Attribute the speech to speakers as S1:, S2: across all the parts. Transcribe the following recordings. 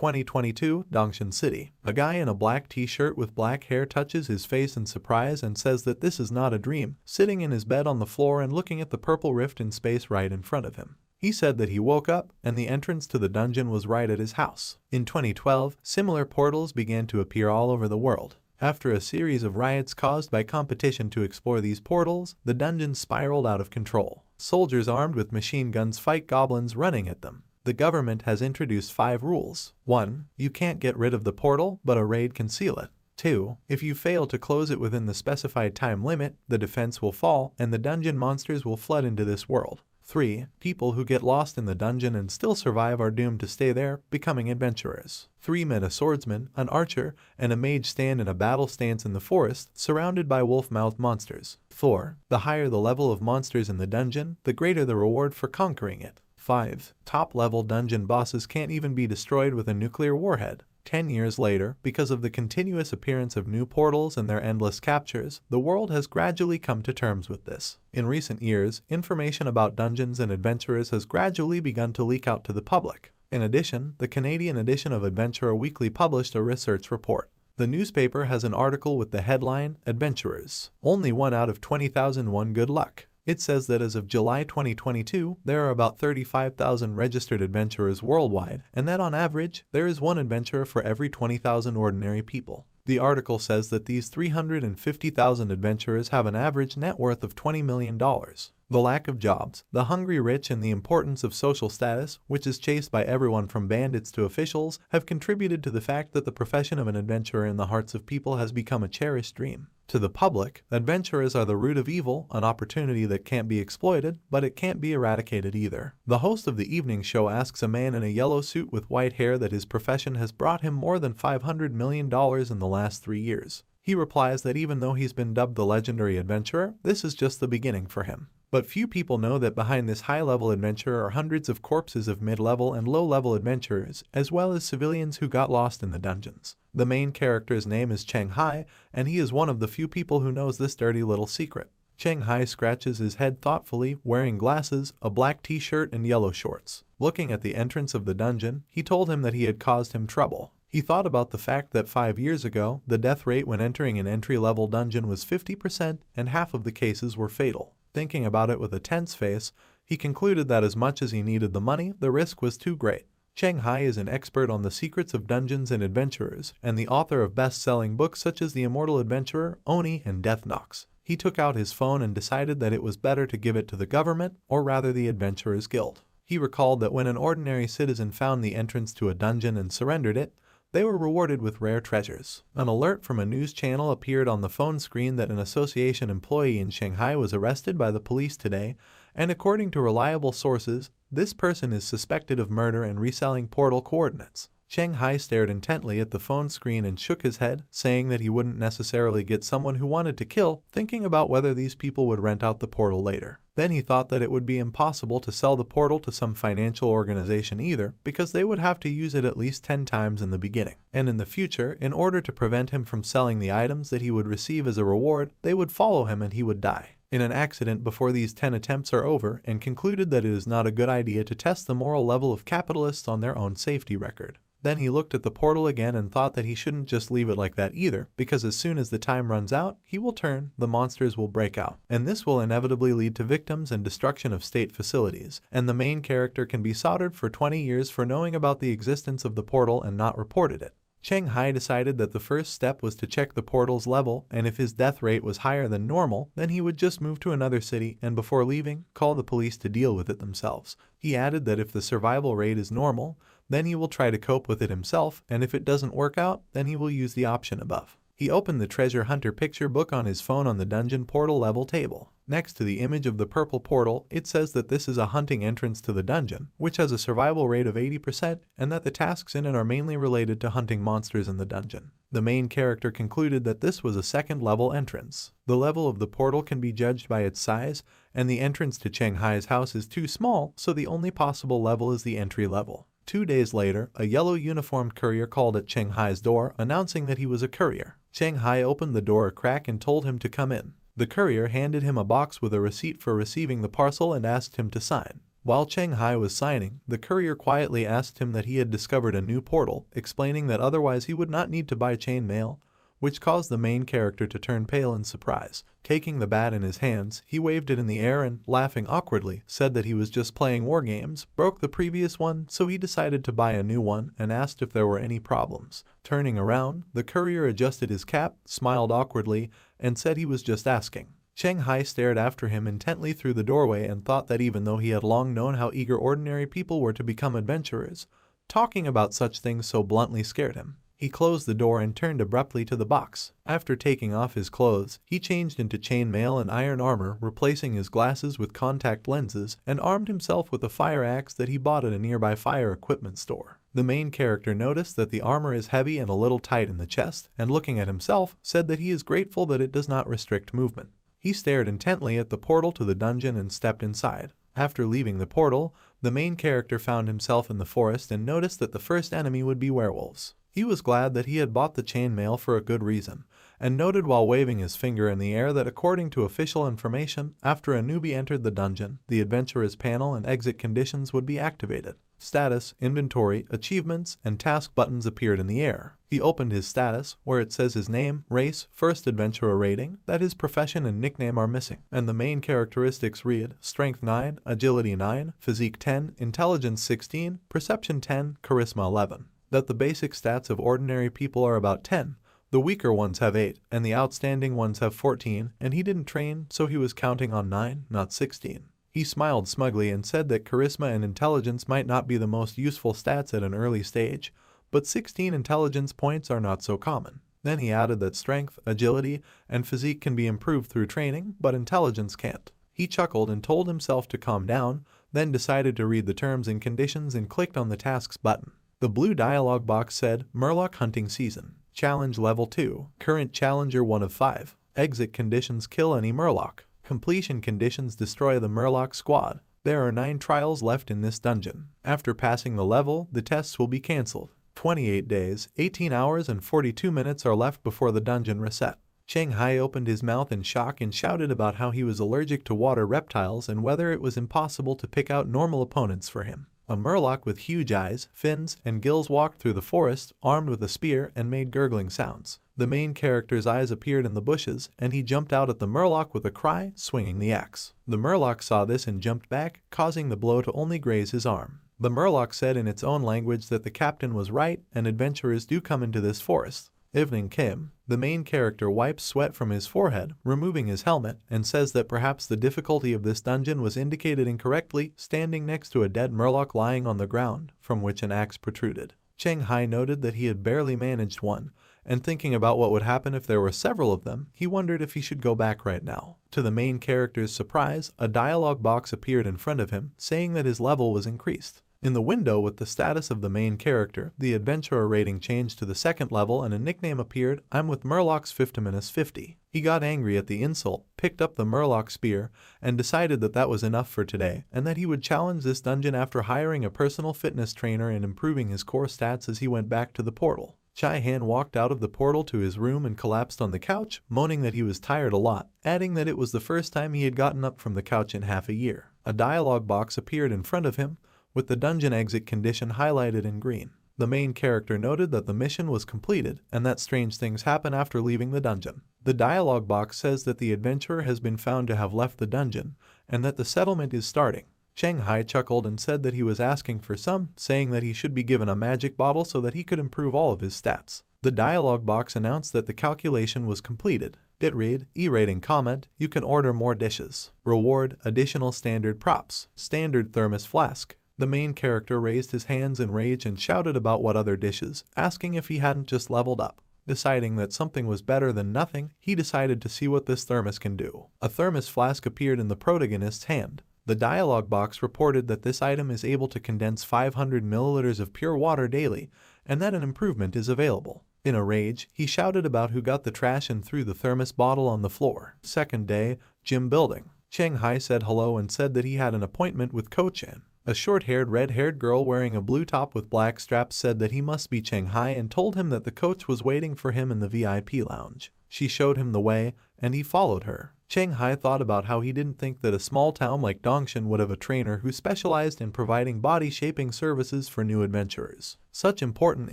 S1: 2022, Dongshan City. A guy in a black t-shirt with black hair touches his face in surprise and says that this is not a dream, sitting in his bed on the floor and looking at the purple rift in space right in front of him. He said that he woke up and the entrance to the dungeon was right at his house. In 2012, similar portals began to appear all over the world. After a series of riots caused by competition to explore these portals, the dungeon spiraled out of control. Soldiers armed with machine guns fight goblins running at them. The government has introduced 5 rules. 1. You can't get rid of the portal, but a raid can seal it. 2. If you fail to close it within the specified time limit, the defense will fall and the dungeon monsters will flood into this world. 3. People who get lost in the dungeon and still survive are doomed to stay there, becoming adventurers. 3 men, a swordsman, an archer, and a mage stand in a battle stance in the forest, surrounded by wolf-mouthed monsters. 4. The higher the level of monsters in the dungeon, the greater the reward for conquering it. 5. Top-level dungeon bosses can't even be destroyed with a nuclear warhead. 10 years later, because of the continuous appearance of new portals and their endless captures, the world has gradually come to terms with this. In recent years, information about dungeons and adventurers has gradually begun to leak out to the public. In addition, the Canadian edition of Adventurer Weekly published a research report. The newspaper has an article with the headline, "Adventurers. Only 1 out of 20,001 good luck." It says that as of July 2022, there are about 35,000 registered adventurers worldwide, and that on average, there is 1 adventurer for every 20,000 ordinary people. The article says that these 350,000 adventurers have an average net worth of $20 million. The lack of jobs, the hungry rich, and the importance of social status, which is chased by everyone from bandits to officials, have contributed to the fact that the profession of an adventurer in the hearts of people has become a cherished dream. To the public, adventurers are the root of evil, an opportunity that can't be exploited, but it can't be eradicated either. The host of the evening show asks a man in a yellow suit with white hair that his profession has brought him more than $500 million in the last 3 years. He replies that even though he's been dubbed the legendary adventurer, this is just the beginning for him. But few people know that behind this high-level adventurer are hundreds of corpses of mid-level and low-level adventurers, as well as civilians who got lost in the dungeons. The main character's name is Cheng Hai, and he is one of the few people who knows this dirty little secret. Cheng Hai scratches his head thoughtfully, wearing glasses, a black t-shirt, and yellow shorts. Looking at the entrance of the dungeon, he told him that he had caused him trouble. He thought about the fact that 5 years ago, the death rate when entering an entry-level dungeon was 50%, and half of the cases were fatal. Thinking about it with a tense face, he concluded that as much as he needed the money, the risk was too great. Cheng Hai is an expert on the secrets of dungeons and adventurers, and the author of best-selling books such as The Immortal Adventurer, Oni, and Death Knocks. He took out his phone and decided that it was better to give it to the government, or rather the Adventurers Guild. He recalled that when an ordinary citizen found the entrance to a dungeon and surrendered it, they were rewarded with rare treasures. An alert from a news channel appeared on the phone screen that an association employee in Shanghai was arrested by the police today, and according to reliable sources, this person is suspected of murder and reselling portal coordinates. Cheng Hai stared intently at the phone screen and shook his head, saying that he wouldn't necessarily get someone who wanted to kill, thinking about whether these people would rent out the portal later. Then he thought that it would be impossible to sell the portal to some financial organization either, because they would have to use it at least 10 times in the beginning. And in the future, in order to prevent him from selling the items that he would receive as a reward, they would follow him and he would die in an accident before these 10 attempts are over, and concluded that it is not a good idea to test the moral level of capitalists on their own safety record. Then he looked at the portal again and thought that he shouldn't just leave it like that either, because as soon as the time runs out, he will turn, the monsters will break out, and this will inevitably lead to victims and destruction of state facilities, and the main character can be soldered for 20 years for knowing about the existence of the portal and not reported it. Cheng Hai decided that the first step was to check the portal's level, and if his death rate was higher than normal, then he would just move to another city and before leaving, call the police to deal with it themselves. He added that if the survival rate is normal, then he will try to cope with it himself, and if it doesn't work out, then he will use the option above. He opened the treasure hunter picture book on his phone on the dungeon portal level table. Next to the image of the purple portal, it says that this is a hunting entrance to the dungeon, which has a survival rate of 80%, and that the tasks in it are mainly related to hunting monsters in the dungeon. The main character concluded that this was a second level entrance. The level of the portal can be judged by its size, and the entrance to Cheng Hai's house is too small, so the only possible level is the entry level. 2 days later, a yellow uniformed courier called at Cheng Hai's door, announcing that he was a courier. Cheng Hai opened the door a crack and told him to come in. The courier handed him a box with a receipt for receiving the parcel and asked him to sign. While Cheng Hai was signing, the courier quietly asked him that he had discovered a new portal, explaining that otherwise he would not need to buy chain mail, which caused the main character to turn pale in surprise. Taking the bat in his hands, he waved it in the air and, laughing awkwardly, said that he was just playing war games, broke the previous one, so he decided to buy a new one and asked if there were any problems. Turning around, the courier adjusted his cap, smiled awkwardly, and said he was just asking. Cheng Hai stared after him intently through the doorway and thought that even though he had long known how eager ordinary people were to become adventurers, talking about such things so bluntly scared him. He closed the door and turned abruptly to the box. After taking off his clothes, he changed into chainmail and iron armor, replacing his glasses with contact lenses, and armed himself with a fire axe that he bought at a nearby fire equipment store. The main character noticed that the armor is heavy and a little tight in the chest, and looking at himself, said that he is grateful that it does not restrict movement. He stared intently at the portal to the dungeon and stepped inside. After leaving the portal, the main character found himself in the forest and noticed that the first enemy would be werewolves. He was glad that he had bought the chainmail for a good reason, and noted while waving his finger in the air that according to official information, after a newbie entered the dungeon, the adventurer's panel and exit conditions would be activated. Status, inventory, achievements, and task buttons appeared in the air. He opened his status, where it says his name, race, first adventurer rating, that his profession and nickname are missing, and the main characteristics read Strength 9, Agility 9, Physique 10, Intelligence 16, Perception 10, Charisma 11. That the basic stats of ordinary people are about 10, the weaker ones have 8, and the outstanding ones have 14, and he didn't train, so he was counting on 9, not 16. He smiled smugly and said that charisma and intelligence might not be the most useful stats at an early stage, but 16 intelligence points are not so common. Then he added that strength, agility, and physique can be improved through training, but intelligence can't. He chuckled and told himself to calm down, then decided to read the terms and conditions and clicked on the tasks button. The blue dialog box said, Murloc Hunting Season. Challenge Level 2. Current Challenger 1 of 5. Exit conditions: kill any Murloc. Completion conditions: destroy the Murloc squad. There are 9 trials left in this dungeon. After passing the level, the tests will be cancelled. 28 days, 18 hours and 42 minutes are left before the dungeon reset. Cheng Hai opened his mouth in shock and shouted about how he was allergic to water reptiles and whether it was impossible to pick out normal opponents for him. A Murloc with huge eyes, fins, and gills walked through the forest, armed with a spear, and made gurgling sounds. The main character's eyes appeared in the bushes, and he jumped out at the Murloc with a cry, swinging the axe. The Murloc saw this and jumped back, causing the blow to only graze his arm. The Murloc said in its own language that the captain was right, and adventurers do come into this forest. Evening came. The main character wipes sweat from his forehead, removing his helmet, and says that perhaps the difficulty of this dungeon was indicated incorrectly, standing next to a dead Murloc lying on the ground, from which an axe protruded. Cheng Hai noted that he had barely managed one, and thinking about what would happen if there were several of them, he wondered if he should go back right now. To the main character's surprise, a dialogue box appeared in front of him, saying that his level was increased. In the window with the status of the main character, the adventurer rating changed to the 2nd level and a nickname appeared, I'm with Murloc's 50-50. He got angry at the insult, picked up the Murloc spear, and decided that that was enough for today, and that he would challenge this dungeon after hiring a personal fitness trainer and improving his core stats as he went back to the portal. Chai Han walked out of the portal to his room and collapsed on the couch, moaning that he was tired a lot, adding that it was the first time he had gotten up from the couch in half a year. A dialogue box appeared in front of him, with the dungeon exit condition highlighted in green. The main character noted that the mission was completed and that strange things happen after leaving the dungeon. The dialogue box says that the adventurer has been found to have left the dungeon and that the settlement is starting. Cheng Hai chuckled and said that he was asking for some, saying that he should be given a magic bottle so that he could improve all of his stats. The dialogue box announced that the calculation was completed. It read, E-rating comment, you can order more dishes. Reward, additional standard props, standard thermos flask. The main character raised his hands in rage and shouted about what other dishes, asking if he hadn't just leveled up. Deciding that something was better than nothing, he decided to see what this thermos can do. A thermos flask appeared in the protagonist's hand. The dialogue box reported that this item is able to condense 500 milliliters of pure water daily, and that an improvement is available. In a rage, he shouted about who got the trash and threw the thermos bottle on the floor. Second day, gym building. Cheng Hai said hello and said that he had an appointment with Ko-chan. A short-haired, red-haired girl wearing a blue top with black straps said that he must be Cheng Hai and told him that the coach was waiting for him in the VIP lounge. She showed him the way and he followed her. Cheng Hai thought about how he didn't think that a small town like Dongshan would have a trainer who specialized in providing body-shaping services for new adventurers. Such important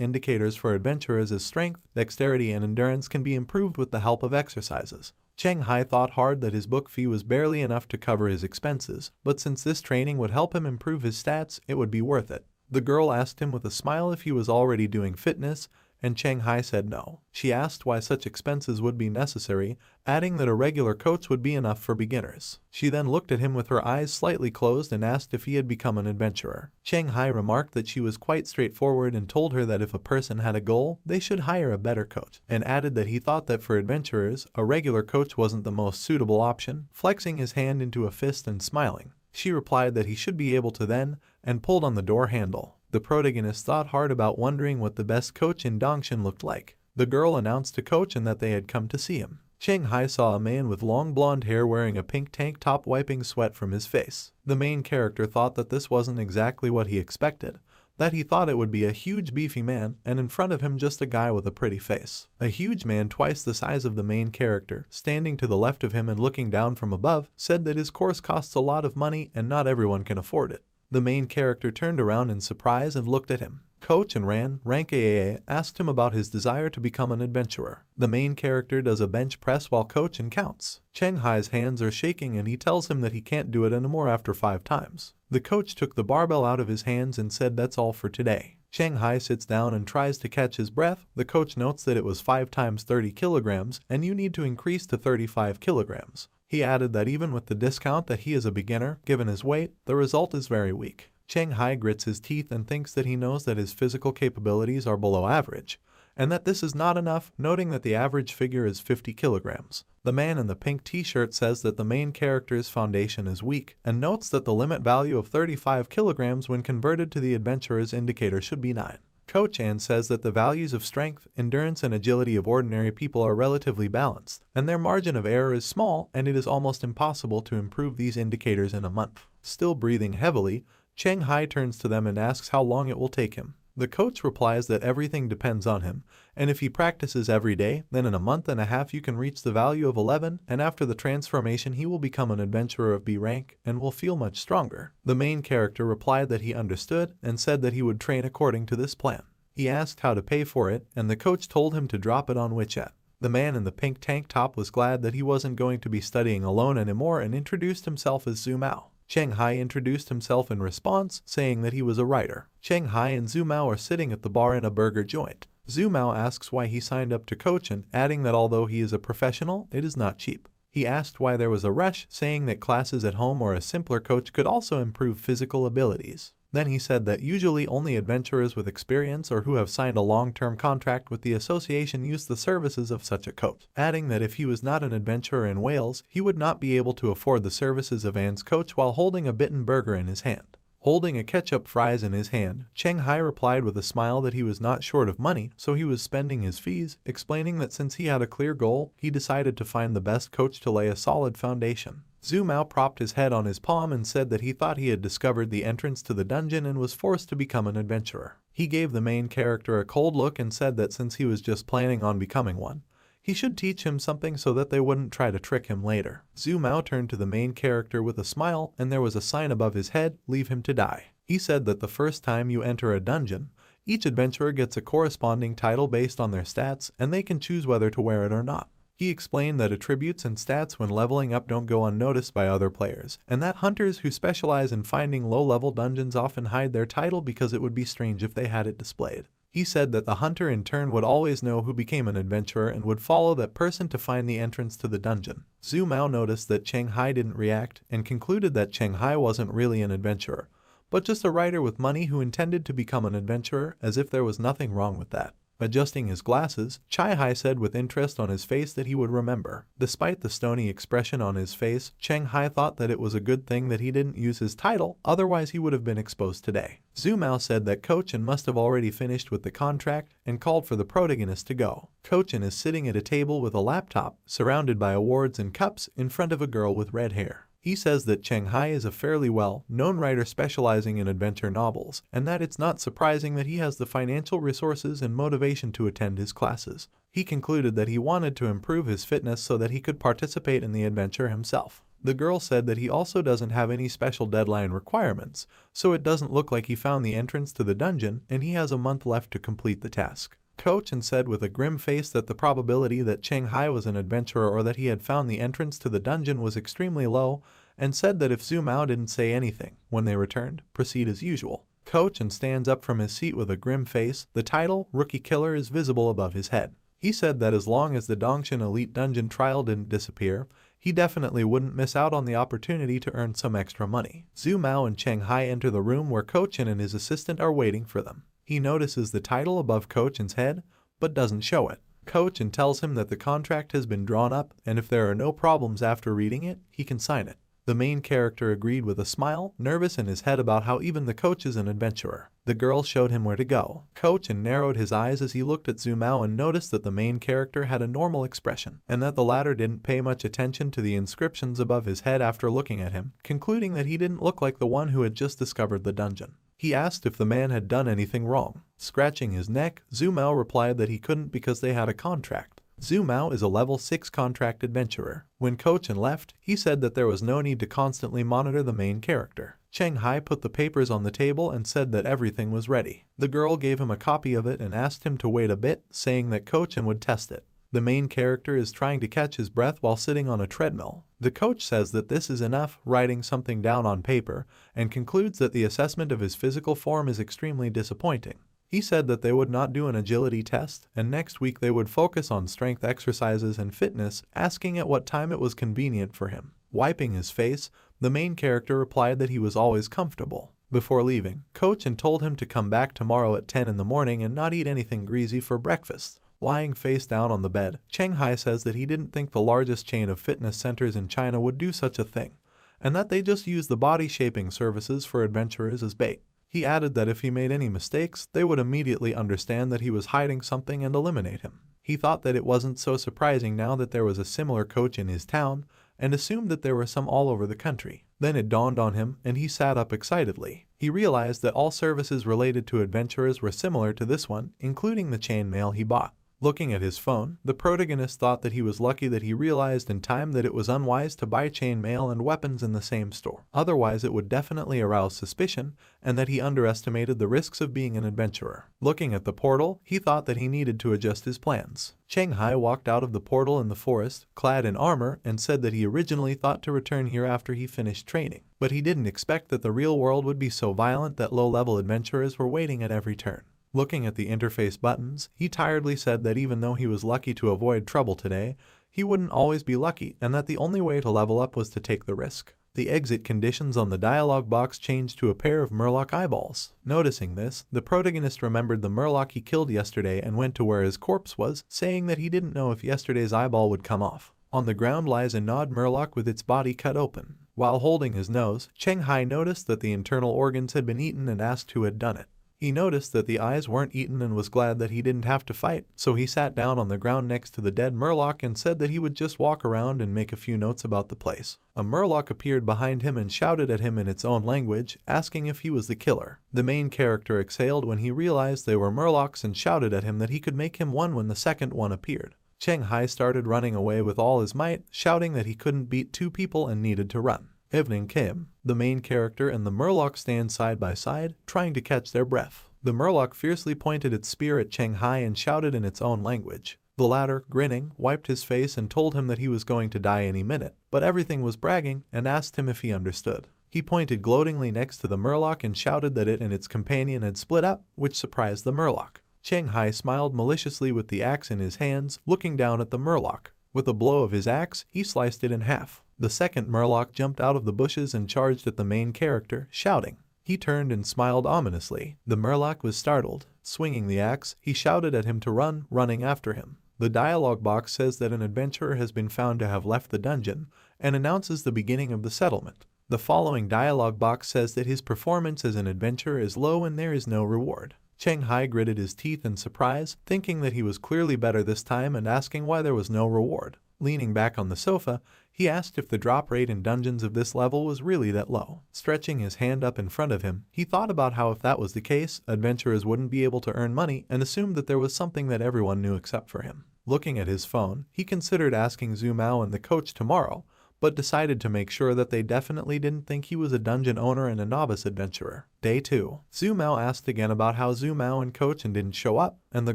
S1: indicators for adventurers as strength, dexterity, and endurance can be improved with the help of exercises. Cheng Hai thought hard that his book fee was barely enough to cover his expenses, but since this training would help him improve his stats, it would be worth it. The girl asked him with a smile if he was already doing fitness, and Cheng Hai said no. She asked why such expenses would be necessary, adding that a regular coach would be enough for beginners. She then looked at him with her eyes slightly closed and asked if he had become an adventurer. Cheng Hai remarked that she was quite straightforward and told her that if a person had a goal, they should hire a better coach, and added that he thought that for adventurers, a regular coach wasn't the most suitable option, flexing his hand into a fist and smiling. She replied that he should be able to then, and pulled on the door handle. The protagonist thought hard about wondering what the best coach in Dongshan looked like. The girl announced to coach and that they had come to see him. Cheng Hai saw a man with long blonde hair wearing a pink tank top wiping sweat from his face. The main character thought that this wasn't exactly what he expected, that he thought it would be a huge beefy man, and in front of him just a guy with a pretty face. A huge man twice the size of the main character, standing to the left of him and looking down from above, said that his course costs a lot of money and not everyone can afford it. The main character turned around in surprise and looked at him. Coach and Rank AAA asked him about his desire to become an adventurer. The main character does a bench press while Coach counts. Cheng Hai's hands are shaking and he tells him that he can't do it anymore after 5 times. The coach took the barbell out of his hands and said that's all for today. Cheng Hai sits down and tries to catch his breath. The coach notes that it was 5 times 30 kilograms and you need to increase to 35 kilograms. He added that even with the discount that he is a beginner, given his weight, the result is very weak. Cheng Hai grits his teeth and thinks that he knows that his physical capabilities are below average, and that this is not enough, noting that the average figure is 50 kilograms. The man in the pink t-shirt says that the main character's foundation is weak, and notes that the limit value of 35 kilograms when converted to the adventurer's indicator should be 9. Coach An says that the values of strength, endurance, and agility of ordinary people are relatively balanced, and their margin of error is small, and it is almost impossible to improve these indicators in a month. Still breathing heavily, Cheng Hai turns to them and asks how long it will take him. The coach replies that everything depends on him, and if he practices every day, then in a month and a half you can reach the value of 11, and after the transformation he will become an adventurer of B rank and will feel much stronger. The main character replied that he understood and said that he would train according to this plan. He asked how to pay for it, and the coach told him to drop it on WeChat. The man in the pink tank top was glad that he wasn't going to be studying alone anymore and introduced himself as Zhu Mao. Cheng Hai introduced himself in response, saying that he was a writer. Cheng Hai and Zhu Mao are sitting at the bar in a burger joint. Zhu Mao asks why he signed up to Cochin, adding that although he is a professional, it is not cheap. He asked why there was a rush, saying that classes at home or a simpler coach could also improve physical abilities. Then he said that usually only adventurers with experience or who have signed a long-term contract with the association use the services of such a coach, adding that if he was not an adventurer in Wales, he would not be able to afford the services of Anne's coach while holding a bitten burger in his hand. Holding a ketchup fries in his hand, Cheng Hai replied with a smile that he was not short of money, so he was spending his fees, explaining that since he had a clear goal, he decided to find the best coach to lay a solid foundation. Zhu Mao propped his head on his palm and said that he thought he had discovered the entrance to the dungeon and was forced to become an adventurer. He gave the main character a cold look and said that since he was just planning on becoming one, he should teach him something so that they wouldn't try to trick him later. Zhu Mao turned to the main character with a smile, and there was a sign above his head, "Leave him to die." He said that the first time you enter a dungeon, each adventurer gets a corresponding title based on their stats, and they can choose whether to wear it or not. He explained that attributes and stats when leveling up don't go unnoticed by other players, and that hunters who specialize in finding low-level dungeons often hide their title because it would be strange if they had it displayed. He said that the hunter in turn would always know who became an adventurer and would follow that person to find the entrance to the dungeon. Zhu Mao noticed that Cheng Hai didn't react and concluded that Cheng Hai wasn't really an adventurer, but just a writer with money who intended to become an adventurer, as if there was nothing wrong with that. Adjusting his glasses, Chai Hai said with interest on his face that he would remember. Despite the stony expression on his face, Cheng Hai thought that it was a good thing that he didn't use his title, otherwise he would have been exposed today. Zhu Mao said that Cochin must have already finished with the contract and called for the protagonist to go. Cochin is sitting at a table with a laptop, surrounded by awards and cups, in front of a girl with red hair. He says that Cheng Hai is a fairly well-known writer specializing in adventure novels, and that it's not surprising that he has the financial resources and motivation to attend his classes. He concluded that he wanted to improve his fitness so that he could participate in the adventure himself. The girl said that he also doesn't have any special deadline requirements, so it doesn't look like he found the entrance to the dungeon and he has a month left to complete the task. Coach said with a grim face that the probability that Cheng Hai was an adventurer or that he had found the entrance to the dungeon was extremely low, and said that if Zhu Mao didn't say anything when they returned, proceed as usual. Coach stands up from his seat with a grim face. The title, Rookie Killer, is visible above his head. He said that as long as the Dongshan Elite Dungeon trial didn't disappear, he definitely wouldn't miss out on the opportunity to earn some extra money. Zhu Mao and Cheng Hai enter the room where Coach and his assistant are waiting for them. He notices the title above Coach's head, but doesn't show it. Coach tells him that the contract has been drawn up, and if there are no problems after reading it, he can sign it. The main character agreed with a smile, nervous in his head about how even the coach is an adventurer. The girl showed him where to go. Coach narrowed his eyes as he looked at Zhu Mao and noticed that the main character had a normal expression, and that the latter didn't pay much attention to the inscriptions above his head after looking at him, concluding that he didn't look like the one who had just discovered the dungeon. He asked if the man had done anything wrong. Scratching his neck, Zhu Mao replied that he couldn't because they had a contract. Zhu Mao is a level 6 contract adventurer. When Coach left, he said that there was no need to constantly monitor the main character. Cheng Hai put the papers on the table and said that everything was ready. The girl gave him a copy of it and asked him to wait a bit, saying that Coach would test it. The main character is trying to catch his breath while sitting on a treadmill. The coach says that this is enough, writing something down on paper, and concludes that the assessment of his physical form is extremely disappointing. He said that they would not do an agility test, and next week they would focus on strength exercises and fitness, asking at what time it was convenient for him. Wiping his face, the main character replied that he was always comfortable. Before leaving, Coach told him to come back tomorrow at 10 in the morning and not eat anything greasy for breakfast. Lying face down on the bed, Cheng Hai says that he didn't think the largest chain of fitness centers in China would do such a thing, and that they just use the body-shaping services for adventurers as bait. He added that if he made any mistakes, they would immediately understand that he was hiding something and eliminate him. He thought that it wasn't so surprising now that there was a similar coach in his town, and assumed that there were some all over the country. Then it dawned on him, and he sat up excitedly. He realized that all services related to adventurers were similar to this one, including the chain mail he bought. Looking at his phone, the protagonist thought that he was lucky that he realized in time that it was unwise to buy chain mail and weapons in the same store. Otherwise it would definitely arouse suspicion, and that he underestimated the risks of being an adventurer. Looking at the portal, he thought that he needed to adjust his plans. Cheng Hai walked out of the portal in the forest, clad in armor, and said that he originally thought to return here after he finished training. But he didn't expect that the real world would be so violent that low-level adventurers were waiting at every turn. Looking at the interface buttons, he tiredly said that even though he was lucky to avoid trouble today, he wouldn't always be lucky, and that the only way to level up was to take the risk. The exit conditions on the dialogue box changed to a pair of Murloc eyeballs. Noticing this, the protagonist remembered the Murloc he killed yesterday and went to where his corpse was, saying that he didn't know if yesterday's eyeball would come off. On the ground lies a gnawed Murloc with its body cut open. While holding his nose, Cheng Hai noticed that the internal organs had been eaten and asked who had done it. He noticed that the eyes weren't eaten and was glad that he didn't have to fight, so he sat down on the ground next to the dead Murloc and said that he would just walk around and make a few notes about the place. A Murloc appeared behind him and shouted at him in its own language, asking if he was the killer. The main character exhaled when he realized they were Murlocs and shouted at him that he could make him one when the second one appeared. Cheng Hai started running away with all his might, shouting that he couldn't beat two people and needed to run. Evening came. The main character and the Murloc stand side by side, trying to catch their breath. The Murloc fiercely pointed its spear at Cheng Hai and shouted in its own language. The latter, grinning, wiped his face and told him that he was going to die any minute, but everything was bragging, and asked him if he understood. He pointed gloatingly next to the Murloc and shouted that it and its companion had split up, which surprised the Murloc. Cheng Hai smiled maliciously with the axe in his hands, looking down at the Murloc. With a blow of his axe, he sliced it in half. The second Murloc jumped out of the bushes and charged at the main character, shouting. He turned and smiled ominously. The Murloc was startled. Swinging the axe, he shouted at him to run, running after him. The dialogue box says that an adventurer has been found to have left the dungeon, and announces the beginning of the settlement. The following dialogue box says that his performance as an adventurer is low and there is no reward. Cheng Hai gritted his teeth in surprise, thinking that he was clearly better this time and asking why there was no reward. Leaning back on the sofa, he asked if the drop rate in dungeons of this level was really that low. Stretching his hand up in front of him, he thought about how if that was the case, adventurers wouldn't be able to earn money and assumed that there was something that everyone knew except for him. Looking at his phone, he considered asking Zhu Mao and the coach tomorrow, but decided to make sure that they definitely didn't think he was a dungeon owner and a novice adventurer. Day 2. Zhu Mao asked again about how Zhu Mao and coach didn't show up, and the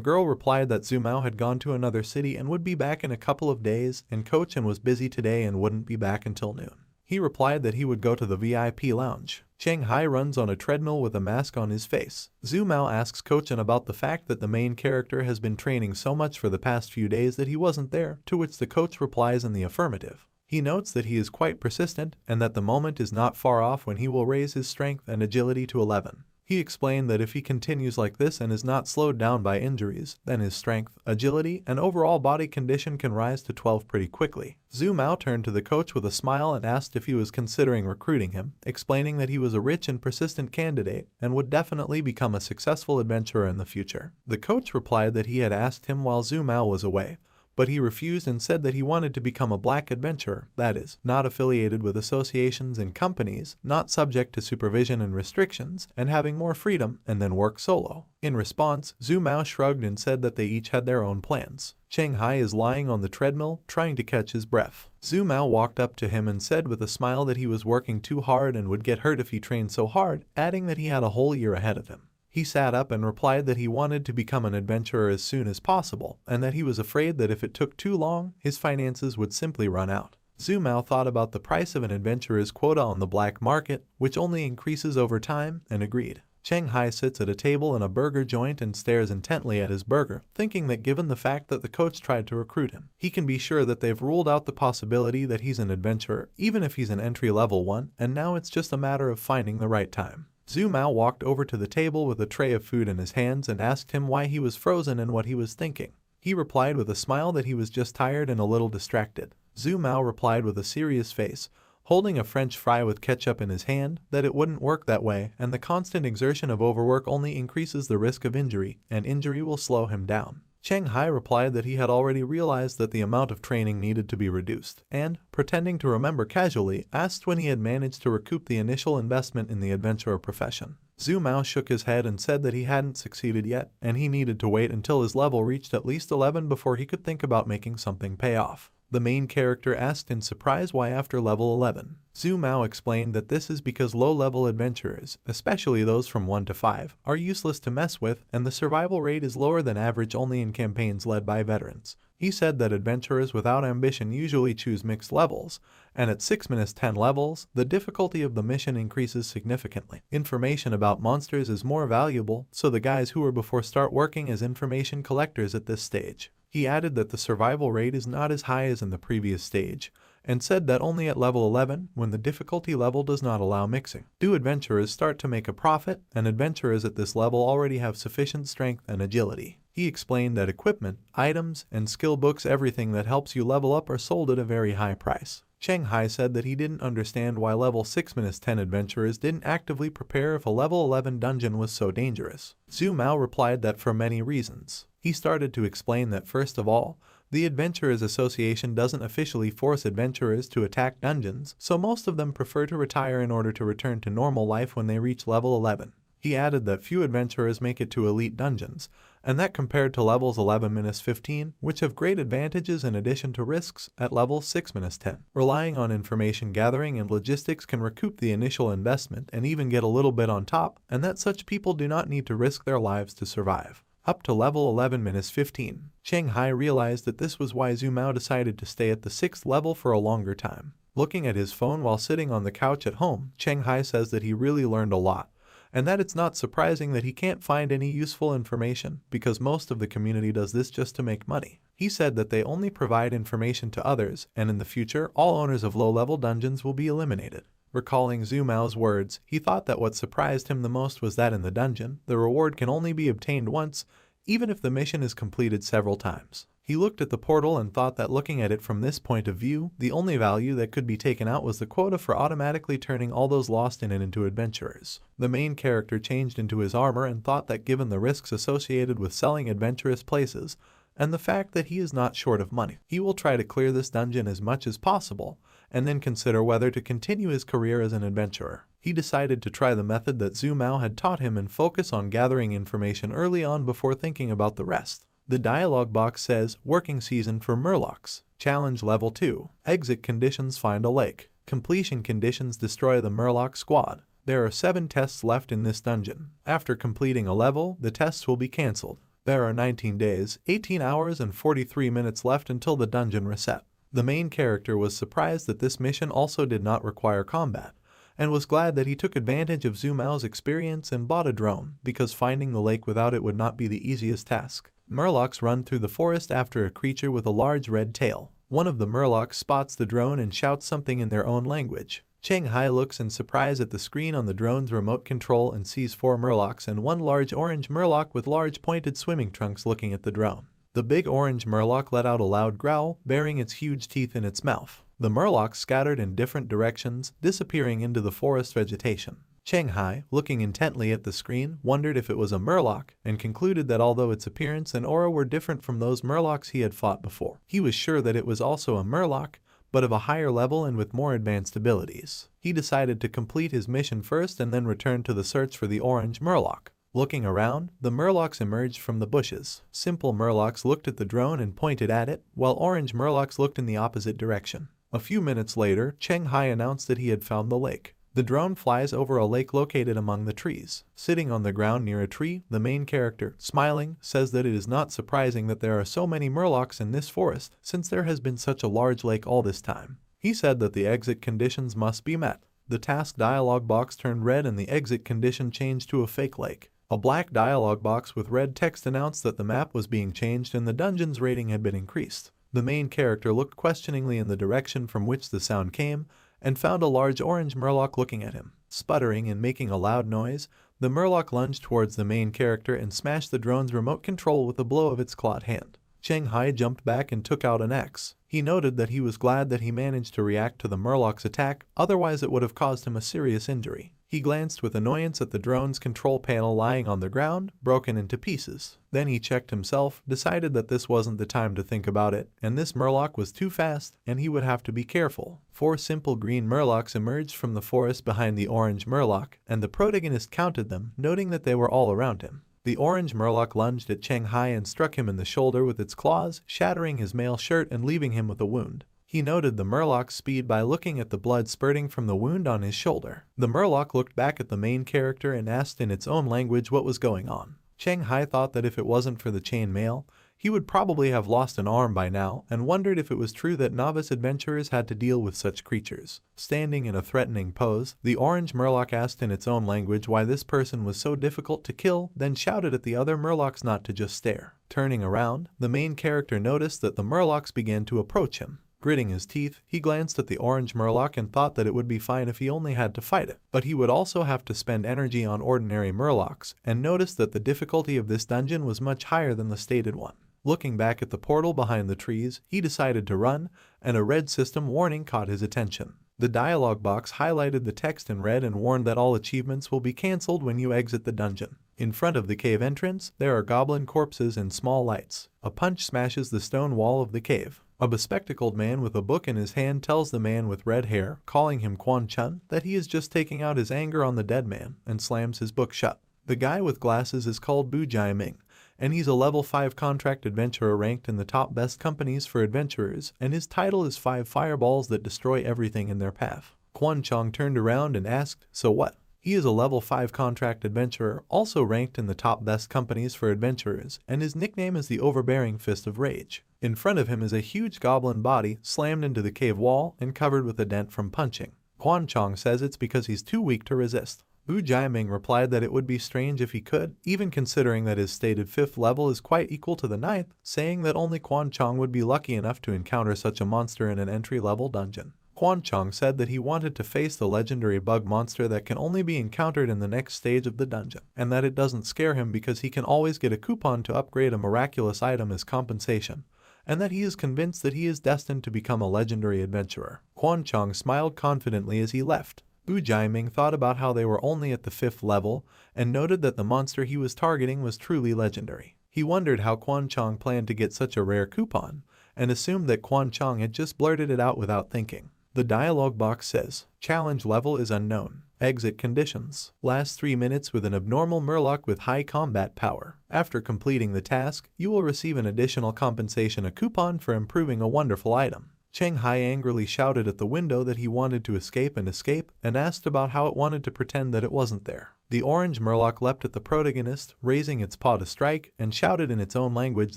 S1: girl replied that Zhu Mao had gone to another city and would be back in a couple of days, and coach was busy today and wouldn't be back until noon. He replied that he would go to the VIP lounge. Cheng Hai runs on a treadmill with a mask on his face. Zhu Mao asks Kochan about the fact that the main character has been training so much for the past few days that he wasn't there, to which the coach replies in the affirmative. He notes that he is quite persistent and that the moment is not far off when he will raise his strength and agility to 11. He explained that if he continues like this and is not slowed down by injuries, then his strength, agility, and overall body condition can rise to 12 pretty quickly. Zhu Mao turned to the coach with a smile and asked if he was considering recruiting him, explaining that he was a rich and persistent candidate and would definitely become a successful adventurer in the future. The coach replied that he had asked him while Zhu Mao was away, but he refused and said that he wanted to become a black adventurer, that is, not affiliated with associations and companies, not subject to supervision and restrictions, and having more freedom, and then work solo. In response, Zhu Mao shrugged and said that they each had their own plans. Cheng Hai is lying on the treadmill, trying to catch his breath. Zhu Mao walked up to him and said with a smile that he was working too hard and would get hurt if he trained so hard, adding that he had a whole year ahead of him. He sat up and replied that he wanted to become an adventurer as soon as possible, and that he was afraid that if it took too long, his finances would simply run out. Zhu Mao thought about the price of an adventurer's quota on the black market, which only increases over time, and agreed. Cheng Hai sits at a table in a burger joint and stares intently at his burger, thinking that given the fact that the coach tried to recruit him, he can be sure that they've ruled out the possibility that he's an adventurer, even if he's an entry-level one, and now it's just a matter of finding the right time. Zhu Mao walked over to the table with a tray of food in his hands and asked him why he was frozen and what he was thinking. He replied with a smile that he was just tired and a little distracted. Zhu Mao replied with a serious face, holding a French fry with ketchup in his hand, that it wouldn't work that way and the constant exertion of overwork only increases the risk of injury, and injury will slow him down. Cheng Hai replied that he had already realized that the amount of training needed to be reduced, and, pretending to remember casually, asked when he had managed to recoup the initial investment in the adventurer profession. Zhu Mao shook his head and said that he hadn't succeeded yet, and he needed to wait until his level reached at least 11 before he could think about making something pay off. The main character asked in surprise why after level 11. Zhu Mao explained that this is because low-level adventurers, especially those from 1 to 5, are useless to mess with, and the survival rate is lower than average only in campaigns led by veterans. He said that adventurers without ambition usually choose mixed levels, and at 6-10 levels, the difficulty of the mission increases significantly. Information about monsters is more valuable, so the guys who are before start working as information collectors at this stage. He added that the survival rate is not as high as in the previous stage, and said that only at level 11, when the difficulty level does not allow mixing, do adventurers start to make a profit, and adventurers at this level already have sufficient strength and agility. He explained that equipment, items, and skill books, everything that helps you level up, are sold at a very high price. Cheng Hai said that he didn't understand why level 6-10 adventurers didn't actively prepare if a level 11 dungeon was so dangerous. Zhu Mao replied that for many reasons. He started to explain that first of all, the Adventurers Association doesn't officially force adventurers to attack dungeons, so most of them prefer to retire in order to return to normal life when they reach level 11. He added that few adventurers make it to elite dungeons, and that compared to levels 11-15, which have great advantages in addition to risks, at level 6-10, relying on information gathering and logistics can recoup the initial investment and even get a little bit on top, and that such people do not need to risk their lives to survive. Up to level 11-15, Cheng Hai realized that this was why Zhu Mao decided to stay at the 6th level for a longer time. Looking at his phone while sitting on the couch at home, Cheng Hai says that he really learned a lot, and that it's not surprising that he can't find any useful information because most of the community does this just to make money. He said that they only provide information to others, and in the future, all owners of low-level dungeons will be eliminated. Recalling Zhu Mao's words, he thought that what surprised him the most was that in the dungeon, the reward can only be obtained once, even if the mission is completed several times. He looked at the portal and thought that looking at it from this point of view, the only value that could be taken out was the quota for automatically turning all those lost in it into adventurers. The main character changed into his armor and thought that given the risks associated with selling adventurous places, and the fact that he is not short of money. He will try to clear this dungeon as much as possible, and then consider whether to continue his career as an adventurer. He decided to try the method that Zhu Mao had taught him and focus on gathering information early on before thinking about the rest. The dialogue box says, Working Season for Murlocs. Challenge Level 2. Exit Conditions: Find a lake. Completion conditions: Destroy the Murloc squad. There are 7 tests left in this dungeon. After completing a level, the tests will be cancelled. There are 19 days, 18 hours and 43 minutes left until the dungeon reset. The main character was surprised that this mission also did not require combat, and was glad that he took advantage of Zhu Mao's experience and bought a drone, because finding the lake without it would not be the easiest task. Murlocs run through the forest after a creature with a large red tail. One of the Murlocs spots the drone and shouts something in their own language. Cheng Hai looks in surprise at the screen on the drone's remote control and sees 4 Murlocs and one large orange Murloc with large pointed swimming trunks looking at the drone. The big orange Murloc let out a loud growl, baring its huge teeth in its mouth. The Murlocs scattered in different directions, disappearing into the forest vegetation. Cheng Hai, looking intently at the screen, wondered if it was a Murloc, and concluded that although its appearance and aura were different from those Murlocs he had fought before, he was sure that it was also a Murloc, but of a higher level and with more advanced abilities. He decided to complete his mission first and then return to the search for the orange Murloc. Looking around, the Murlocs emerged from the bushes. Simple Murlocs looked at the drone and pointed at it, while orange Murlocs looked in the opposite direction. A few minutes later, Cheng Hai announced that he had found the lake. The drone flies over a lake located among the trees. Sitting on the ground near a tree, the main character, smiling, says that it is not surprising that there are so many Murlocs in this forest, since there has been such a large lake all this time. He said that the exit conditions must be met. The task dialog box turned red and the exit condition changed to a fake lake. A black dialog box with red text announced that the map was being changed and the dungeon's rating had been increased. The main character looked questioningly in the direction from which the sound came, and found a large orange Murloc looking at him. Sputtering and making a loud noise, the Murloc lunged towards the main character and smashed the drone's remote control with a blow of its clawed hand. Cheng Hai jumped back and took out an axe. He noted that he was glad that he managed to react to the Murloc's attack, otherwise it would have caused him a serious injury. He glanced with annoyance at the drone's control panel lying on the ground, broken into pieces. Then he checked himself, decided that this wasn't the time to think about it, and this Murloc was too fast, and he would have to be careful. 4 simple green Murlocs emerged from the forest behind the orange Murloc, and the protagonist counted them, noting that they were all around him. The orange Murloc lunged at Cheng Hai and struck him in the shoulder with its claws, shattering his mail shirt and leaving him with a wound. He noted the Murloc's speed by looking at the blood spurting from the wound on his shoulder. The Murloc looked back at the main character and asked in its own language what was going on. Cheng Hai thought that if it wasn't for the chain mail, he would probably have lost an arm by now, and wondered if it was true that novice adventurers had to deal with such creatures. Standing in a threatening pose, the orange Murloc asked in its own language why this person was so difficult to kill, then shouted at the other Murlocs not to just stare. Turning around, the main character noticed that the Murlocs began to approach him. Gritting his teeth, he glanced at the orange Murloc and thought that it would be fine if he only had to fight it, but he would also have to spend energy on ordinary Murlocs, and noticed that the difficulty of this dungeon was much higher than the stated one. Looking back at the portal behind the trees, he decided to run, and a red system warning caught his attention. The dialog box highlighted the text in red and warned that all achievements will be cancelled when you exit the dungeon. In front of the cave entrance, there are goblin corpses and small lights. A punch smashes the stone wall of the cave. A bespectacled man with a book in his hand tells the man with red hair, calling him Quan Chun, that he is just taking out his anger on the dead man, and slams his book shut. The guy with glasses is called Bu Jai Ming, and he's a level 5 contract adventurer ranked in the top best companies for adventurers, and his title is 5 fireballs that destroy everything in their path. Quan Chong turned around and asked, "So what?" He is a level 5 contract adventurer, also ranked in the top best companies for adventurers, and his nickname is the Overbearing Fist of Rage. In front of him is a huge goblin body slammed into the cave wall and covered with a dent from punching. Quan Chong says it's because he's too weak to resist. Bu Jiaming replied that it would be strange if he could, even considering that his stated 5th level is quite equal to the 9th, saying that only Quan Chong would be lucky enough to encounter such a monster in an entry-level dungeon. Quan Chong said that he wanted to face the legendary bug monster that can only be encountered in the next stage of the dungeon, and that it doesn't scare him because he can always get a coupon to upgrade a miraculous item as compensation, and that he is convinced that he is destined to become a legendary adventurer. Quan Chong smiled confidently as he left. Bu Jiaming thought about how they were only at the 5th level, and noted that the monster he was targeting was truly legendary. He wondered how Quan Chong planned to get such a rare coupon, and assumed that Quan Chong had just blurted it out without thinking. The dialogue box says, "Challenge level is unknown. Exit conditions. Last 3 minutes with an abnormal Murloc with high combat power. After completing the task, you will receive an additional compensation, a coupon for improving a wonderful item." Cheng Hai angrily shouted at the window that he wanted to escape, and asked about how it wanted to pretend that it wasn't there. The orange Murloc leapt at the protagonist, raising its paw to strike, and shouted in its own language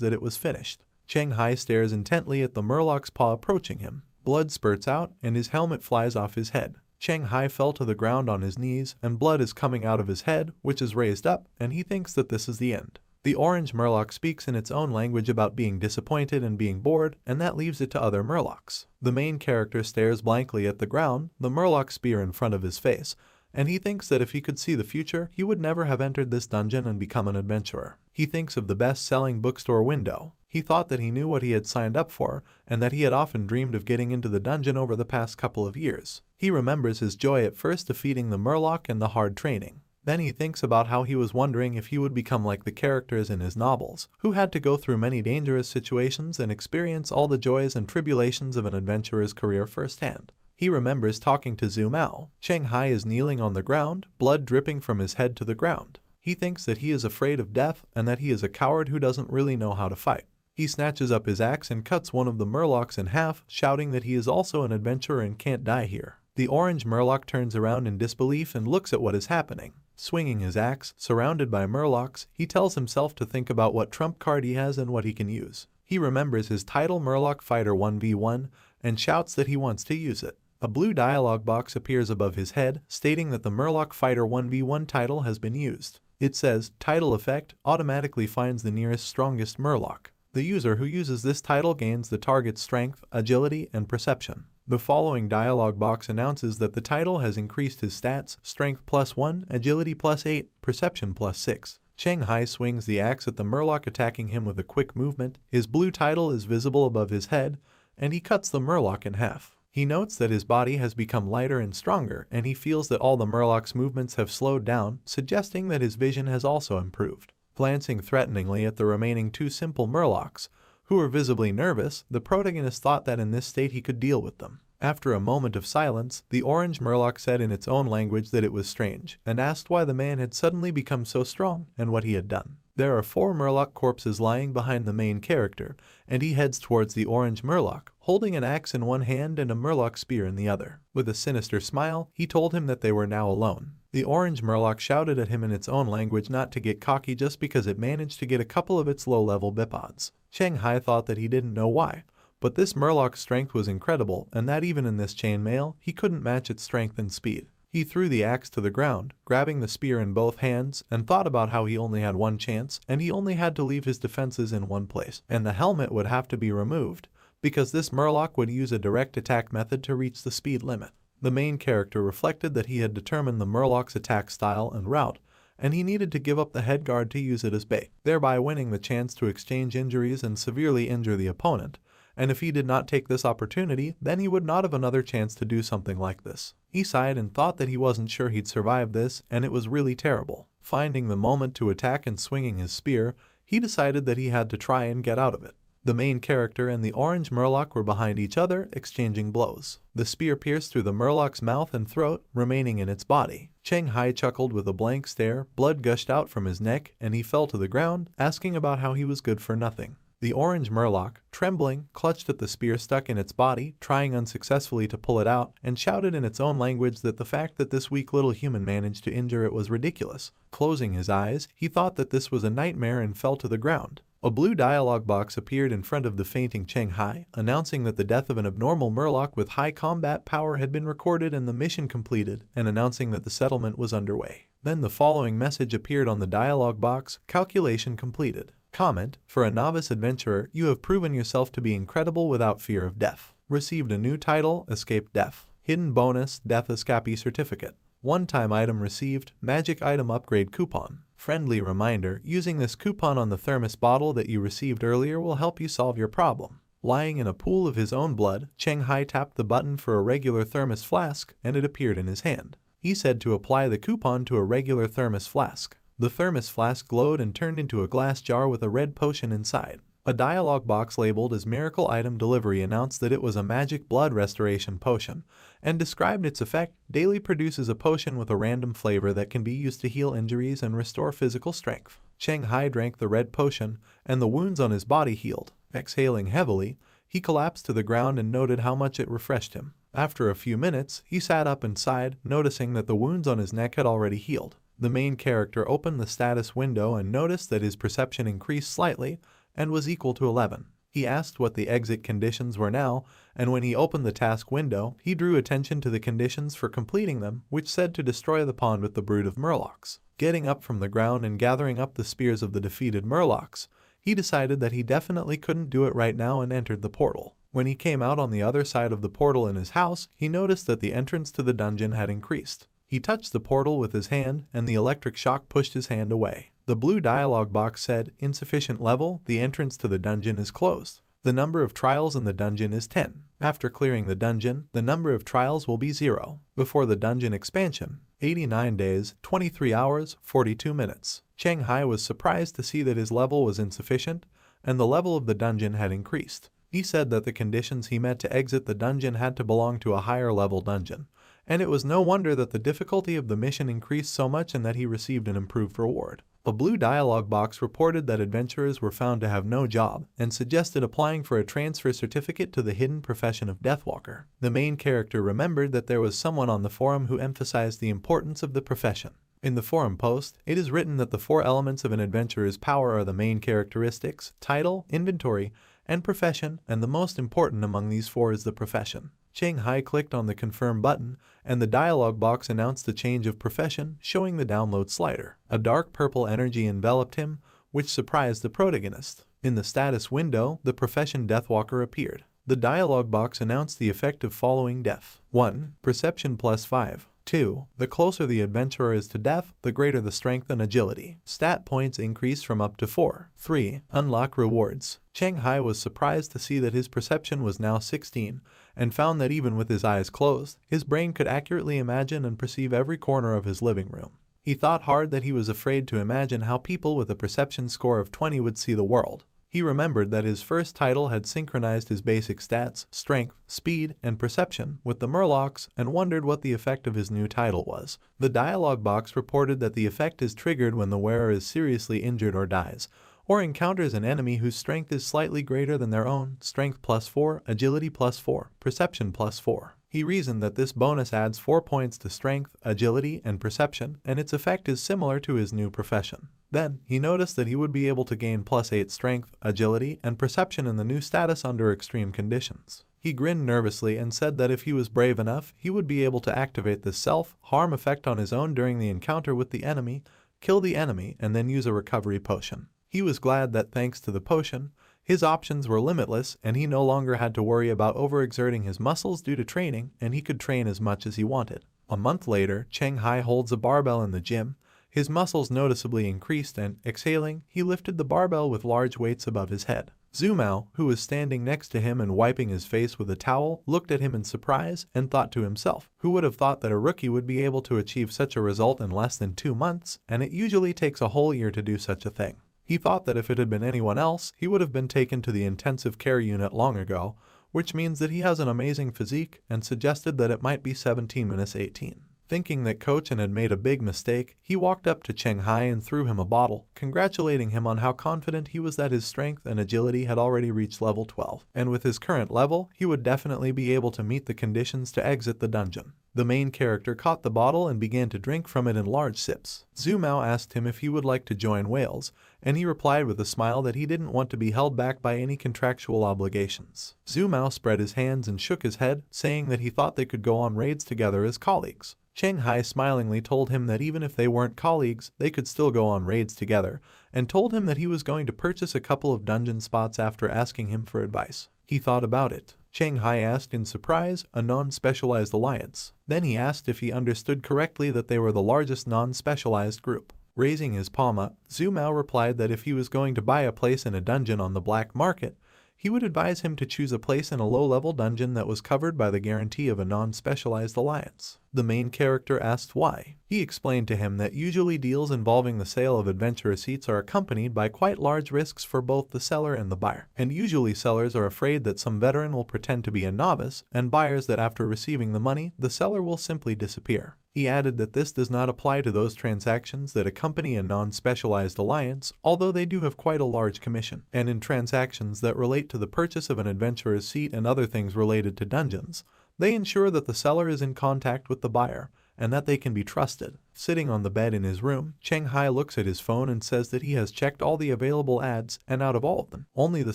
S1: that it was finished. Cheng Hai stares intently at the Murloc's paw approaching him. Blood spurts out, and his helmet flies off his head. Cheng Hai fell to the ground on his knees, and blood is coming out of his head, which is raised up, and he thinks that this is the end. The orange Murloc speaks in its own language about being disappointed and being bored, and that leaves it to other Murlocs. The main character stares blankly at the ground, the Murloc spear in front of his face, and he thinks that if he could see the future, he would never have entered this dungeon and become an adventurer. He thinks of the best-selling bookstore window. He thought that he knew what he had signed up for, and that he had often dreamed of getting into the dungeon over the past couple of years. He remembers his joy at first defeating the Murloc and the hard training. Then he thinks about how he was wondering if he would become like the characters in his novels, who had to go through many dangerous situations and experience all the joys and tribulations of an adventurer's career firsthand. He remembers talking to Zhu Mao. Cheng Hai is kneeling on the ground, blood dripping from his head to the ground. He thinks that he is afraid of death and that he is a coward who doesn't really know how to fight. He snatches up his axe and cuts one of the Murlocs in half, shouting that he is also an adventurer and can't die here. The orange Murloc turns around in disbelief and looks at what is happening. Swinging his axe, surrounded by Murlocs, he tells himself to think about what trump card he has and what he can use. He remembers his title Murloc Fighter 1v1 and shouts that he wants to use it. A blue dialogue box appears above his head, stating that the Murloc Fighter 1v1 title has been used. It says, "Title effect automatically finds the nearest strongest Murloc. The user who uses this title gains the target's strength, agility, and perception." The following dialogue box announces that the title has increased his stats, strength +1, agility +8, perception +6. Cheng Hai swings the axe at the Murloc, attacking him with a quick movement. His blue title is visible above his head, and he cuts the Murloc in half. He notes that his body has become lighter and stronger, and he feels that all the Murloc's movements have slowed down, suggesting that his vision has also improved. Glancing threateningly at the remaining two simple Murlocs, who were visibly nervous, the protagonist thought that in this state he could deal with them. After a moment of silence, the orange Murloc said in its own language that it was strange, and asked why the man had suddenly become so strong and what he had done. There are 4 Murloc corpses lying behind the main character, and he heads towards the orange Murloc, holding an axe in one hand and a Murloc spear in the other. With a sinister smile, he told him that they were now alone. The orange Murloc shouted at him in its own language not to get cocky just because it managed to get a couple of its low-level bipods. Cheng Hai thought that he didn't know why, but this Murloc's strength was incredible, and that even in this chainmail, he couldn't match its strength and speed. He threw the axe to the ground, grabbing the spear in both hands, and thought about how he only had one chance, and he only had to leave his defenses in one place, and the helmet would have to be removed, because this Murloc would use a direct attack method to reach the speed limit. The main character reflected that he had determined the Murloc's attack style and route, and he needed to give up the head guard to use it as bait, thereby winning the chance to exchange injuries and severely injure the opponent. And if he did not take this opportunity, then he would not have another chance to do something like this. He sighed and thought that he wasn't sure he'd survive this, and it was really terrible. Finding the moment to attack and swinging his spear, he decided that he had to try and get out of it. The main character and the orange Murloc were behind each other, exchanging blows. The spear pierced through the Murloc's mouth and throat, remaining in its body. Cheng Hai chuckled with a blank stare, blood gushed out from his neck, and he fell to the ground, asking about how he was good for nothing. The orange Murloc, trembling, clutched at the spear stuck in its body, trying unsuccessfully to pull it out, and shouted in its own language that the fact that this weak little human managed to injure it was ridiculous. Closing his eyes, he thought that this was a nightmare and fell to the ground. A blue dialogue box appeared in front of the fainting Cheng Hai, announcing that the death of an abnormal Murloc with high combat power had been recorded and the mission completed, and announcing that the settlement was underway. Then the following message appeared on the dialogue box: calculation completed. Comment: for a novice adventurer, you have proven yourself to be incredible without fear of death. Received a new title, Escape Death. Hidden bonus, Death Escapee Certificate. One-time item received, Magic Item Upgrade Coupon. Friendly reminder, using this coupon on the thermos bottle that you received earlier will help you solve your problem. Lying in a pool of his own blood, Cheng Hai tapped the button for a regular thermos flask, and it appeared in his hand. He said to apply the coupon to a regular thermos flask. The thermos flask glowed and turned into a glass jar with a red potion inside. A dialogue box labeled as Miracle Item Delivery announced that it was a magic blood restoration potion, and described its effect. Daily produces a potion with a random flavor that can be used to heal injuries and restore physical strength. Cheng Hai drank the red potion, and the wounds on his body healed. Exhaling heavily, he collapsed to the ground and noted how much it refreshed him. After a few minutes, he sat up and sighed, noticing that the wounds on his neck had already healed. The main character opened the status window and noticed that his perception increased slightly and was equal to 11. He asked what the exit conditions were now, and when he opened the task window, he drew attention to the conditions for completing them, which said to destroy the pond with the brood of Murlocs. Getting up from the ground and gathering up the spears of the defeated Murlocs, he decided that he definitely couldn't do it right now and entered the portal. When he came out on the other side of the portal in his house, he noticed that the entrance to the dungeon had increased. He touched the portal with his hand, and the electric shock pushed his hand away. The blue dialogue box said, "Insufficient level, the entrance to the dungeon is closed. The number of trials in the dungeon is 10. After clearing the dungeon, the number of trials will be 0. Before the dungeon expansion, 89 days, 23 hours, 42 minutes. Cheng Hai was surprised to see that his level was insufficient, and the level of the dungeon had increased. He said that the conditions he met to exit the dungeon had to belong to a higher level dungeon, and it was no wonder that the difficulty of the mission increased so much and that he received an improved reward. A blue dialogue box reported that adventurers were found to have no job and suggested applying for a transfer certificate to the hidden profession of Deathwalker. The main character remembered that there was someone on the forum who emphasized the importance of the profession. In the forum post, it is written that the 4 elements of an adventurer's power are the main characteristics, title, inventory, and profession, and the most important among these 4 is the profession. Cheng Hai clicked on the confirm button, and the dialog box announced the change of profession, showing the download slider. A dark purple energy enveloped him, which surprised the protagonist. In the status window, the profession Deathwalker appeared. The dialog box announced the effect of following death. 1. Perception plus 5. 2. The closer the adventurer is to death, the greater the strength and agility. Stat points increase from up to 4. 3. Unlock rewards. Cheng Hai was surprised to see that his perception was now 16, and found that even with his eyes closed, his brain could accurately imagine and perceive every corner of his living room. He thought hard that he was afraid to imagine how people with a perception score of 20 would see the world. He remembered that his first title had synchronized his basic stats, strength, speed, and perception with the Murlocs, and wondered what the effect of his new title was. The dialog box reported that the effect is triggered when the wearer is seriously injured or dies, or encounters an enemy whose strength is slightly greater than their own, strength plus 4, agility plus 4, perception plus 4. He reasoned that this bonus adds 4 points to strength, agility, and perception, and its effect is similar to his new profession. Then, he noticed that he would be able to gain plus 8 strength, agility, and perception in the new status under extreme conditions. He grinned nervously and said that if he was brave enough, he would be able to activate the self-harm effect on his own during the encounter with the enemy, kill the enemy, and then use a recovery potion. He was glad that thanks to the potion, his options were limitless and he no longer had to worry about overexerting his muscles due to training, and he could train as much as he wanted. A month later, Cheng Hai holds a barbell in the gym. His muscles noticeably increased and, exhaling, he lifted the barbell with large weights above his head. Zumao, who was standing next to him and wiping his face with a towel, looked at him in surprise and thought to himself, who would have thought that a rookie would be able to achieve such a result in less than 2 months, and it usually takes a whole year to do such a thing. He thought that if it had been anyone else, he would have been taken to the intensive care unit long ago, which means that he has an amazing physique, and suggested that it might be 17-18. Thinking that Cochin had made a big mistake, he walked up to Cheng Hai and threw him a bottle, congratulating him on how confident he was that his strength and agility had already reached level 12, and with his current level, he would definitely be able to meet the conditions to exit the dungeon. The main character caught the bottle and began to drink from it in large sips. Zumao asked him if he would like to join Wales, and he replied with a smile that he didn't want to be held back by any contractual obligations. Zumao spread his hands and shook his head, saying that he thought they could go on raids together as colleagues. Cheng Hai smilingly told him that even if they weren't colleagues, they could still go on raids together, and told him that he was going to purchase a couple of dungeon spots after asking him for advice. He thought about it. Cheng Hai asked in surprise, a non-specialized alliance. Then he asked if he understood correctly that they were the largest non-specialized group. Raising his palm up, Zumao replied that if he was going to buy a place in a dungeon on the black market, he would advise him to choose a place in a low-level dungeon that was covered by the guarantee of a non-specialized alliance. The main character asked why. He explained to him that usually deals involving the sale of adventurer seats are accompanied by quite large risks for both the seller and the buyer, and usually sellers are afraid that some veteran will pretend to be a novice, and buyers that after receiving the money, the seller will simply disappear. He added that this does not apply to those transactions that accompany a non-specialized alliance, although they do have quite a large commission, and in transactions that relate to the purchase of an adventurer's seat and other things related to dungeons, they ensure that the seller is in contact with the buyer and that they can be trusted. Sitting on the bed in his room, Cheng Hai looks at his phone and says that he has checked all the available ads, and out of all of them, only the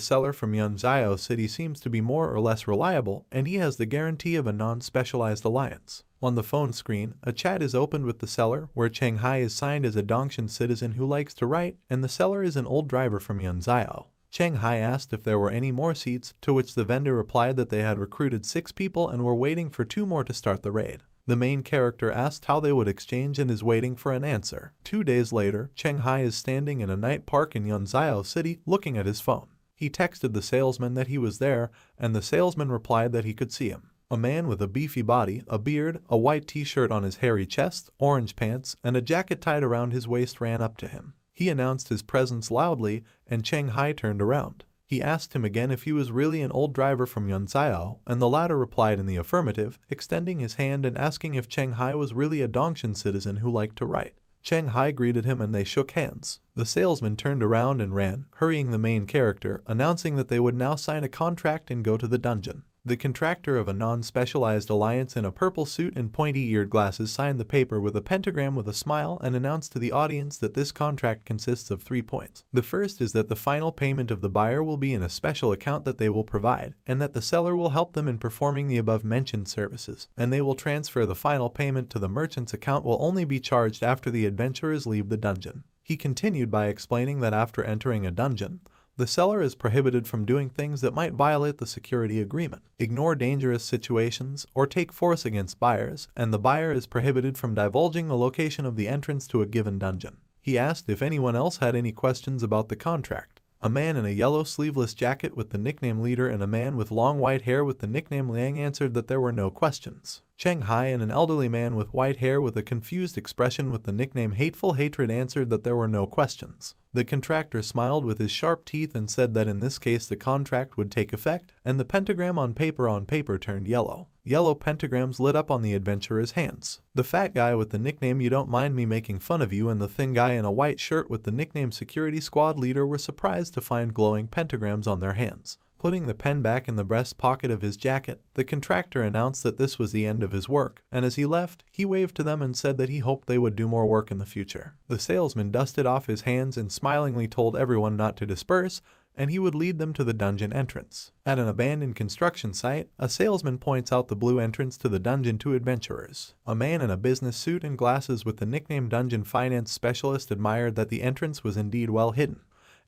S1: seller from Yunzhou City seems to be more or less reliable, and he has the guarantee of a non-specialized alliance. On the phone screen, a chat is opened with the seller, where Cheng Hai is signed as a Dongshan citizen who likes to write, and the seller is an old driver from Yunzhou. Cheng Hai asked if there were any more seats, to which the vendor replied that they had recruited 6 people and were waiting for 2 more to start the raid. The main character asked how they would exchange and is waiting for an answer. 2 days later, Cheng Hai is standing in a night park in Yunzhou City looking at his phone. He texted the salesman that he was there, and the salesman replied that he could see him. A man with a beefy body, a beard, a white t-shirt on his hairy chest, orange pants, and a jacket tied around his waist ran up to him. He announced his presence loudly, and Cheng Hai turned around. He asked him again if he was really an old driver from Yunzhou, and the latter replied in the affirmative, extending his hand and asking if Cheng Hai was really a Dongshan citizen who liked to write. Cheng Hai greeted him and they shook hands. The salesman turned around and ran, hurrying the main character, announcing that they would now sign a contract and go to the dungeon. The contractor of a non-specialized alliance in a purple suit and pointy-eared glasses signed the paper with a pentagram with a smile and announced to the audience that this contract consists of 3 points. The first is that the final payment of the buyer will be in a special account that they will provide, and that the seller will help them in performing the above-mentioned services, and they will transfer the final payment to the merchant's account will only be charged after the adventurers leave the dungeon. He continued by explaining that after entering a dungeon, the seller is prohibited from doing things that might violate the security agreement, ignore dangerous situations, or take force against buyers, and the buyer is prohibited from divulging the location of the entrance to a given dungeon. He asked if anyone else had any questions about the contract. A man in a yellow sleeveless jacket with the nickname Leader and a man with long white hair with the nickname Liang answered that there were no questions. Cheng Hai and an elderly man with white hair with a confused expression with the nickname Hateful Hatred answered that there were no questions. The contractor smiled with his sharp teeth and said that in this case the contract would take effect, and the pentagram on paper turned yellow. Yellow pentagrams lit up on the adventurer's hands. The fat guy with the nickname You Don't Mind Me Making Fun of You and the thin guy in a white shirt with the nickname Security Squad Leader were surprised to find glowing pentagrams on their hands. Putting the pen back in the breast pocket of his jacket, the contractor announced that this was the end of his work, and as he left, he waved to them and said that he hoped they would do more work in the future. The salesman dusted off his hands and smilingly told everyone not to disperse, and he would lead them to the dungeon entrance. At an abandoned construction site, a salesman points out the blue entrance to the dungeon to adventurers. A man in a business suit and glasses with the nickname Dungeon Finance Specialist admired that the entrance was indeed well hidden,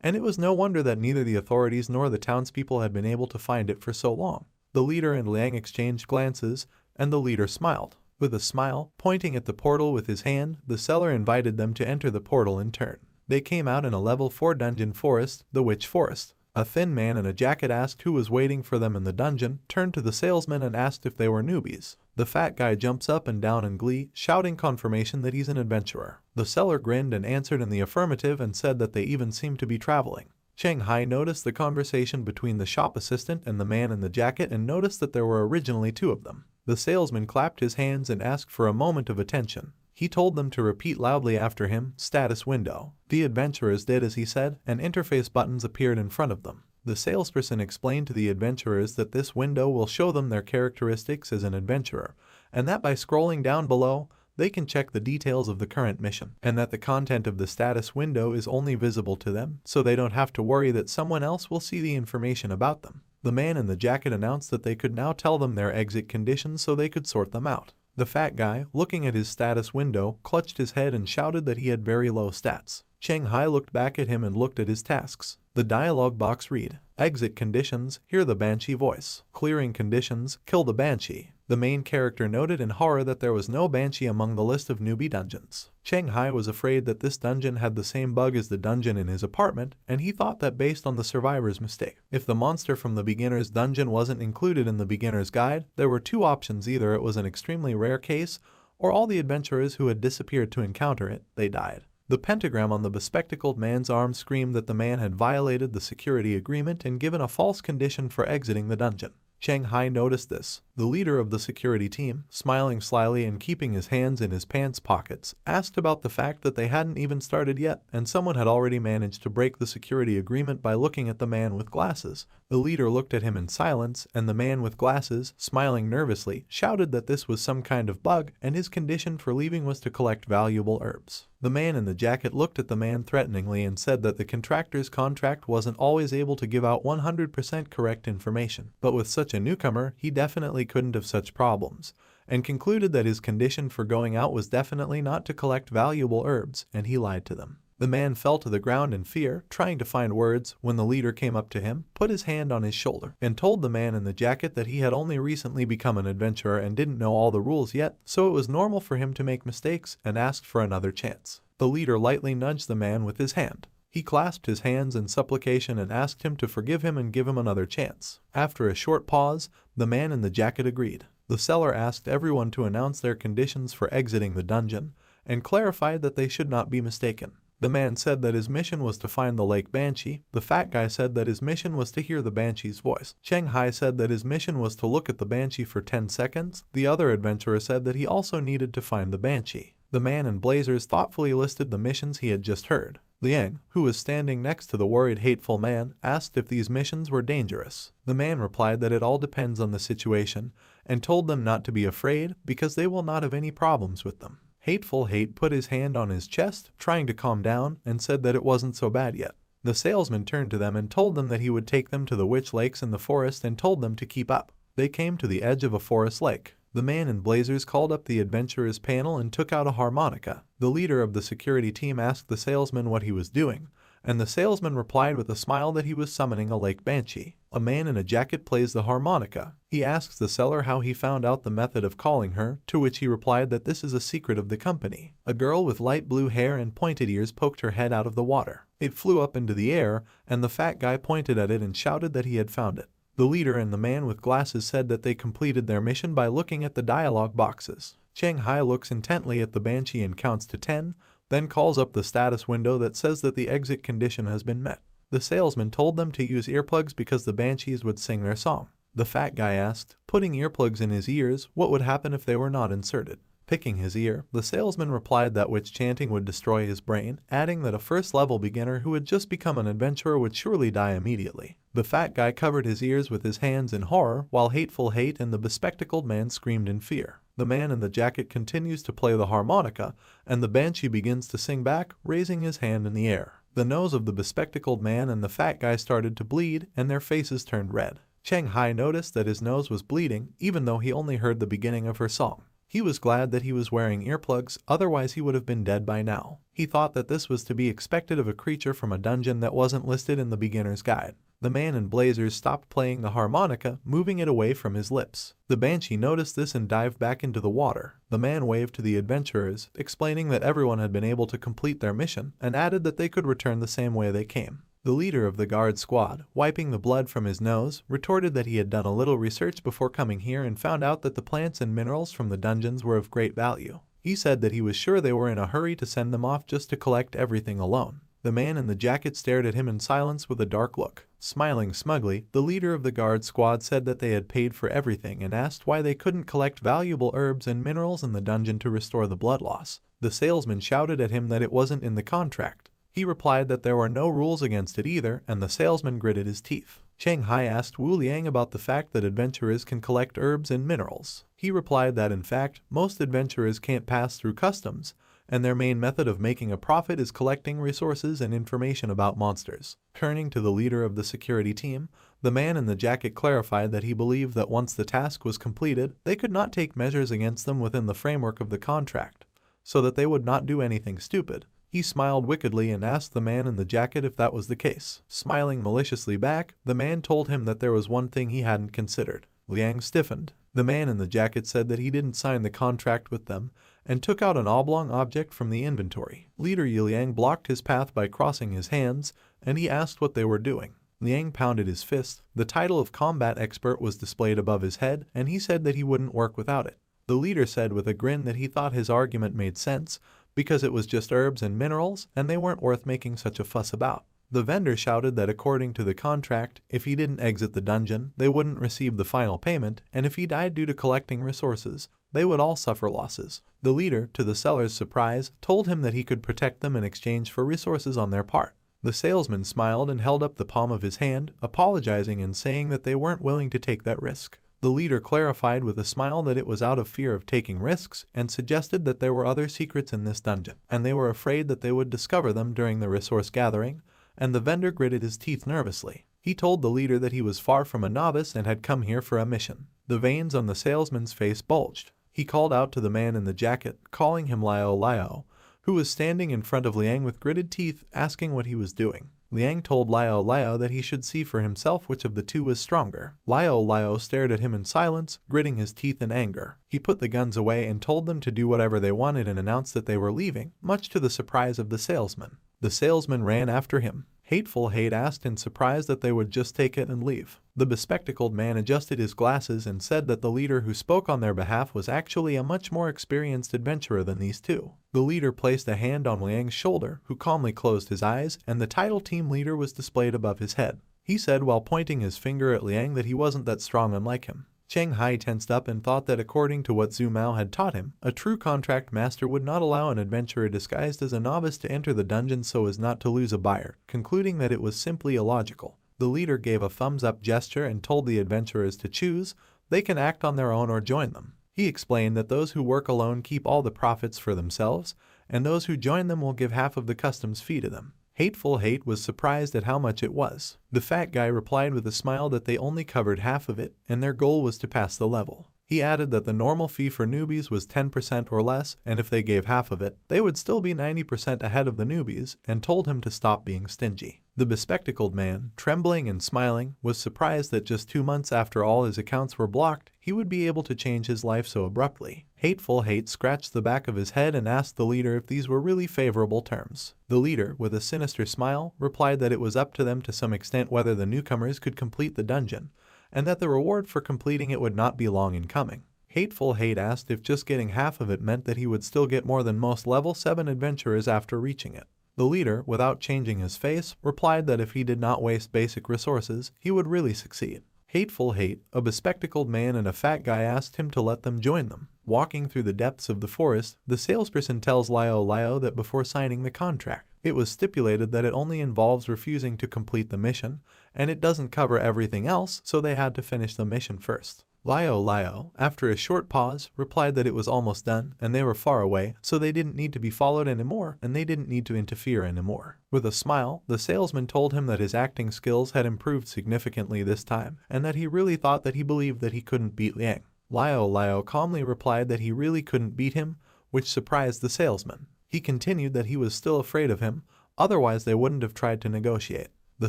S1: and it was no wonder that neither the authorities nor the townspeople had been able to find it for so long. The leader and Liang exchanged glances, and the leader smiled. With a smile, pointing at the portal with his hand, the seller invited them to enter the portal in turn. They came out in a level 4 dungeon forest, the Witch Forest. A thin man in a jacket asked who was waiting for them in the dungeon, turned to the salesman and asked if they were newbies. The fat guy jumps up and down in glee, shouting confirmation that he's an adventurer. The seller grinned and answered in the affirmative and said that they even seemed to be traveling. Cheng Hai noticed the conversation between the shop assistant and the man in the jacket and noticed that there were originally 2 of them. The salesman clapped his hands and asked for a moment of attention. He told them to repeat loudly after him, "Status window." The adventurers did as he said, and interface buttons appeared in front of them. The salesperson explained to the adventurers that this window will show them their characteristics as an adventurer, and that by scrolling down below, they can check the details of the current mission, and that the content of the status window is only visible to them, so they don't have to worry that someone else will see the information about them. The man in the jacket announced that they could now tell them their exit conditions so they could sort them out. The fat guy, looking at his status window, clutched his head and shouted that he had very low stats. Cheng Hai looked back at him and looked at his tasks. The dialogue box read, "Exit conditions, hear the Banshee voice. Clearing conditions, kill the Banshee." The main character noted in horror that there was no banshee among the list of newbie dungeons. Cheng Hai was afraid that this dungeon had the same bug as the dungeon in his apartment, and he thought that based on the survivor's mistake, if the monster from the beginner's dungeon wasn't included in the beginner's guide, there were two options: either it was an extremely rare case, or all the adventurers who had disappeared to encounter it, they died. The pentagram on the bespectacled man's arm screamed that the man had violated the security agreement and given a false condition for exiting the dungeon. Cheng Hai noticed this. The leader of the security team, smiling slyly and keeping his hands in his pants pockets, asked about the fact that they hadn't even started yet, and someone had already managed to break the security agreement by looking at the man with glasses. The leader looked at him in silence, and the man with glasses, smiling nervously, shouted that this was some kind of bug, and his condition for leaving was to collect valuable herbs. The man in the jacket looked at the man threateningly and said that the contractor's contract wasn't always able to give out 100% correct information, but with such a newcomer, he definitely couldn't have such problems, and concluded that his condition for going out was definitely not to collect valuable herbs, and he lied to them. The man fell to the ground in fear, trying to find words, when the leader came up to him, put his hand on his shoulder, and told the man in the jacket that he had only recently become an adventurer and didn't know all the rules yet, so it was normal for him to make mistakes, and asked for another chance. The leader lightly nudged the man with his hand. He clasped his hands in supplication and asked him to forgive him and give him another chance. After a short pause, the man in the jacket agreed. The seller asked everyone to announce their conditions for exiting the dungeon, and clarified that they should not be mistaken. The man said that his mission was to find the lake banshee. The fat guy said that his mission was to hear the banshee's voice. Cheng Hai said that his mission was to look at the banshee for 10 seconds. The other adventurer said that he also needed to find the banshee. The man in blazers thoughtfully listed the missions he had just heard. Liang, who was standing next to the worried, hateful man, asked if these missions were dangerous. The man replied that it all depends on the situation, and told them not to be afraid because they will not have any problems with them. Hateful Hate put his hand on his chest, trying to calm down, and said that it wasn't so bad yet. The salesman turned to them and told them that he would take them to the witch lakes in the forest and told them to keep up. They came to the edge of a forest lake. The man in blazers called up the adventurers panel and took out a harmonica. The leader of the security team asked the salesman what he was doing, and the salesman replied with a smile that he was summoning a lake banshee. A man in a jacket plays the harmonica. He asks the seller how he found out the method of calling her, to which he replied that this is a secret of the company. A girl with light blue hair and pointed ears poked her head out of the water. It flew up into the air, and the fat guy pointed at it and shouted that he had found it. The leader and the man with glasses said that they completed their mission by looking at the dialogue boxes. Cheng Hai looks intently at the banshee and counts to 10, then calls up the status window that says that the exit condition has been met. The salesman told them to use earplugs because the banshees would sing their song. The fat guy asked, putting earplugs in his ears, what would happen if they were not inserted. Picking his ear, the salesman replied that witch chanting would destroy his brain, adding that a first-level beginner who had just become an adventurer would surely die immediately. The fat guy covered his ears with his hands in horror, while Hateful Hate and the bespectacled man screamed in fear. The man in the jacket continues to play the harmonica, and the banshee begins to sing back, raising his hand in the air. The nose of the bespectacled man and the fat guy started to bleed, and their faces turned red. Cheng Hai noticed that his nose was bleeding, even though he only heard the beginning of her song. He was glad that he was wearing earplugs, otherwise he would have been dead by now. He thought that this was to be expected of a creature from a dungeon that wasn't listed in the beginner's guide. The man in blazers stopped playing the harmonica, moving it away from his lips. The banshee noticed this and dived back into the water. The man waved to the adventurers, explaining that everyone had been able to complete their mission, and added that they could return the same way they came. The leader of the guard squad, wiping the blood from his nose, retorted that he had done a little research before coming here and found out that the plants and minerals from the dungeons were of great value. He said that he was sure they were in a hurry to send them off just to collect everything alone. The man in the jacket stared at him in silence with a dark look. Smiling smugly, the leader of the guard squad said that they had paid for everything and asked why they couldn't collect valuable herbs and minerals in the dungeon to restore the blood loss. The salesman shouted at him that it wasn't in the contract. He replied that there were no rules against it either, and the salesman gritted his teeth. Cheng Hai asked Wu Liang about the fact that adventurers can collect herbs and minerals. He replied that in fact, most adventurers can't pass through customs, and their main method of making a profit is collecting resources and information about monsters. Turning to the leader of the security team, the man in the jacket clarified that he believed that once the task was completed, they could not take measures against them within the framework of the contract, so that they would not do anything stupid. He smiled wickedly and asked the man in the jacket if that was the case. Smiling maliciously back, the man told him that there was one thing he hadn't considered. Liang stiffened. The man in the jacket said that he didn't sign the contract with them and took out an oblong object from the inventory. Leader Liang blocked his path by crossing his hands, and he asked what they were doing. Liang pounded his fist. The title of combat expert was displayed above his head, and he said that he wouldn't work without it. The leader said with a grin that he thought his argument made sense because it was just herbs and minerals and they weren't worth making such a fuss about. The vendor shouted that according to the contract, if he didn't exit the dungeon, they wouldn't receive the final payment, and if he died due to collecting resources, they would all suffer losses. The leader, to the seller's surprise, told him that he could protect them in exchange for resources on their part. The salesman smiled and held up the palm of his hand, apologizing and saying that they weren't willing to take that risk. The leader clarified with a smile that it was out of fear of taking risks and suggested that there were other secrets in this dungeon, and they were afraid that they would discover them during the resource gathering, and the vendor gritted his teeth nervously. He told the leader that he was far from a novice and had come here for a mission. The veins on the salesman's face bulged. He called out to the man in the jacket, calling him Liao Liao, who was standing in front of Liang with gritted teeth, asking what he was doing. Liang told Liao Liao that he should see for himself which of the two was stronger. Liao Liao stared at him in silence, gritting his teeth in anger. He put the guns away and told them to do whatever they wanted and announced that they were leaving, much to the surprise of the salesman. The salesman ran after him. Hateful Hate asked in surprise that they would just take it and leave. The bespectacled man adjusted his glasses and said that the leader who spoke on their behalf was actually a much more experienced adventurer than these two. The leader placed a hand on Liang's shoulder, who calmly closed his eyes, and the title team leader was displayed above his head. He said while pointing his finger at Liang that he wasn't that strong unlike him. Cheng Hai tensed up and thought that according to what Zhu Mao had taught him, a true contract master would not allow an adventurer disguised as a novice to enter the dungeon so as not to lose a buyer, concluding that it was simply illogical. The leader gave a thumbs-up gesture and told the adventurers to choose. They can act on their own or join them. He explained that those who work alone keep all the profits for themselves, and those who join them will give half of the customs fee to them. Hateful Hate was surprised at how much it was. The fat guy replied with a smile that they only covered half of it, and their goal was to pass the level. He added that the normal fee for newbies was 10% or less, and if they gave half of it, they would still be 90% ahead of the newbies, and told him to stop being stingy. The bespectacled man, trembling and smiling, was surprised that just 2 months after all his accounts were blocked, he would be able to change his life so abruptly. Hateful Hate scratched the back of his head and asked the leader if these were really favorable terms. The leader, with a sinister smile, replied that it was up to them to some extent whether the newcomers could complete the dungeon, and that the reward for completing it would not be long in coming. Hateful Hate asked if just getting half of it meant that he would still get more than most level 7 adventurers after reaching it. The leader, without changing his face, replied that if he did not waste basic resources, he would really succeed. Hateful Hate, a bespectacled man and a fat guy asked him to let them join them. Walking through the depths of the forest, the salesperson tells Liao Liao that before signing the contract, it was stipulated that it only involves refusing to complete the mission, and it doesn't cover everything else, so they had to finish the mission first. Liao Liao, after a short pause, replied that it was almost done, and they were far away, so they didn't need to be followed anymore, and they didn't need to interfere anymore. With a smile, the salesman told him that his acting skills had improved significantly this time, and that he really thought that he believed that he couldn't beat Liang. Liao Liao calmly replied that he really couldn't beat him, which surprised the salesman. He continued that he was still afraid of him, otherwise they wouldn't have tried to negotiate. The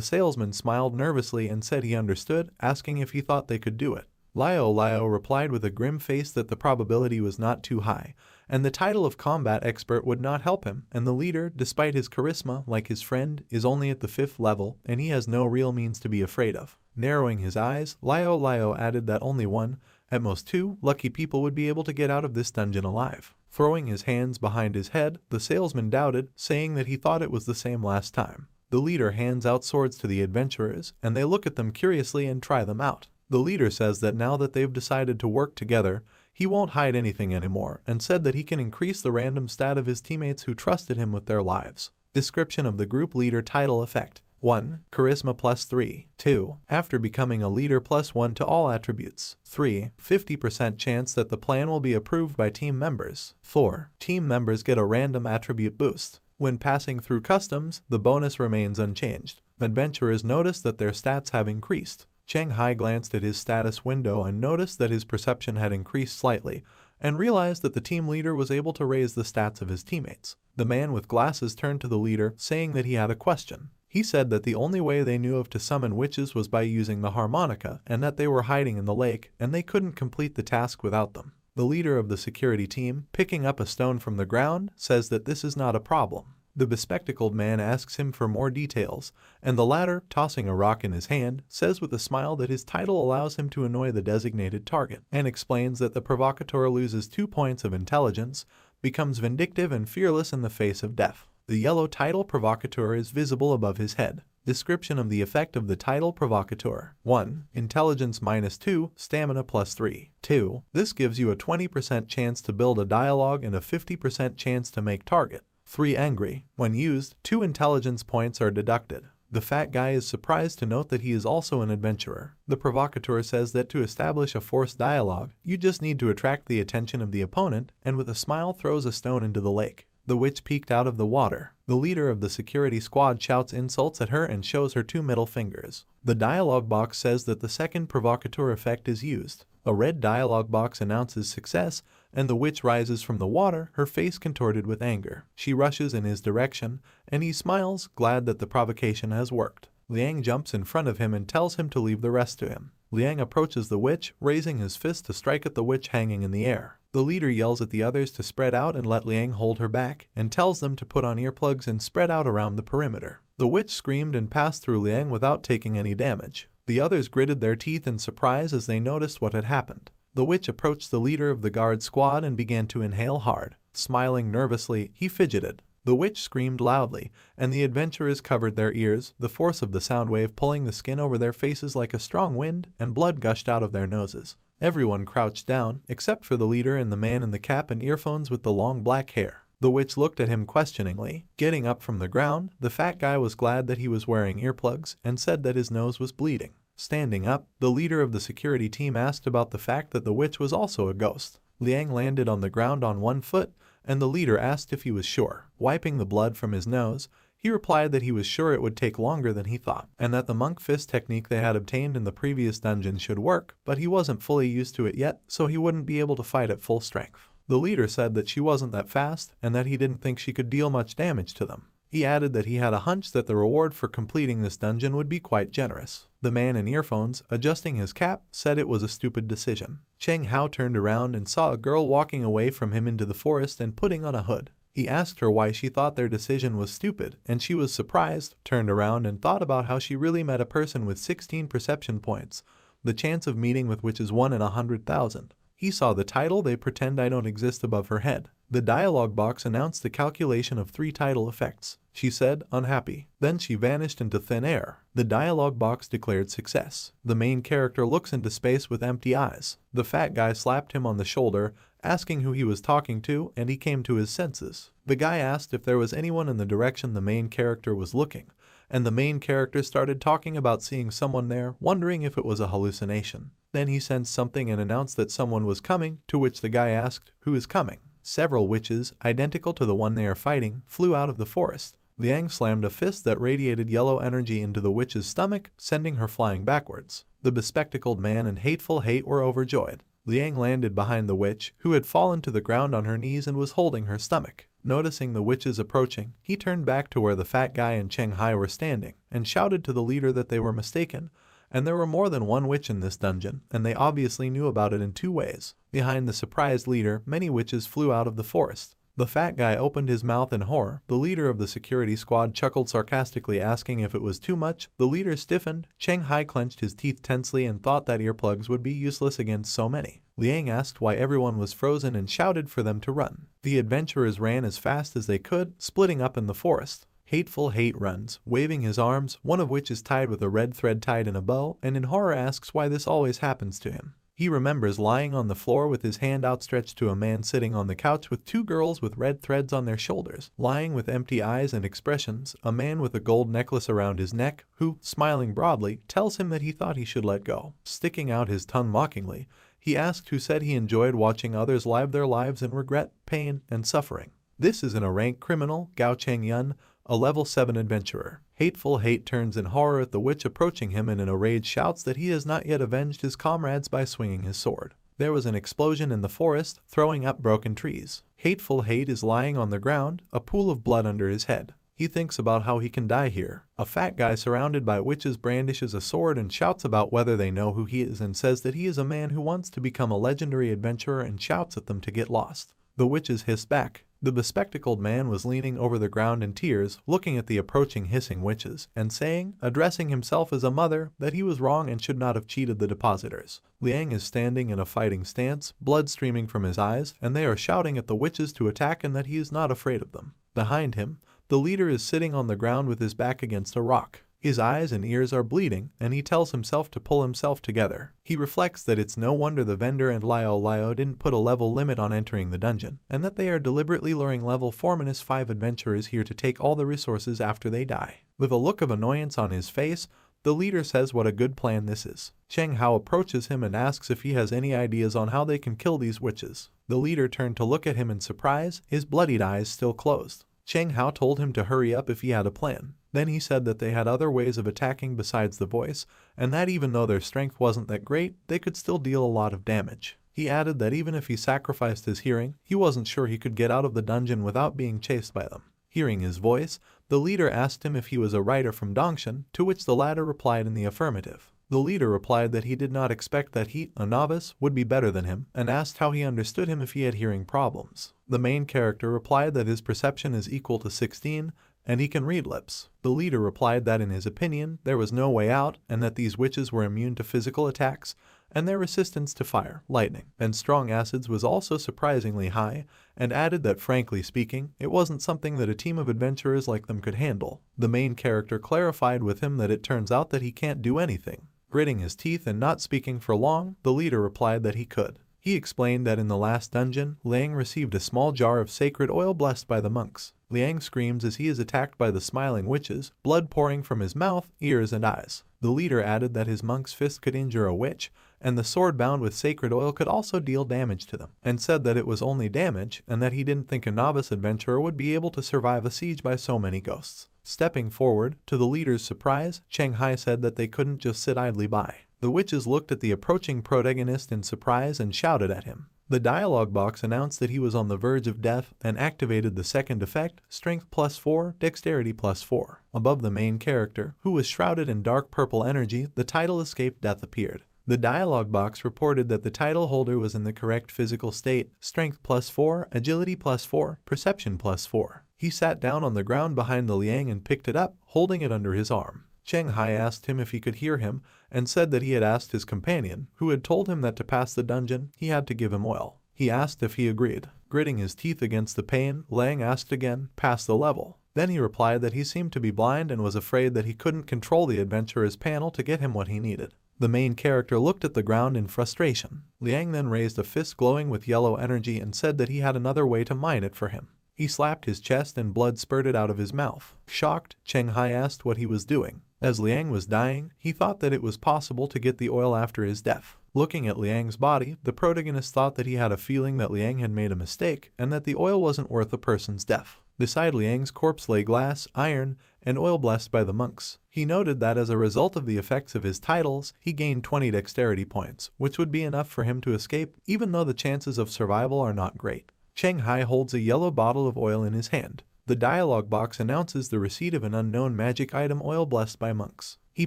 S1: salesman smiled nervously and said he understood, asking if he thought they could do it. Liao Liao replied with a grim face that the probability was not too high, and the title of combat expert would not help him, and the leader, despite his charisma, like his friend, is only at the 5th level, and he has no real means to be afraid of. Narrowing his eyes, Liao Liao added that only 1, at most 2, lucky people would be able to get out of this dungeon alive. Throwing his hands behind his head, the salesman doubted, saying that he thought it was the same last time. The leader hands out swords to the adventurers, and they look at them curiously and try them out. The leader says that now that they've decided to work together, he won't hide anything anymore, and said that he can increase the random stat of his teammates who trusted him with their lives. Description of the group leader title effect. 1. Charisma +3. 2. After becoming a leader +1 to all attributes. 3. 50% chance that the plan will be approved by team members. 4. Team members get a random attribute boost. When passing through customs, the bonus remains unchanged. Adventurers notice that their stats have increased. Cheng Hai glanced at his status window and noticed that his perception had increased slightly, and realized that the team leader was able to raise the stats of his teammates. The man with glasses turned to the leader, saying that he had a question. He said that the only way they knew of to summon witches was by using the harmonica and that they were hiding in the lake and they couldn't complete the task without them. The leader of the security team, picking up a stone from the ground, says that this is not a problem. The bespectacled man asks him for more details, and the latter, tossing a rock in his hand, says with a smile that his title allows him to annoy the designated target, and explains that the provocateur loses 2 points of intelligence, becomes vindictive and fearless in the face of death. The yellow title provocateur is visible above his head. Description of the effect of the title provocateur. 1. Intelligence -2, stamina +3. 2. This gives you a 20% chance to build a dialogue and a 50% chance to make target. 3. Angry. When used, 2 intelligence points are deducted. The fat guy is surprised to note that he is also an adventurer. The provocateur says that to establish a forced dialogue, you just need to attract the attention of the opponent, and with a smile throws a stone into the lake. The witch peeked out of the water. The leader of the security squad shouts insults at her and shows her 2 middle fingers. The dialogue box says that the second provocateur effect is used. A red dialogue box announces success, and the witch rises from the water, her face contorted with anger. She rushes in his direction, and he smiles, glad that the provocation has worked. Liang jumps in front of him and tells him to leave the rest to him. Liang approaches the witch, raising his fist to strike at the witch hanging in the air. The leader yells at the others to spread out and let Liang hold her back, and tells them to put on earplugs and spread out around the perimeter. The witch screamed and passed through Liang without taking any damage. The others gritted their teeth in surprise as they noticed what had happened. The witch approached the leader of the guard squad and began to inhale hard. Smiling nervously, he fidgeted. The witch screamed loudly, and the adventurers covered their ears, the force of the sound wave pulling the skin over their faces like a strong wind, and blood gushed out of their noses. Everyone crouched down, except for the leader and the man in the cap and earphones with the long black hair. The witch looked at him questioningly. Getting up from the ground, the fat guy was glad that he was wearing earplugs and said that his nose was bleeding. Standing up, the leader of the security team asked about the fact that the witch was also a ghost. Liang landed on the ground on 1 foot, and the leader asked if he was sure. Wiping the blood from his nose, he replied that he was sure it would take longer than he thought, and that the monk fist technique they had obtained in the previous dungeon should work, but he wasn't fully used to it yet, so he wouldn't be able to fight at full strength. The leader said that she wasn't that fast, and that he didn't think she could deal much damage to them. He added that he had a hunch that the reward for completing this dungeon would be quite generous. The man in earphones, adjusting his cap, said it was a stupid decision. Cheng Hao turned around and saw a girl walking away from him into the forest and putting on a hood. He asked her why she thought their decision was stupid, and she was surprised, turned around and thought about how she really met a person with 16 perception points, the chance of meeting with which is 1 in 100,000. He saw the title "They Pretend I Don't Exist" above her head. The dialogue box announced the calculation of 3 title effects. She said, unhappy. Then she vanished into thin air. The dialogue box declared success. The main character looks into space with empty eyes. The fat guy slapped him on the shoulder, asking who he was talking to, and he came to his senses. The guy asked if there was anyone in the direction the main character was looking, and the main character started talking about seeing someone there, wondering if it was a hallucination. Then he sensed something and announced that someone was coming, to which the guy asked, who is coming? Several witches, identical to the one they are fighting, flew out of the forest. Liang slammed a fist that radiated yellow energy into the witch's stomach, sending her flying backwards. The bespectacled man and Hateful Hate were overjoyed. Liang landed behind the witch, who had fallen to the ground on her knees and was holding her stomach. Noticing the witches approaching, he turned back to where the fat guy and Cheng Hai were standing, and shouted to the leader that they were mistaken, and there were more than one witch in this dungeon, and they obviously knew about it in 2 ways. Behind the surprised leader, many witches flew out of the forest. The fat guy opened his mouth in horror. The leader of the security squad chuckled sarcastically, asking if it was too much. The leader stiffened. Cheng Hai clenched his teeth tensely and thought that earplugs would be useless against so many. Liang asked why everyone was frozen and shouted for them to run. The adventurers ran as fast as they could, splitting up in the forest. Hateful Hate runs, waving his arms, one of which is tied with a red thread tied in a bow, and in horror asks why this always happens to him. He remembers lying on the floor with his hand outstretched to a man sitting on the couch with 2 girls with red threads on their shoulders, lying with empty eyes and expressions, a man with a gold necklace around his neck, who, smiling broadly, tells him that he thought he should let go. Sticking out his tongue mockingly, he asked who said he enjoyed watching others live their lives in regret, pain, and suffering. This isn't a rank criminal, Gao Cheng Yun, a level 7 adventurer. Hateful Hate turns in horror at the witch approaching him and in a rage shouts that he has not yet avenged his comrades by swinging his sword. There was an explosion in the forest, throwing up broken trees. Hateful Hate is lying on the ground, a pool of blood under his head. He thinks about how he can die here. A fat guy surrounded by witches brandishes a sword and shouts about whether they know who he is and says that he is a man who wants to become a legendary adventurer and shouts at them to get lost. The witches hiss back. The bespectacled man was leaning over the ground in tears, looking at the approaching hissing witches, and saying, addressing himself as a mother, that he was wrong and should not have cheated the depositors. Liang is standing in a fighting stance, blood streaming from his eyes, and they are shouting at the witches to attack and that he is not afraid of them. Behind him, the leader is sitting on the ground with his back against a rock. His eyes and ears are bleeding, and he tells himself to pull himself together. He reflects that it's no wonder the vendor and Liao didn't put a level limit on entering the dungeon, and that they are deliberately luring level 4-5 adventurers here to take all the resources after they die. With a look of annoyance on his face, the leader says what a good plan this is. Cheng Hao approaches him and asks if he has any ideas on how they can kill these witches. The leader turned to look at him in surprise, his bloodied eyes still closed. Cheng Hao told him to hurry up if he had a plan. Then he said that they had other ways of attacking besides the voice, and that even though their strength wasn't that great, they could still deal a lot of damage. He added that even if he sacrificed his hearing, he wasn't sure he could get out of the dungeon without being chased by them. Hearing his voice, the leader asked him if he was a writer from Dongshan, to which the latter replied in the affirmative. The leader replied that he did not expect that he, a novice, would be better than him, and asked how he understood him if he had hearing problems. The main character replied that his perception is equal to 16, and he can read lips. The leader replied that in his opinion, there was no way out, and that these witches were immune to physical attacks, and their resistance to fire, lightning, and strong acids was also surprisingly high, and added that frankly speaking, it wasn't something that a team of adventurers like them could handle. The main character clarified with him that it turns out that he can't do anything. Gritting his teeth and not speaking for long, the leader replied that he could. He explained that in the last dungeon, Liang received a small jar of sacred oil blessed by the monks. Liang screams as he is attacked by the smiling witches, blood pouring from his mouth, ears, and eyes. The leader added that his monk's fist could injure a witch, and the sword bound with sacred oil could also deal damage to them, and said that it was only damage, and that he didn't think a novice adventurer would be able to survive a siege by so many ghosts. Stepping forward, to the leader's surprise, Cheng Hai said that they couldn't just sit idly by. The witches looked at the approaching protagonist in surprise and shouted at him. The dialogue box announced that he was on the verge of death and activated the second effect, Strength +4, Dexterity +4. Above the main character, who was shrouded in dark purple energy, the title Escape Death appeared. The dialogue box reported that the title holder was in the correct physical state, Strength +4, Agility +4, Perception +4. He sat down on the ground behind the Liang and picked it up, holding it under his arm. Cheng Hai asked him if he could hear him, and said that he had asked his companion, who had told him that to pass the dungeon, he had to give him oil. He asked if he agreed. Gritting his teeth against the pain, Liang asked again, pass the level. Then he replied that he seemed to be blind and was afraid that he couldn't control the adventurer's panel to get him what he needed. The main character looked at the ground in frustration. Liang then raised a fist glowing with yellow energy and said that he had another way to mine it for him. He slapped his chest and blood spurted out of his mouth. Shocked, Cheng Hai asked what he was doing. As Liang was dying, he thought that it was possible to get the oil after his death. Looking at Liang's body, the protagonist thought that he had a feeling that Liang had made a mistake and that the oil wasn't worth a person's death. Beside Liang's corpse lay glass, iron, and oil blessed by the monks. He noted that as a result of the effects of his titles, he gained 20 dexterity points, which would be enough for him to escape even though the chances of survival are not great. Cheng Hai holds a yellow bottle of oil in his hand. The dialogue box announces the receipt of an unknown magic item, oil blessed by monks. He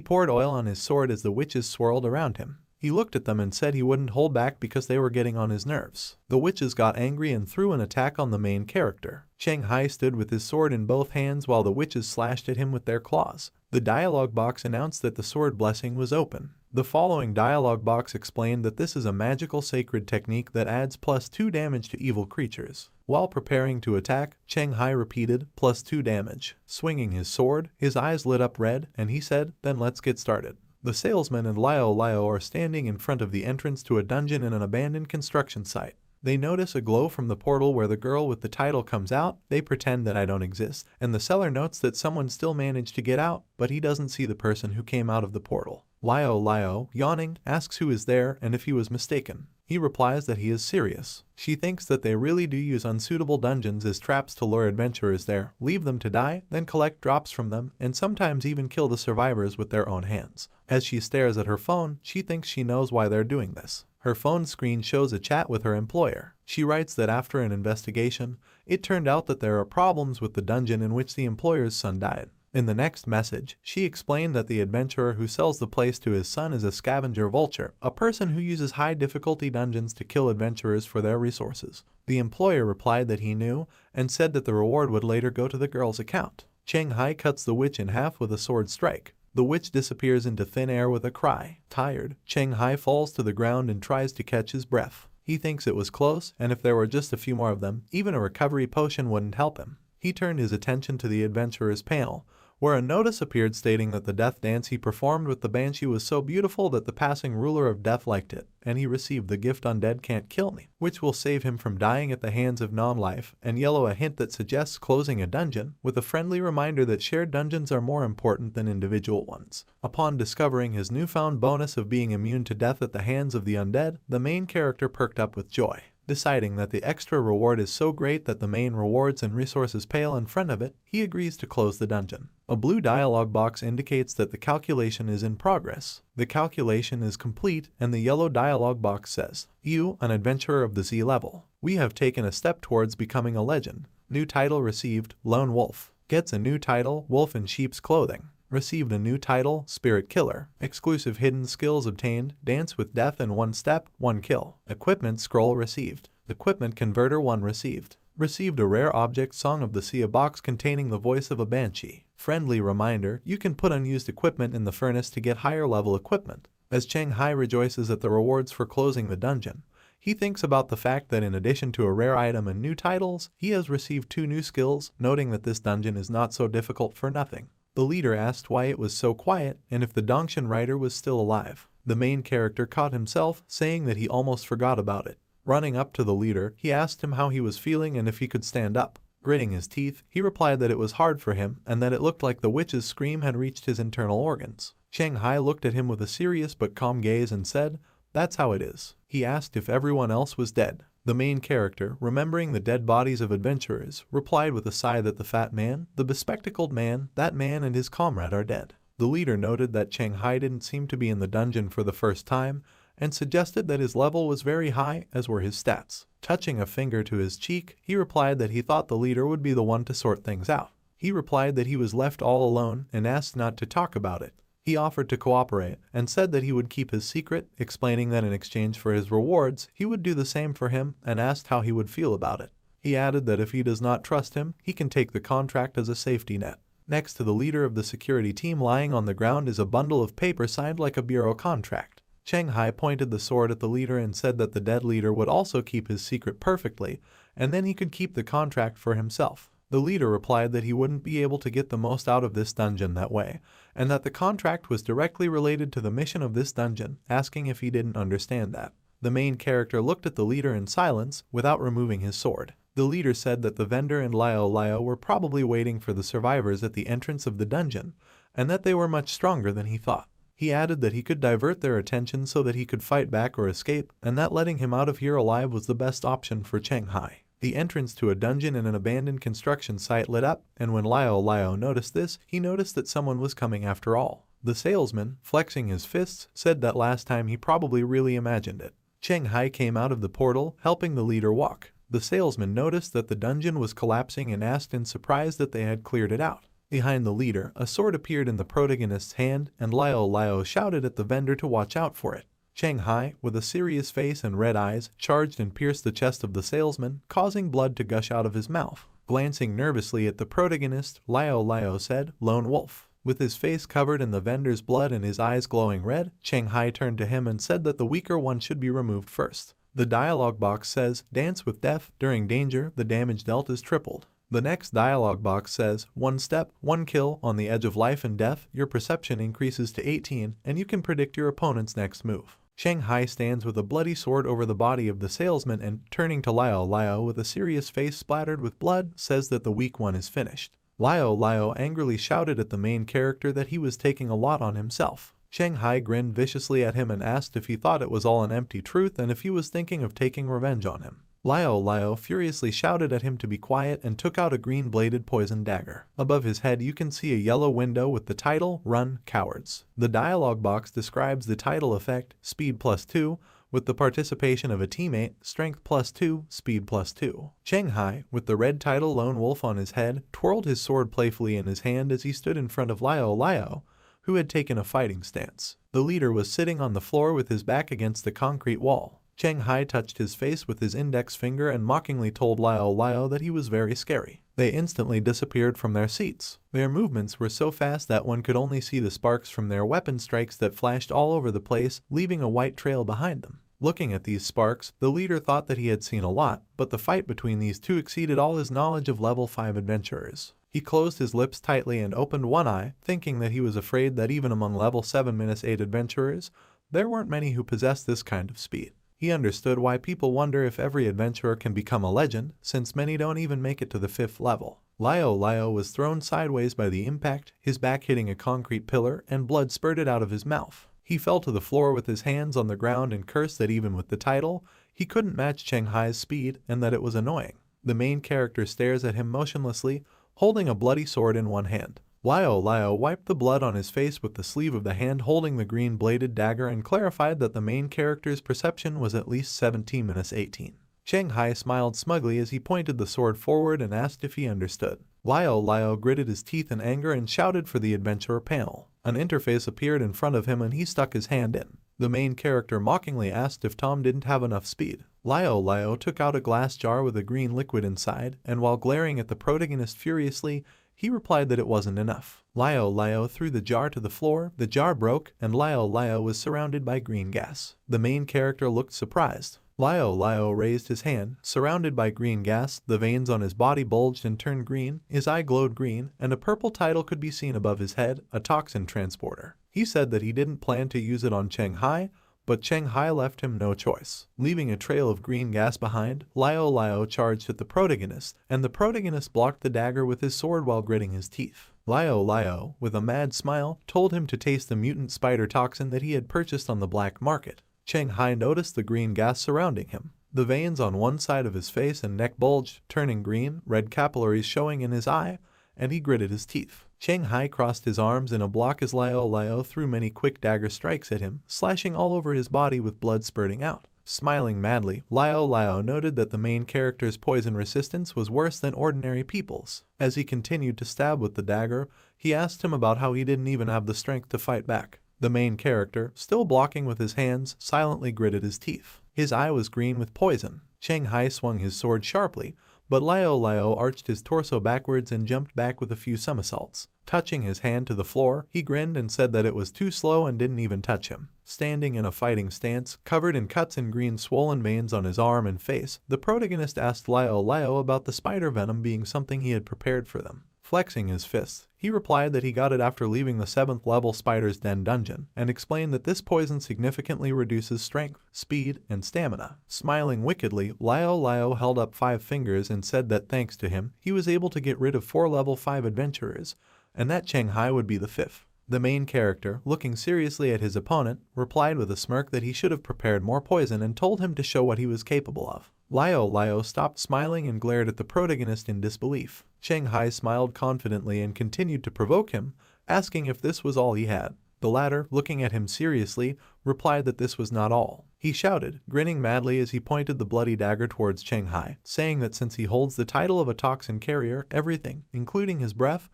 S1: poured oil on his sword as the witches swirled around him. He looked at them and said he wouldn't hold back because they were getting on his nerves. The witches got angry and threw an attack on the main character. Cheng Hai stood with his sword in both hands while the witches slashed at him with their claws. The dialogue box announced that the sword blessing was open. The following dialogue box explained that this is a magical sacred technique that adds +2 damage to evil creatures. While preparing to attack, Cheng Hai repeated, +2 damage. Swinging his sword, his eyes lit up red, and he said, then let's get started. The salesman and Liao are standing in front of the entrance to a dungeon in an abandoned construction site. They notice a glow from the portal where the girl with the title comes out. They pretend that I don't exist, and the seller notes that someone still managed to get out, but he doesn't see the person who came out of the portal. Liao, yawning, asks who is there and if he was mistaken. He replies that he is serious. She thinks that they really do use unsuitable dungeons as traps to lure adventurers there, leave them to die, then collect drops from them, and sometimes even kill the survivors with their own hands. As she stares at her phone, she thinks she knows why they're doing this. Her phone screen shows a chat with her employer. She writes that after an investigation, it turned out that there are problems with the dungeon in which the employer's son died. In the next message, she explained that the adventurer who sells the place to his son is a scavenger vulture, a person who uses high-difficulty dungeons to kill adventurers for their resources. The employer replied that he knew, and said that the reward would later go to the girl's account. Cheng Hai cuts the witch in half with a sword strike. The witch disappears into thin air with a cry. Tired, Cheng Hai falls to the ground and tries to catch his breath. He thinks it was close, and if there were just a few more of them, even a recovery potion wouldn't help him. He turned his attention to the adventurer's panel, where a notice appeared stating that the death dance he performed with the banshee was so beautiful that the passing ruler of death liked it, and he received the gift "Undead Can't Kill Me," which will save him from dying at the hands of non-life, and yellow a hint that suggests closing a dungeon, with a friendly reminder that shared dungeons are more important than individual ones. Upon discovering his newfound bonus of being immune to death at the hands of the undead, the main character perked up with joy. Deciding that the extra reward is so great that the main rewards and resources pale in front of it, he agrees to close the dungeon. A blue dialog box indicates that the calculation is in progress. The calculation is complete, and the yellow dialog box says, "You, an adventurer of the Z level. We have taken a step towards becoming a legend. New title received, Lone Wolf. Gets a new title, Wolf in Sheep's Clothing. Received a new title, Spirit Killer. Exclusive hidden skills obtained, Dance with Death in 1 step, 1 kill. Equipment scroll received. Equipment converter 1 received. Received a rare object Song of the Sea, a box containing the voice of a banshee. Friendly reminder, you can put unused equipment in the furnace to get higher level equipment." As Cheng Hai rejoices at the rewards for closing the dungeon, he thinks about the fact that in addition to a rare item and new titles, he has received 2 new skills, noting that this dungeon is not so difficult for nothing. The leader asked why it was so quiet and if the Dongshan writer was still alive. The main character caught himself saying that he almost forgot about it. Running up to the leader, he asked him how he was feeling and if he could stand up. Gritting his teeth, he replied that it was hard for him and that it looked like the witch's scream had reached his internal organs. Cheng Hai looked at him with a serious but calm gaze and said, "That's how it is." He asked if everyone else was dead. The main character, remembering the dead bodies of adventurers, replied with a sigh that the fat man, the bespectacled man, that man and his comrade are dead. The leader noted that Cheng Hai didn't seem to be in the dungeon for the first time, and suggested that his level was very high, as were his stats. Touching a finger to his cheek, he replied that he thought the leader would be the one to sort things out. He replied that he was left all alone and asked not to talk about it. He offered to cooperate and said that he would keep his secret, explaining that in exchange for his rewards, he would do the same for him, and asked how he would feel about it. He added that if he does not trust him, he can take the contract as a safety net. Next to the leader of the security team lying on the ground is a bundle of paper signed like a bureau contract. Cheng Hai pointed the sword at the leader and said that the dead leader would also keep his secret perfectly, and then he could keep the contract for himself. The leader replied that he wouldn't be able to get the most out of this dungeon that way, and that the contract was directly related to the mission of this dungeon, asking if he didn't understand that. The main character looked at the leader in silence, without removing his sword. The leader said that the vendor and Liao were probably waiting for the survivors at the entrance of the dungeon, and that they were much stronger than he thought. He added that he could divert their attention so that he could fight back or escape, and that letting him out of here alive was the best option for Cheng Hai. The entrance to a dungeon in an abandoned construction site lit up, and when Liao noticed this, he noticed that someone was coming after all. The salesman, flexing his fists, said that last time he probably really imagined it. Cheng Hai came out of the portal, helping the leader walk. The salesman noticed that the dungeon was collapsing and asked in surprise that they had cleared it out. Behind the leader, a sword appeared in the protagonist's hand, and Liao shouted at the vendor to watch out for it. Cheng Hai, with a serious face and red eyes, charged and pierced the chest of the salesman, causing blood to gush out of his mouth. Glancing nervously at the protagonist, Liao said, "Lone Wolf." With his face covered in the vendor's blood and his eyes glowing red, Cheng Hai turned to him and said that the weaker one should be removed first. The dialogue box says, "Dance with Death. During danger, the damage dealt is tripled." The next dialogue box says, 1 step, 1 kill, on the edge of life and death, your perception increases to 18, and you can predict your opponent's next move. Cheng Hai stands with a bloody sword over the body of the salesman and, turning to Liao with a serious face splattered with blood, says that the weak one is finished. Liao angrily shouted at the main character that he was taking a lot on himself. Cheng Hai grinned viciously at him and asked if he thought it was all an empty truth and if he was thinking of taking revenge on him. Liao Liao furiously shouted at him to be quiet and took out a green-bladed poison dagger. Above his head you can see a yellow window with the title, Run, Cowards. The dialogue box describes the title effect, Speed +2, with the participation of a teammate, Strength +2, Speed +2. Cheng Hai, with the red title Lone Wolf on his head, twirled his sword playfully in his hand as he stood in front of Liao Liao, who had taken a fighting stance. The leader was sitting on the floor with his back against the concrete wall. Cheng Hai touched his face with his index finger and mockingly told Liao Liao that he was very scary. They instantly disappeared from their seats. Their movements were so fast that one could only see the sparks from their weapon strikes that flashed all over the place, leaving a white trail behind them. Looking at these sparks, the leader thought that he had seen a lot, but the fight between these two exceeded all his knowledge of level 5 adventurers. He closed his lips tightly and opened one eye, thinking that he was afraid that even among level 7-8 adventurers, there weren't many who possessed this kind of speed. He understood why people wonder if every adventurer can become a legend, since many don't even make it to the 5th level. Liao Liao was thrown sideways by the impact, his back hitting a concrete pillar, and blood spurted out of his mouth. He fell to the floor with his hands on the ground and cursed that even with the title, he couldn't match Cheng Hai's speed and that it was annoying. The main character stares at him motionlessly, holding a bloody sword in one hand. Liao Liao wiped the blood on his face with the sleeve of the hand holding the green-bladed dagger and clarified that the main character's perception was at least 17-18. Cheng Hai smiled smugly as he pointed the sword forward and asked if he understood. Liao Liao gritted his teeth in anger and shouted for the adventurer panel. An interface appeared in front of him and he stuck his hand in. The main character mockingly asked if Tom didn't have enough speed. Liao Liao took out a glass jar with a green liquid inside, and while glaring at the protagonist furiously, he replied that it wasn't enough. Liao Liao threw the jar to the floor, the jar broke, and Liao Liao was surrounded by green gas. The main character looked surprised. Liao Liao raised his hand, surrounded by green gas, the veins on his body bulged and turned green, his eye glowed green, and a purple title could be seen above his head, a toxin transporter. He said that he didn't plan to use it on Cheng Hai, but Cheng Hai left him no choice. Leaving a trail of green gas behind, Liao Liao charged at the protagonist, and the protagonist blocked the dagger with his sword while gritting his teeth. Liao Liao, with a mad smile, told him to taste the mutant spider toxin that he had purchased on the black market. Cheng Hai noticed the green gas surrounding him. The veins on one side of his face and neck bulged, turning green, red capillaries showing in his eye, and he gritted his teeth. Cheng Hai crossed his arms in a block as Liao Liao threw many quick dagger strikes at him, slashing all over his body with blood spurting out. Smiling madly, Liao Liao noted that the main character's poison resistance was worse than ordinary people's. As he continued to stab with the dagger, he asked him about how he didn't even have the strength to fight back. The main character, still blocking with his hands, silently gritted his teeth. His eye was green with poison. Cheng Hai swung his sword sharply, but Liao Liao arched his torso backwards and jumped back with a few somersaults. Touching his hand to the floor, he grinned and said that it was too slow and didn't even touch him. Standing in a fighting stance, covered in cuts and green swollen veins on his arm and face, the protagonist asked Liao Liao about the spider venom being something he had prepared for them. Flexing his fists, he replied that he got it after leaving the 7th level Spider's Den dungeon, and explained that this poison significantly reduces strength, speed, and stamina. Smiling wickedly, Liao Liao held up 5 fingers and said that thanks to him, he was able to get rid of 4 level 5 adventurers, and that Cheng Hai would be the 5th. The main character, looking seriously at his opponent, replied with a smirk that he should have prepared more poison and told him to show what he was capable of. Liao Liao stopped smiling and glared at the protagonist in disbelief. Cheng Hai smiled confidently and continued to provoke him, asking if this was all he had. The latter, looking at him seriously, replied that this was not all. He shouted, grinning madly as he pointed the bloody dagger towards Cheng Hai, saying that since he holds the title of a toxin carrier, everything, including his breath,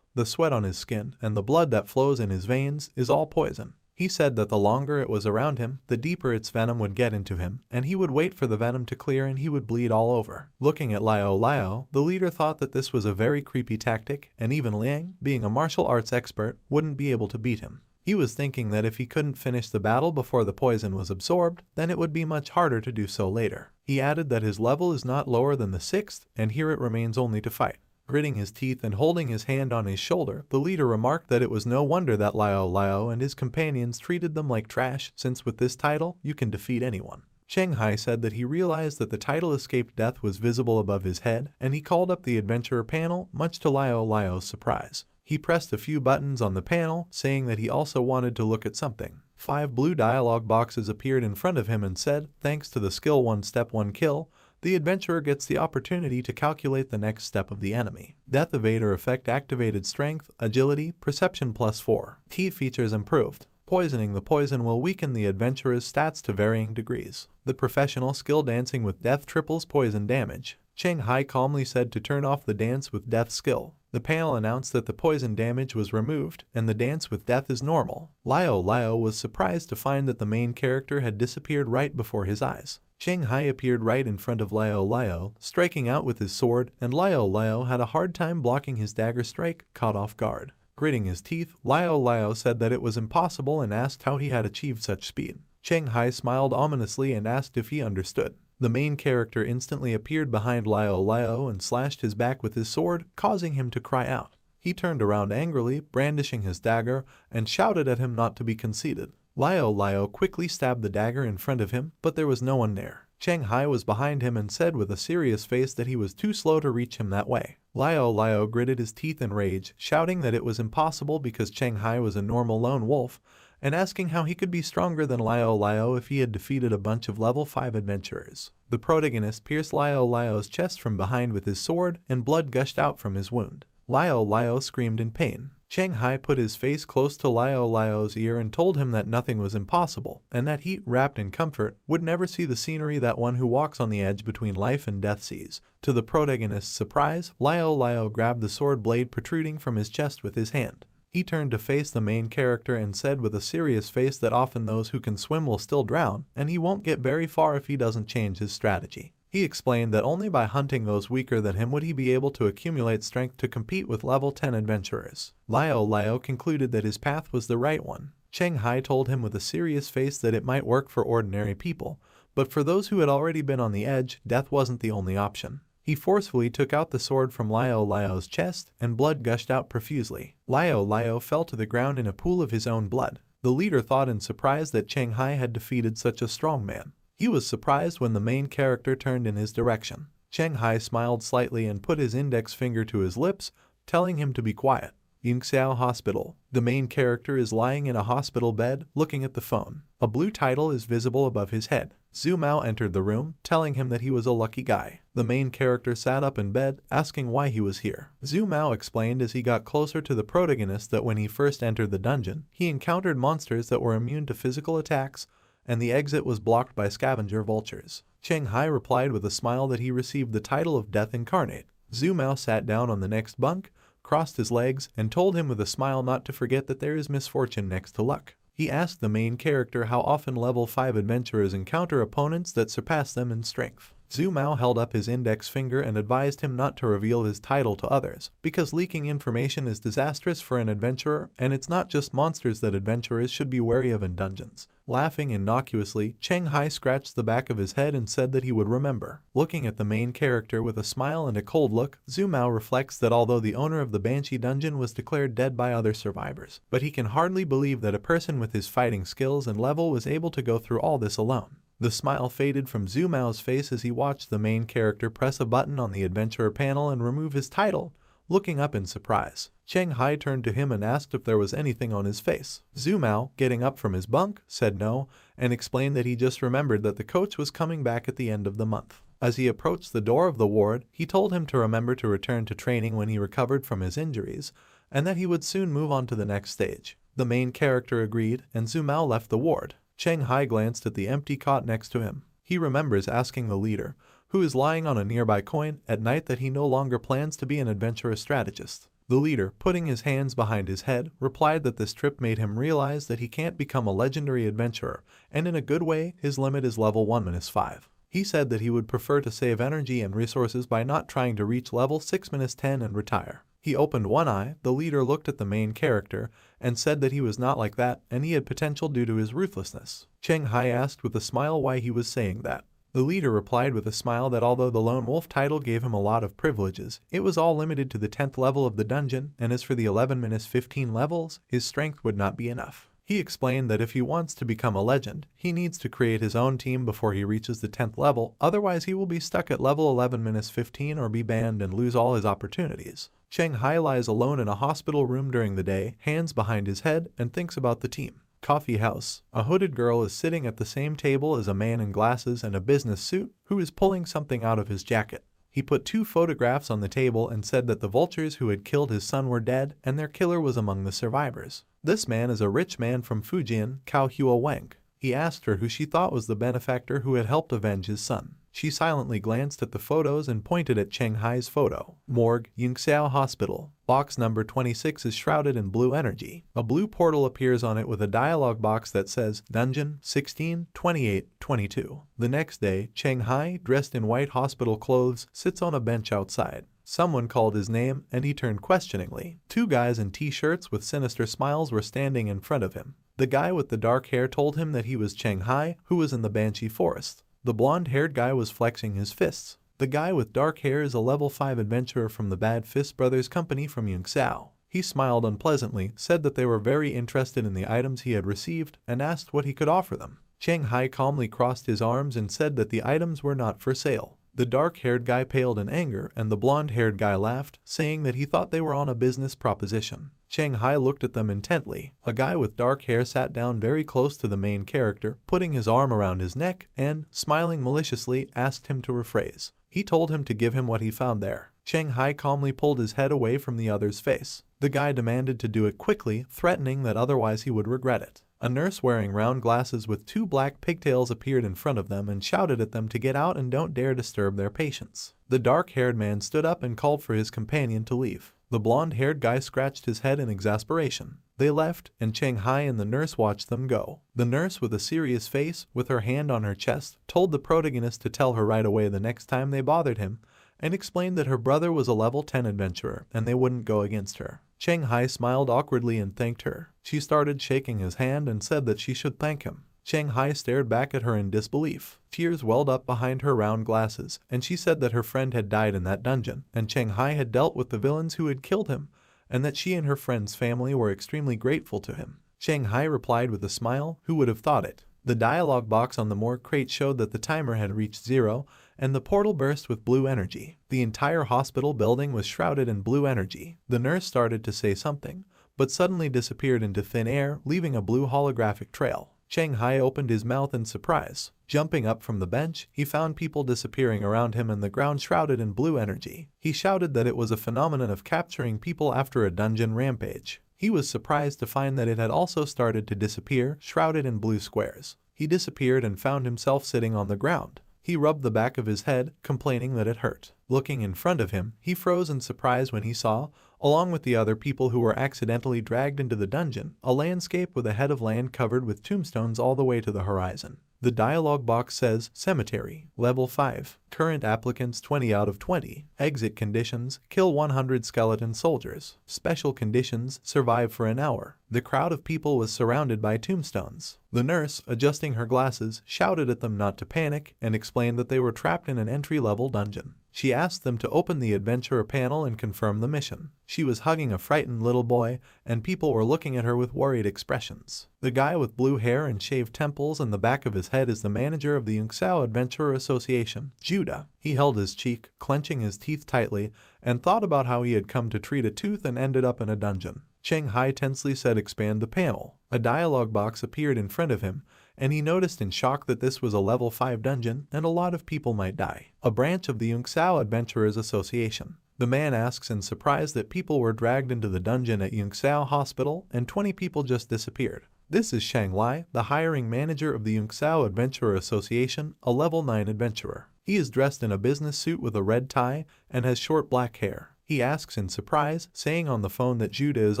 S1: the sweat on his skin, and the blood that flows in his veins, is all poison. He said that the longer it was around him, the deeper its venom would get into him, and he would wait for the venom to clear and he would bleed all over. Looking at Liao Liao, the leader thought that this was a very creepy tactic, and even Liang, being a martial arts expert, wouldn't be able to beat him. He was thinking that if he couldn't finish the battle before the poison was absorbed, then it would be much harder to do so later. He added that his level is not lower than the 6th, and here it remains only to fight. Gritting his teeth and holding his hand on his shoulder, the leader remarked that it was no wonder that Liao Liao and his companions treated them like trash, since with this title, you can defeat anyone. Cheng Hai said that he realized that the title escaped death was visible above his head, and he called up the adventurer panel, much to Liao Liao's surprise. He pressed a few buttons on the panel, saying that he also wanted to look at something. 5 blue dialogue boxes appeared in front of him and said, "Thanks to the skill 1 step 1 kill, the adventurer gets the opportunity to calculate the next step of the enemy. Death Evader effect activated strength, agility, perception +4. Key features improved. Poisoning the poison will weaken the adventurer's stats to varying degrees. The professional skill dancing with death triples poison damage. Cheng Hai calmly said to turn off the dance with death skill. The panel announced that the poison damage was removed and the dance with death is normal. Liao was surprised to find that the main character had disappeared right before his eyes. Cheng Hai appeared right in front of Liao, striking out with his sword, and Liao had a hard time blocking his dagger strike, caught off guard. Gritting his teeth, Liao said that it was impossible and asked how he had achieved such speed. Cheng Hai smiled ominously and asked if he understood. The main character instantly appeared behind Liao and slashed his back with his sword, causing him to cry out. He turned around angrily, brandishing his dagger, and shouted at him not to be conceited. Liao quickly stabbed the dagger in front of him, but there was no one there. Cheng Hai was behind him and said with a serious face that he was too slow to reach him that way. Liao gritted his teeth in rage, shouting that it was impossible because Cheng Hai was a normal lone wolf, and asking how he could be stronger than Liao if he had defeated a bunch of level 5 adventurers. The protagonist pierced Liao's chest from behind with his sword, and blood gushed out from his wound. Liao screamed in pain. Cheng Hai put his face close to Liao's ear and told him that nothing was impossible, and that he, wrapped in comfort, would never see the scenery that one who walks on the edge between life and death sees. To the protagonist's surprise, Liao grabbed the sword blade protruding from his chest with his hand. He turned to face the main character and said with a serious face that often those who can swim will still drown, and he won't get very far if he doesn't change his strategy. He explained that only by hunting those weaker than him would he be able to accumulate strength to compete with level 10 adventurers. Liao concluded that his path was the right one. Cheng Hai told him with a serious face that it might work for ordinary people, but for those who had already been on the edge, death wasn't the only option. He forcefully took out the sword from Liao's chest, and blood gushed out profusely. Liao fell to the ground in a pool of his own blood. The leader thought in surprise that Cheng Hai had defeated such a strong man. He was surprised when the main character turned in his direction. Cheng Hai smiled slightly and put his index finger to his lips, telling him to be quiet. Yingxiao Hospital. The main character is lying in a hospital bed, looking at the phone. A blue title is visible above his head. Zhu Mao entered the room, telling him that he was a lucky guy. The main character sat up in bed, asking why he was here. Zhu Mao explained as he got closer to the protagonist that when he first entered the dungeon, he encountered monsters that were immune to physical attacks, and the exit was blocked by scavenger vultures. Cheng Hai replied with a smile that he received the title of Death Incarnate. Zhu Mao sat down on the next bunk, crossed his legs, and told him with a smile not to forget that there is misfortune next to luck. He asked the main character how often level 5 adventurers encounter opponents that surpass them in strength. Zhu Mao held up his index finger and advised him not to reveal his title to others, because leaking information is disastrous for an adventurer, and it's not just monsters that adventurers should be wary of in dungeons. Laughing innocuously, Cheng Hai scratched the back of his head and said that he would remember. Looking at the main character with a smile and a cold look, Zhu Mao reflects that although the owner of the Banshee dungeon was declared dead by other survivors, but he can hardly believe that a person with his fighting skills and level was able to go through all this alone. The smile faded from Zhu Mao's face as he watched the main character press a button on the adventurer panel and remove his title, looking up in surprise. Cheng Hai turned to him and asked if there was anything on his face. Zhu Mao, getting up from his bunk, said no, and explained that he just remembered that the coach was coming back at the end of the month. As he approached the door of the ward, he told him to remember to return to training when he recovered from his injuries, and that he would soon move on to the next stage. The main character agreed, and Zhu Mao left the ward. Cheng Hai glanced at the empty cot next to him. He remembers asking the leader, who is lying on a nearby coin, at night that he no longer plans to be an adventurous strategist. The leader, putting his hands behind his head, replied that this trip made him realize that he can't become a legendary adventurer, and in a good way, his limit is level 1-5. He said that he would prefer to save energy and resources by not trying to reach level 6-10 and retire. He opened one eye, the leader looked at the main character, and said that he was not like that, and he had potential due to his ruthlessness. Cheng Hai asked with a smile why he was saying that. The leader replied with a smile that although the Lone Wolf title gave him a lot of privileges, it was all limited to the 10th level of the dungeon, and as for the 11-15 levels, his strength would not be enough. He explained that if he wants to become a legend, he needs to create his own team before he reaches the 10th level, otherwise he will be stuck at level 11-15 or be banned and lose all his opportunities. Cheng Hai lies alone in a hospital room during the day, hands behind his head, and thinks about the team. Coffee house. A hooded girl is sitting at the same table as a man in glasses and a business suit who is pulling something out of his jacket. He put 2 photographs on the table and said that the vultures who had killed his son were dead and their killer was among the survivors. This man is a rich man from Fujian, Cao Hua Wang. He asked her who she thought was the benefactor who had helped avenge his son. She silently glanced at the photos and pointed at Cheng Hai's photo. Morgue, Yunxiao Hospital. Box number 26 is shrouded in blue energy. A blue portal appears on it with a dialogue box that says Dungeon 16, 28, 22. The next day, Cheng Hai, dressed in white hospital clothes, sits on a bench outside. Someone called his name and he turned questioningly. 2 guys in t-shirts with sinister smiles were standing in front of him. The guy with the dark hair told him that he was Cheng Hai, who was in the Banshee Forest. The blonde-haired guy was flexing his fists. The guy with dark hair is a level 5 adventurer from the Bad Fist Brothers company from Yunxiao. He smiled unpleasantly, said that they were very interested in the items he had received, and asked what he could offer them. Cheng Hai calmly crossed his arms and said that the items were not for sale. The dark-haired guy paled in anger and the blonde-haired guy laughed, saying that he thought they were on a business proposition. Cheng Hai looked at them intently. A guy with dark hair sat down very close to the main character, putting his arm around his neck and, smiling maliciously, asked him to rephrase. He told him to give him what he found there. Cheng Hai calmly pulled his head away from the other's face. The guy demanded to do it quickly, threatening that otherwise he would regret it. A nurse wearing round glasses with 2 black pigtails appeared in front of them and shouted at them to get out and don't dare disturb their patients. The dark-haired man stood up and called for his companion to leave. The blonde-haired guy scratched his head in exasperation. They left, and Cheng Hai and the nurse watched them go. The nurse, with a serious face, with her hand on her chest, told the protagonist to tell her right away the next time they bothered him, and explained that her brother was a level 10 adventurer and they wouldn't go against her. Cheng Hai smiled awkwardly and thanked her. She started shaking his hand and said that she should thank him. Cheng Hai stared back at her in disbelief. Tears welled up behind her round glasses, and she said that her friend had died in that dungeon, and Cheng Hai had dealt with the villains who had killed him, and that she and her friend's family were extremely grateful to him. Cheng Hai replied with a smile, who would have thought it? The dialogue box on the morgue crate showed that the timer had reached 0, and the portal burst with blue energy. The entire hospital building was shrouded in blue energy. The nurse started to say something, but suddenly disappeared into thin air, leaving a blue holographic trail. Cheng Hai opened his mouth in surprise. Jumping up from the bench, he found people disappearing around him and the ground shrouded in blue energy. He shouted that it was a phenomenon of capturing people after a dungeon rampage. He was surprised to find that it had also started to disappear, shrouded in blue squares. He disappeared and found himself sitting on the ground. He rubbed the back of his head, complaining that it hurt. Looking in front of him, he froze in surprise when he saw, along with the other people who were accidentally dragged into the dungeon, a landscape with a head of land covered with tombstones all the way to the horizon. The dialogue box says, Cemetery, Level 5, Current applicants 20 out of 20, Exit conditions, kill 100 skeleton soldiers, Special conditions, survive for an hour. The crowd of people was surrounded by tombstones. The nurse, adjusting her glasses, shouted at them not to panic and explained that they were trapped in an entry-level dungeon. She asked them to open the adventurer panel and confirm the mission. She was hugging a frightened little boy, and people were looking at her with worried expressions. The guy with blue hair and shaved temples and the back of his head is the manager of the Yunxiao Adventurer Association, Judah. He held his cheek, clenching his teeth tightly, and thought about how he had come to treat a tooth and ended up in a dungeon. Cheng Hai tensely said, expand the panel. A dialogue box appeared in front of him, and he noticed in shock that this was a level 5 dungeon and a lot of people might die. A branch of the Yunxiao Adventurers Association. The man asks in surprise that people were dragged into the dungeon at Yunxiao Hospital and 20 people just disappeared. This is Shang Lai, the hiring manager of the Yunxiao Adventurer Association, a level 9 adventurer. He is dressed in a business suit with a red tie and has short black hair. He asks in surprise, saying on the phone that Judah is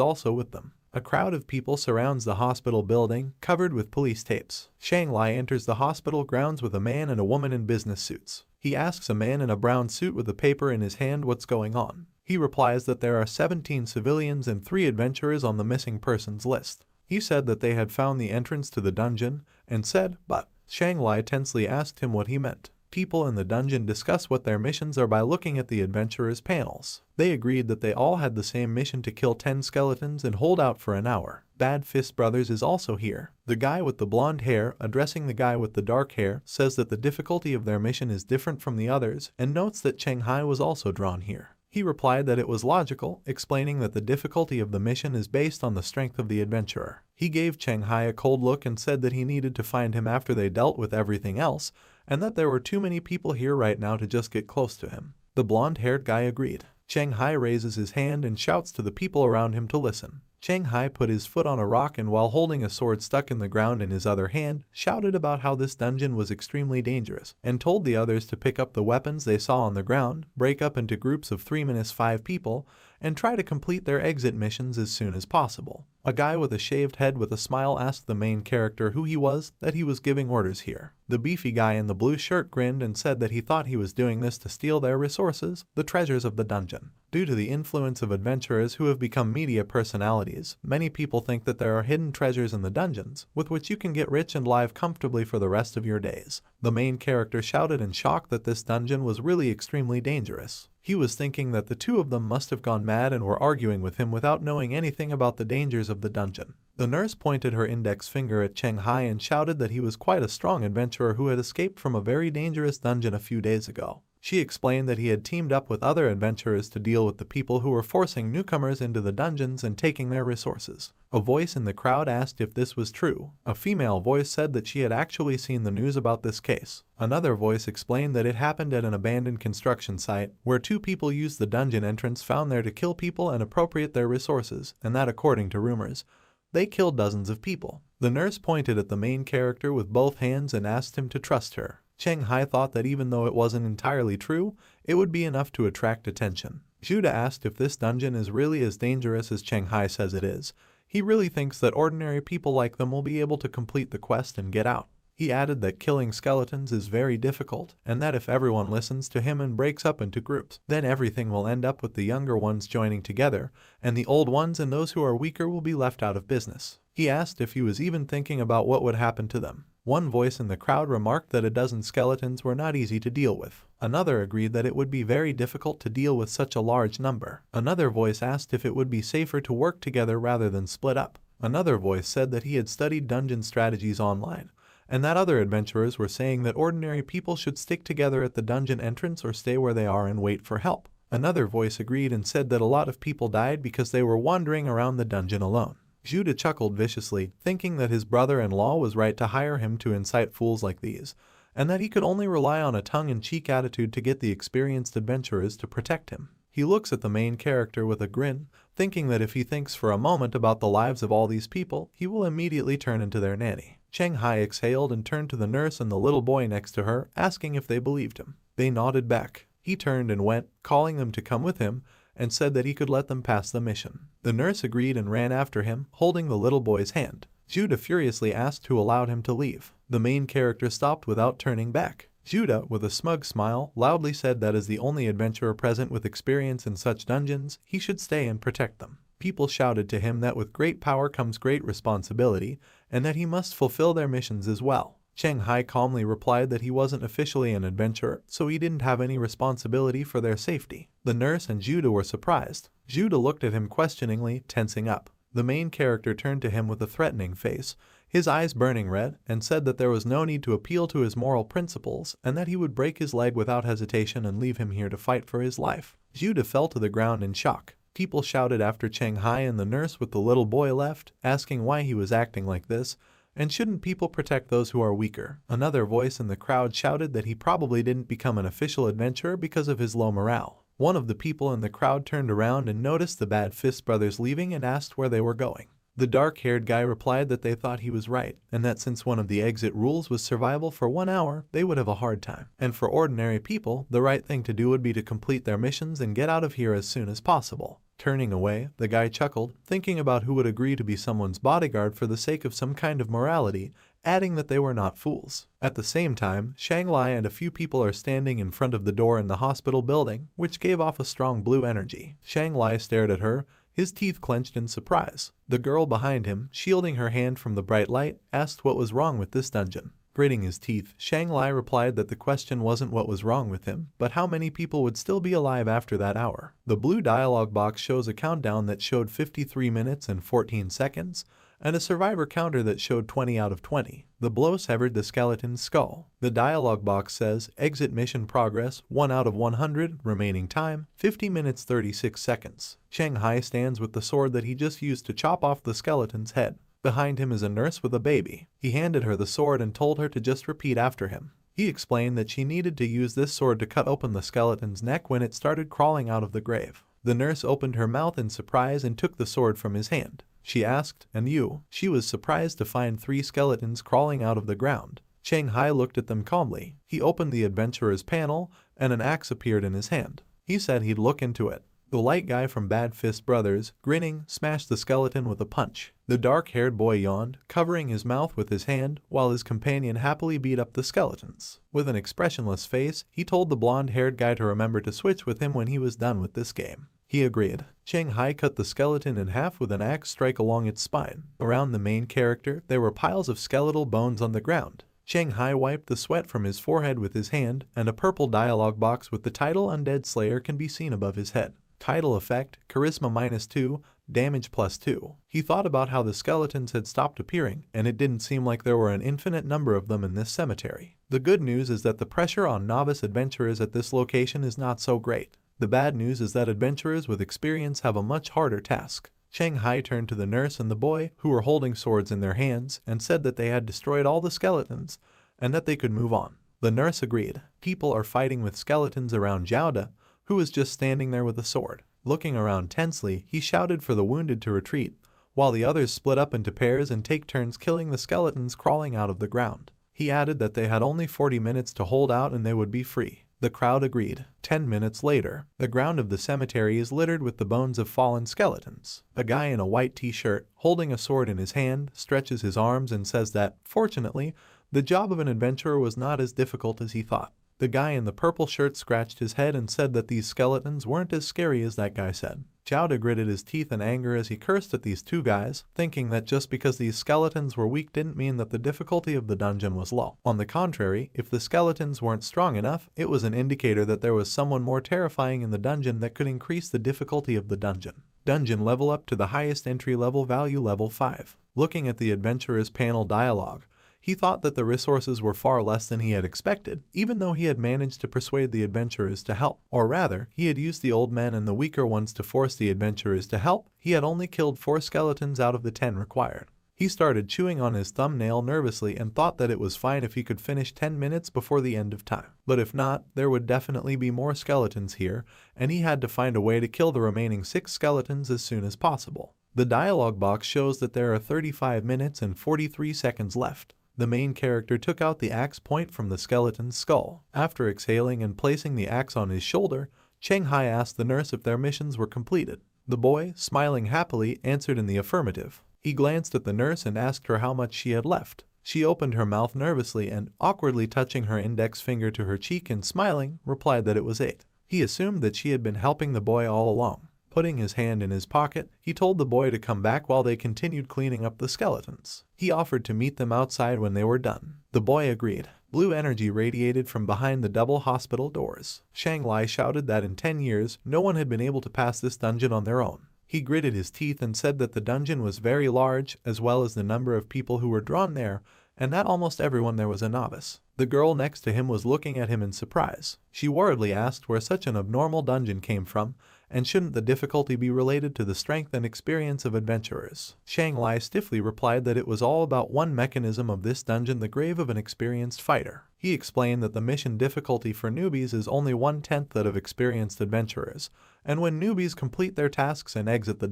S1: also with them. A crowd of people surrounds the hospital building, covered with police tapes. Shang Lai enters the hospital grounds with a man and a woman in business suits. He asks a man in a brown suit with a paper in his hand what's going on. He replies that there are 17 civilians and 3 adventurers on the missing persons list. He said that they had found the entrance to the dungeon, and said, but Shang Lai tensely asked him what he meant. People in the dungeon discuss what their missions are by looking at the adventurers' panels. They agreed that they all had the same mission to kill 10 skeletons and hold out for an hour. Bad Fist Brothers is also here. The guy with the blonde hair, addressing the guy with the dark hair, says that the difficulty of their mission is different from the others and notes that Cheng Hai was also drawn here. He replied that it was logical, explaining that the difficulty of the mission is based on the strength of the adventurer. He gave Cheng Hai a cold look and said that he needed to find him after they dealt with everything else, and that there were too many people here right now to just get close to him. The blonde-haired guy agreed. Cheng Hai raises his hand and shouts to the people around him to listen. Cheng Hai put his foot on a rock and, while holding a sword stuck in the ground in his other hand, shouted about how this dungeon was extremely dangerous, and told the others to pick up the weapons they saw on the ground, break up into groups of 3-5 people, and try to complete their exit missions as soon as possible. A guy with a shaved head with a smile asked the main character who he was, that he was giving orders here. The beefy guy in the blue shirt grinned and said that he thought he was doing this to steal their resources, the treasures of the dungeon. Due to the influence of adventurers who have become media personalities, many people think that there are hidden treasures in the dungeons, with which you can get rich and live comfortably for the rest of your days. The main character shouted in shock that this dungeon was really extremely dangerous. He was thinking that the two of them must have gone mad and were arguing with him without knowing anything about the dangers of the dungeon. The nurse pointed her index finger at Cheng Hai and shouted that he was quite a strong adventurer who had escaped from a very dangerous dungeon a few days ago. She explained that he had teamed up with other adventurers to deal with the people who were forcing newcomers into the dungeons and taking their resources. A voice in the crowd asked if this was true. A female voice said that she had actually seen the news about this case. Another voice explained that it happened at an abandoned construction site, where 2 people used the dungeon entrance found there to kill people and appropriate their resources, and that, according to rumors, they killed dozens of people. The nurse pointed at the main character with both hands and asked him to trust her. Cheng Hai thought that even though it wasn't entirely true, it would be enough to attract attention. Judah asked if this dungeon is really as dangerous as Cheng Hai says it is. He really thinks that ordinary people like them will be able to complete the quest and get out. He added that killing skeletons is very difficult, and that if everyone listens to him and breaks up into groups, then everything will end up with the younger ones joining together, and the old ones and those who are weaker will be left out of business. He asked if he was even thinking about what would happen to them. One voice in the crowd remarked that a dozen skeletons were not easy to deal with. Another agreed that it would be very difficult to deal with such a large number. Another voice asked if it would be safer to work together rather than split up. Another voice said that he had studied dungeon strategies online, and that other adventurers were saying that ordinary people should stick together at the dungeon entrance or stay where they are and wait for help. Another voice agreed and said that a lot of people died because they were wandering around the dungeon alone. Judah chuckled viciously, thinking that his brother-in-law was right to hire him to incite fools like these, and that he could only rely on a tongue-in-cheek attitude to get the experienced adventurers to protect him. He looks at the main character with a grin, thinking that if he thinks for a moment about the lives of all these people, he will immediately turn into their nanny. Cheng Hai exhaled and turned to the nurse and the little boy next to her, asking if they believed him. They nodded back. He turned and went, calling them to come with him, and said that he could let them pass the mission. The nurse agreed and ran after him, holding the little boy's hand. Judah furiously asked who allowed him to leave. The main character stopped without turning back. Judah, with a smug smile, loudly said that as the only adventurer present with experience in such dungeons, he should stay and protect them. People shouted to him that with great power comes great responsibility, and that he must fulfill their missions as well. Cheng Hai calmly replied that he wasn't officially an adventurer, so he didn't have any responsibility for their safety. The nurse and Judah were surprised. Judah looked at him questioningly, tensing up. The main character turned to him with a threatening face, his eyes burning red, and said that there was no need to appeal to his moral principles, and that he would break his leg without hesitation and leave him here to fight for his life. Judah fell to the ground in shock. People shouted after Cheng Hai, and the nurse with the little boy left, asking why he was acting like this. And shouldn't people protect those who are weaker? Another voice in the crowd shouted that he probably didn't become an official adventurer because of his low morale. One of the people in the crowd turned around and noticed the Bad Fist brothers leaving and asked where they were going. The dark-haired guy replied that they thought he was right, and that since one of the exit rules was survival for 1 hour, they would have a hard time. And for ordinary people, the right thing to do would be to complete their missions and get out of here as soon as possible. Turning away, the guy chuckled, thinking about who would agree to be someone's bodyguard for the sake of some kind of morality, adding that they were not fools. At the same time, Shanghai and a few people are standing in front of the door in the hospital building, which gave off a strong blue energy. Shanghai stared at her, his teeth clenched in surprise. The girl behind him, shielding her hand from the bright light, asked what was wrong with this dungeon. Gritting his teeth, Shanghai replied that the question wasn't what was wrong with him, but how many people would still be alive after that hour. The blue dialogue box shows a countdown that showed 53 minutes and 14 seconds, and a survivor counter that showed 20 out of 20. The blow severed the skeleton's skull. The dialogue box says, exit mission progress, 1 out of 100, remaining time, 50 minutes 36 seconds. Shanghai stands with the sword that he just used to chop off the skeleton's head. Behind him is a nurse with a baby. He handed her the sword and told her to just repeat after him. He explained that she needed to use this sword to cut open the skeleton's neck when it started crawling out of the grave. The nurse opened her mouth in surprise and took the sword from his hand. She asked, "And you?" She was surprised to find 3 skeletons crawling out of the ground. Shanghai looked at them calmly. He opened the adventurer's panel, and an axe appeared in his hand. He said he'd look into it. The light guy from Bad Fist Brothers, grinning, smashed the skeleton with a punch. The dark-haired boy yawned, covering his mouth with his hand, while his companion happily beat up the skeletons. With an expressionless face, he told the blonde-haired guy to remember to switch with him when he was done with this game. He agreed. Shanghai cut the skeleton in half with an axe strike along its spine. Around the main character, there were piles of skeletal bones on the ground. Shanghai wiped the sweat from his forehead with his hand, and a purple dialogue box with the title Undead Slayer can be seen above his head. Title effect, Charisma -2, Damage +2. He thought about how the skeletons had stopped appearing, and it didn't seem like there were an infinite number of them in this cemetery. The good news is that the pressure on novice adventurers at this location is not so great. The bad news is that adventurers with experience have a much harder task. Shanghai turned to the nurse and the boy, who were holding swords in their hands, and said that they had destroyed all the skeletons, and that they could move on. The nurse agreed. People are fighting with skeletons around Jowda, who was just standing there with a sword. Looking around tensely, he shouted for the wounded to retreat, while the others split up into pairs and take turns killing the skeletons crawling out of the ground. He added that they had only 40 minutes to hold out and they would be free. The crowd agreed. 10 minutes later, the ground of the cemetery is littered with the bones of fallen skeletons. A guy in a white t-shirt, holding a sword in his hand, stretches his arms and says that, fortunately, the job of an adventurer was not as difficult as he thought. The guy in the purple shirt scratched his head and said that these skeletons weren't as scary as that guy said. Chowda gritted his teeth in anger as he cursed at these 2 guys, thinking that just because these skeletons were weak didn't mean that the difficulty of the dungeon was low. On the contrary, if the skeletons weren't strong enough, it was an indicator that there was someone more terrifying in the dungeon that could increase the difficulty of the dungeon. Dungeon level up to the highest entry level value, level 5. Looking at the adventurer's panel dialogue, he thought that the resources were far less than he had expected, even though he had managed to persuade the adventurers to help. Or rather, he had used the old men and the weaker ones to force the adventurers to help. He had only killed 4 skeletons out of the 10 required. He started chewing on his thumbnail nervously and thought that it was fine if he could finish 10 minutes before the end of time. But if not, there would definitely be more skeletons here, and he had to find a way to kill the remaining 6 skeletons as soon as possible. The dialogue box shows that there are 35 minutes and 43 seconds left. The main character took out the axe point from the skeleton's skull. After exhaling and placing the axe on his shoulder, Shanghai asked the nurse if their missions were completed. The boy, smiling happily, answered in the affirmative. He glanced at the nurse and asked her how much she had left. She opened her mouth nervously and, awkwardly touching her index finger to her cheek and smiling, replied that it was 8. He assumed that she had been helping the boy all along. Putting his hand in his pocket, he told the boy to come back while they continued cleaning up the skeletons. He offered to meet them outside when they were done. The boy agreed. Blue energy radiated from behind the double hospital doors. Shanghai shouted that in 10 years, no one had been able to pass this dungeon on their own. He gritted his teeth and said that the dungeon was very large, as well as the number of people who were drawn there, and that almost everyone there was a novice. The girl next to him was looking at him in surprise. She worriedly asked where such an abnormal dungeon came from, and shouldn't the difficulty be related to the strength and experience of adventurers? Shanghai stiffly replied that it was all about one mechanism of this dungeon, the grave of an experienced fighter. He explained that the mission difficulty for newbies is only 1/10 that of experienced adventurers, and when newbies complete their tasks and exit the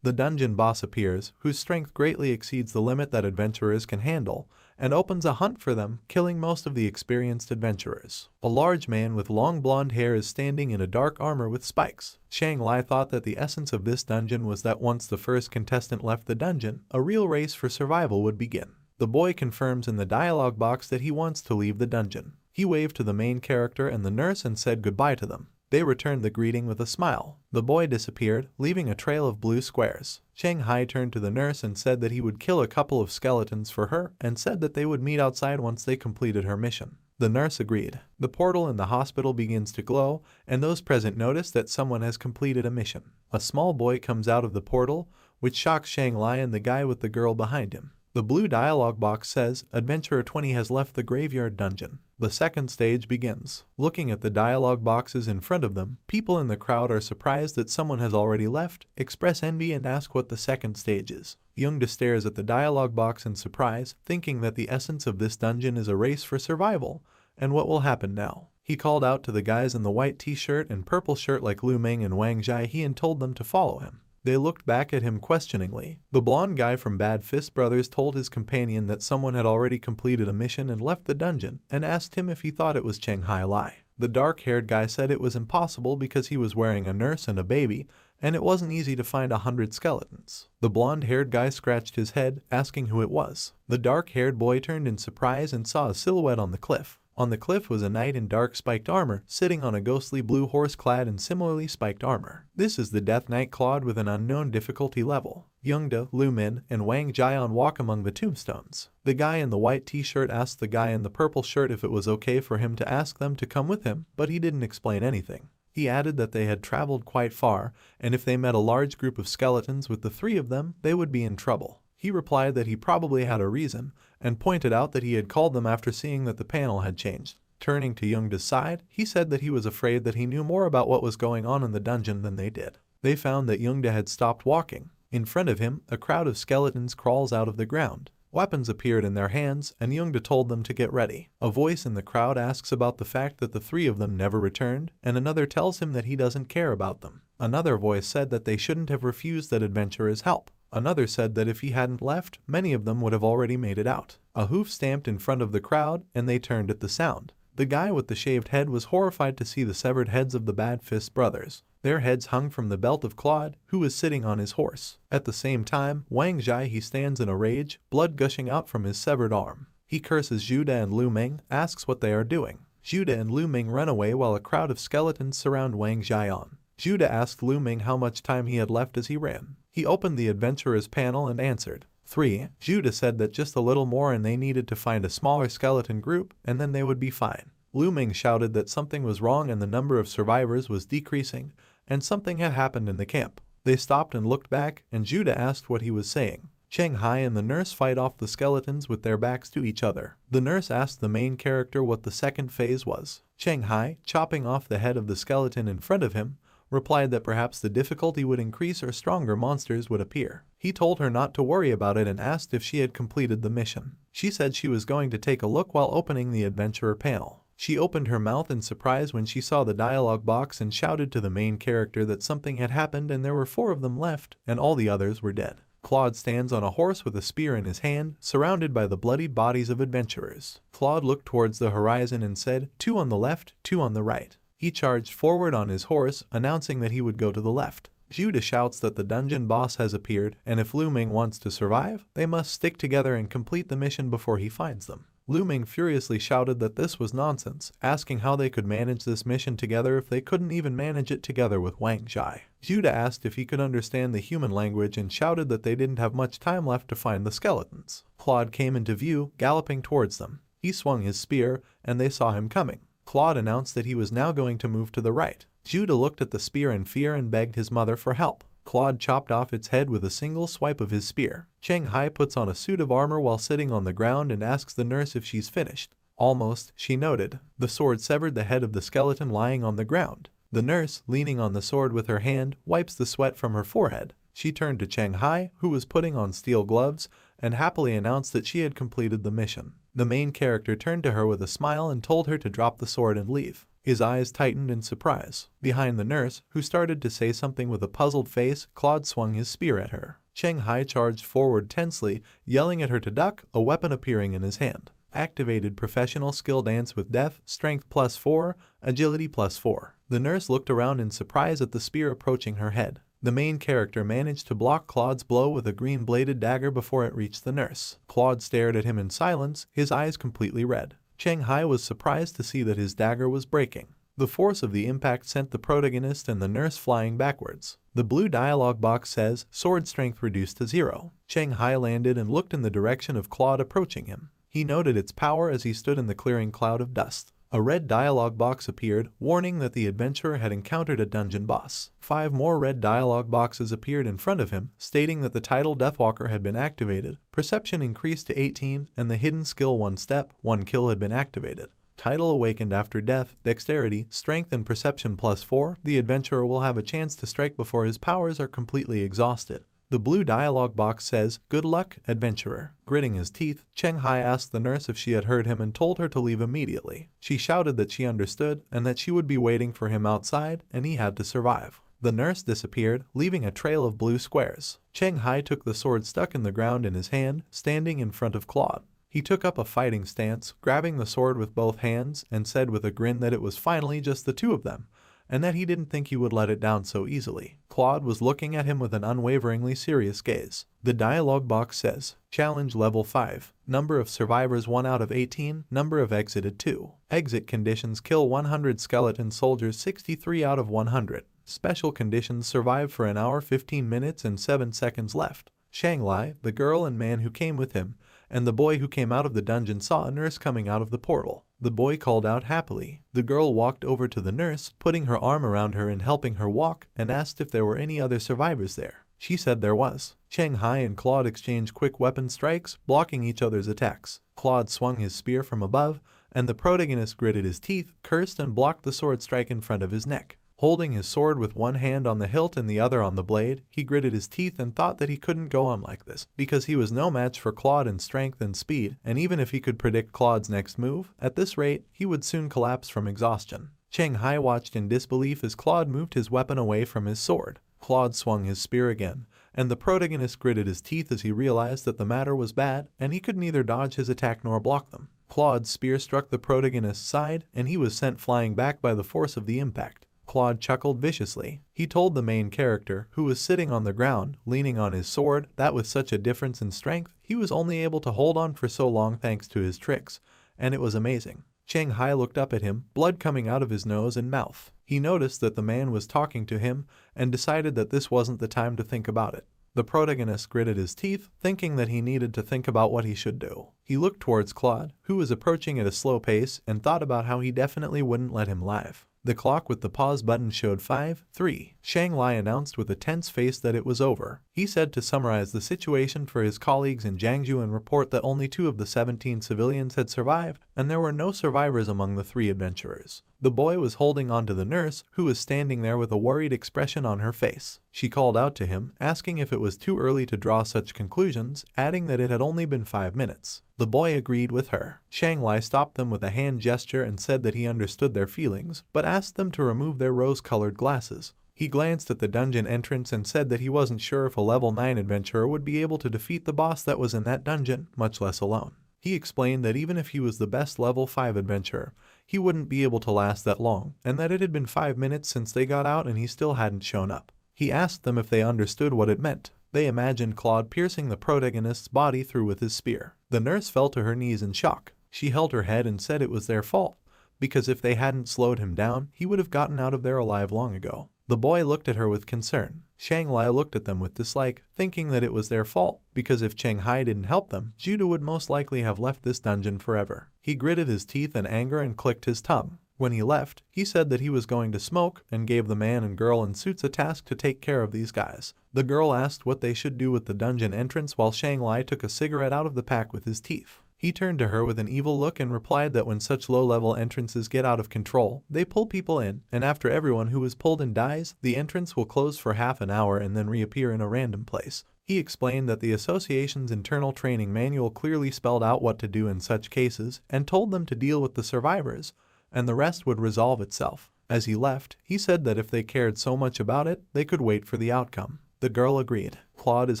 S1: dungeon boss appears, whose strength greatly exceeds the limit that adventurers can handle, and opens a hunt for them, killing most of the experienced adventurers. A large man with long blonde hair is standing in a dark armor with spikes. Shanghai thought that the essence of this dungeon was that once the first contestant left the dungeon, a real race for survival would begin. The boy confirms in the dialogue box that he wants to leave the dungeon. He waved to the main character and the nurse and said goodbye to them. They returned the greeting with a smile. The boy disappeared, leaving a trail of blue squares. Shanghai turned to the nurse and said that he would kill a couple of skeletons for her and said that they would meet outside once they completed her mission. The nurse agreed. The portal in the hospital begins to glow, and those present notice that someone has completed a mission. A small boy comes out of the portal, which shocks Shanghai and the guy with the girl behind him. The blue dialogue box says, Adventurer 20 has left the graveyard dungeon. The second stage begins. Looking at the dialogue boxes in front of them, people in the crowd are surprised that someone has already left, express envy and ask what the second stage is. Youngda stares at the dialogue box in surprise, thinking that the essence of this dungeon is a race for survival, and what will happen now. He called out to the guys in the white t-shirt and purple shirt like Lu Ming and Wang Jiahe and told them to follow him. They looked back at him questioningly. The blonde guy from Bad Fist Brothers told his companion that someone had already completed a mission and left the dungeon, and asked him if he thought it was Shanghai Lai. The dark-haired guy said it was impossible because he was wearing a nurse and a baby, and it wasn't easy to find 100 skeletons. The blonde-haired guy scratched his head, asking who it was. The dark-haired boy turned in surprise and saw a silhouette on the cliff. On the cliff was a knight in dark spiked armor, sitting on a ghostly blue horse clad in similarly spiked armor. This is the Death Knight Claude with an unknown difficulty level. Youngda, Lu Min, and Wang Jian walk among the tombstones. The guy in the white t-shirt asked the guy in the purple shirt if it was okay for him to ask them to come with him, but he didn't explain anything. He added that they had traveled quite far, and if they met a large group of skeletons with the three of them, they would be in trouble. He replied that he probably had a reason, and pointed out that he had called them after seeing that the panel had changed. Turning to Youngda's side, he said that he was afraid that he knew more about what was going on in the dungeon than they did. They found that Youngda had stopped walking. In front of him, a crowd of skeletons crawls out of the ground. Weapons appeared in their hands, and Youngda told them to get ready. A voice in the crowd asks about the fact that the three of them never returned, and another tells him that he doesn't care about them. Another voice said that they shouldn't have refused that adventurer's help. Another said that if he hadn't left, many of them would have already made it out. A hoof stamped in front of the crowd, and they turned at the sound. The guy with the shaved head was horrified to see the severed heads of the Bad Fist Brothers. Their heads hung from the belt of Claude, who was sitting on his horse. At the same time, Wang Jiahe stands in a rage, blood gushing out from his severed arm. He curses Juda and Lu Ming, asks what they are doing. Juda and Lu Ming run away while a crowd of skeletons surround Wang Jian. Juda asked Lu Ming how much time he had left as he ran. He opened the adventurer's panel and answered. 3. Juda said that just a little more and they needed to find a smaller skeleton group, and then they would be fine. Lu Ming shouted that something was wrong and the number of survivors was decreasing, and something had happened in the camp. They stopped and looked back, and Juda asked what he was saying. Shanghai and the nurse fight off the skeletons with their backs to each other. The nurse asked the main character what the second phase was. Shanghai, chopping off the head of the skeleton in front of him, replied that perhaps the difficulty would increase or stronger monsters would appear. He told her not to worry about it and asked if she had completed the mission. She said she was going to take a look while opening the adventurer panel. She opened her mouth in surprise when she saw the dialogue box and shouted to the main character that something had happened and there were 4 of them left, and all the others were dead. Claude stands on a horse with a spear in his hand, surrounded by the bloodied bodies of adventurers. Claude looked towards the horizon and said, 2 on the left, 2 on the right. He charged forward on his horse, announcing that he would go to the left. Juda shouts that the dungeon boss has appeared, and if Lu Ming wants to survive, they must stick together and complete the mission before he finds them. Lu Ming furiously shouted that this was nonsense, asking how they could manage this mission together if they couldn't even manage it together with Wang Jai. Juda asked if he could understand the human language and shouted that they didn't have much time left to find the skeletons. Claude came into view, galloping towards them. He swung his spear, and they saw him coming. Claude announced that he was now going to move to the right. Juda looked at the spear in fear and begged his mother for help. Claude chopped off its head with a single swipe of his spear. Shanghai puts on a suit of armor while sitting on the ground and asks the nurse if she's finished. Almost, she noted. The sword severed the head of the skeleton lying on the ground. The nurse, leaning on the sword with her hand, wipes the sweat from her forehead. She turned to Shanghai, who was putting on steel gloves, and happily announced that she had completed the mission. The main character turned to her with a smile and told her to drop the sword and leave. His eyes tightened in surprise. Behind the nurse, who started to say something with a puzzled face, Claude swung his spear at her. Shanghai charged forward tensely, yelling at her to duck, a weapon appearing in his hand. Activated professional skill dance with death, strength +4, agility +4. The nurse looked around in surprise at the spear approaching her head. The main character managed to block Claude's blow with a green-bladed dagger before it reached the nurse. Claude stared at him in silence, his eyes completely red. Shanghai was surprised to see that his dagger was breaking. The force of the impact sent the protagonist and the nurse flying backwards. The blue dialogue box says, sword strength reduced to 0. Shanghai landed and looked in the direction of Claude approaching him. He noted its power as he stood in the clearing cloud of dust. A red dialogue box appeared, warning that the adventurer had encountered a dungeon boss. 5 more red dialogue boxes appeared in front of him, stating that the title Deathwalker had been activated. Perception increased to 18, and the hidden skill 1 step, 1 kill had been activated. Title awakened after death, dexterity, strength and perception +4. The adventurer will have a chance to strike before his powers are completely exhausted. The blue dialogue box says, "Good luck, adventurer." Gritting his teeth, Cheng Hai asked the nurse if she had heard him and told her to leave immediately. She shouted that she understood and that she would be waiting for him outside and he had to survive. The nurse disappeared, leaving a trail of blue squares. Cheng Hai took the sword stuck in the ground in his hand, standing in front of Claude. He took up a fighting stance, grabbing the sword with both hands, and said with a grin that it was finally just the two of them, and that he didn't think he would let it down so easily. Claude was looking at him with an unwaveringly serious gaze. The dialogue box says, "Challenge level 5. Number of survivors 1 out of 18. Number of exited 2. Exit conditions: kill 100 skeleton soldiers 63 out of 100. Special conditions: survive for an hour 15 minutes and 7 seconds left." Shanghai, the girl and man who came with him, and the boy who came out of the dungeon saw a nurse coming out of the portal. The boy called out happily. The girl walked over to the nurse, putting her arm around her and helping her walk, and asked if there were any other survivors there. She said there was. Cheng Hai and Claude exchanged quick weapon strikes, blocking each other's attacks. Claude swung his spear from above, and the protagonist gritted his teeth, cursed and blocked the sword strike in front of his neck. Holding his sword with one hand on the hilt and the other on the blade, he gritted his teeth and thought that he couldn't go on like this, because he was no match for Claude in strength and speed, and even if he could predict Claude's next move, at this rate, he would soon collapse from exhaustion. Cheng Hai watched in disbelief as Claude moved his weapon away from his sword. Claude swung his spear again, and the protagonist gritted his teeth as he realized that the matter was bad, and he could neither dodge his attack nor block them. Claude's spear struck the protagonist's side, and he was sent flying back by the force of the impact. Claude chuckled viciously. He told the main character, who was sitting on the ground, leaning on his sword, that with such a difference in strength, he was only able to hold on for so long thanks to his tricks, and it was amazing. Cheng Hai looked up at him, blood coming out of his nose and mouth. He noticed that the man was talking to him, and decided that this wasn't the time to think about it. The protagonist gritted his teeth, thinking that he needed to think about what he should do. He looked towards Claude, who was approaching at a slow pace, and thought about how he definitely wouldn't let him live. The clock with the pause button showed 5-3. Shanghai announced with a tense face that it was over. He said to summarize the situation for his colleagues in Jiangsu and report that only 2 of the 17 civilians had survived, and there were no survivors among the 3 adventurers. The boy was holding on to the nurse, who was standing there with a worried expression on her face. She called out to him, asking if it was too early to draw such conclusions, adding that it had only been 5 minutes. The boy agreed with her. Shanghai stopped them with a hand gesture and said that he understood their feelings, but asked them to remove their rose-colored glasses. He glanced at the dungeon entrance and said that he wasn't sure if a level 9 adventurer would be able to defeat the boss that was in that dungeon, much less alone. He explained that even if he was the best level 5 adventurer, he wouldn't be able to last that long, and that it had been 5 minutes since they got out and he still hadn't shown up. He asked them if they understood what it meant. They imagined Claude piercing the protagonist's body through with his spear. The nurse fell to her knees in shock. She held her head and said it was their fault, because if they hadn't slowed him down, he would have gotten out of there alive long ago. The boy looked at her with concern. Shanghai looked at them with dislike, thinking that it was their fault, because if Shanghai didn't help them, Judah would most likely have left this dungeon forever. He gritted his teeth in anger and clicked his tongue. When he left, he said that he was going to smoke and gave the man and girl in suits a task to take care of these guys. The girl asked what they should do with the dungeon entrance while Shanghai took a cigarette out of the pack with his teeth. He turned to her with an evil look and replied that when such low-level entrances get out of control, they pull people in, and after everyone who is pulled in dies, the entrance will close for half an hour and then reappear in a random place. He explained that the association's internal training manual clearly spelled out what to do in such cases and told them to deal with the survivors, and the rest would resolve itself. As he left, he said that if they cared so much about it, they could wait for the outcome. The girl agreed. Claude is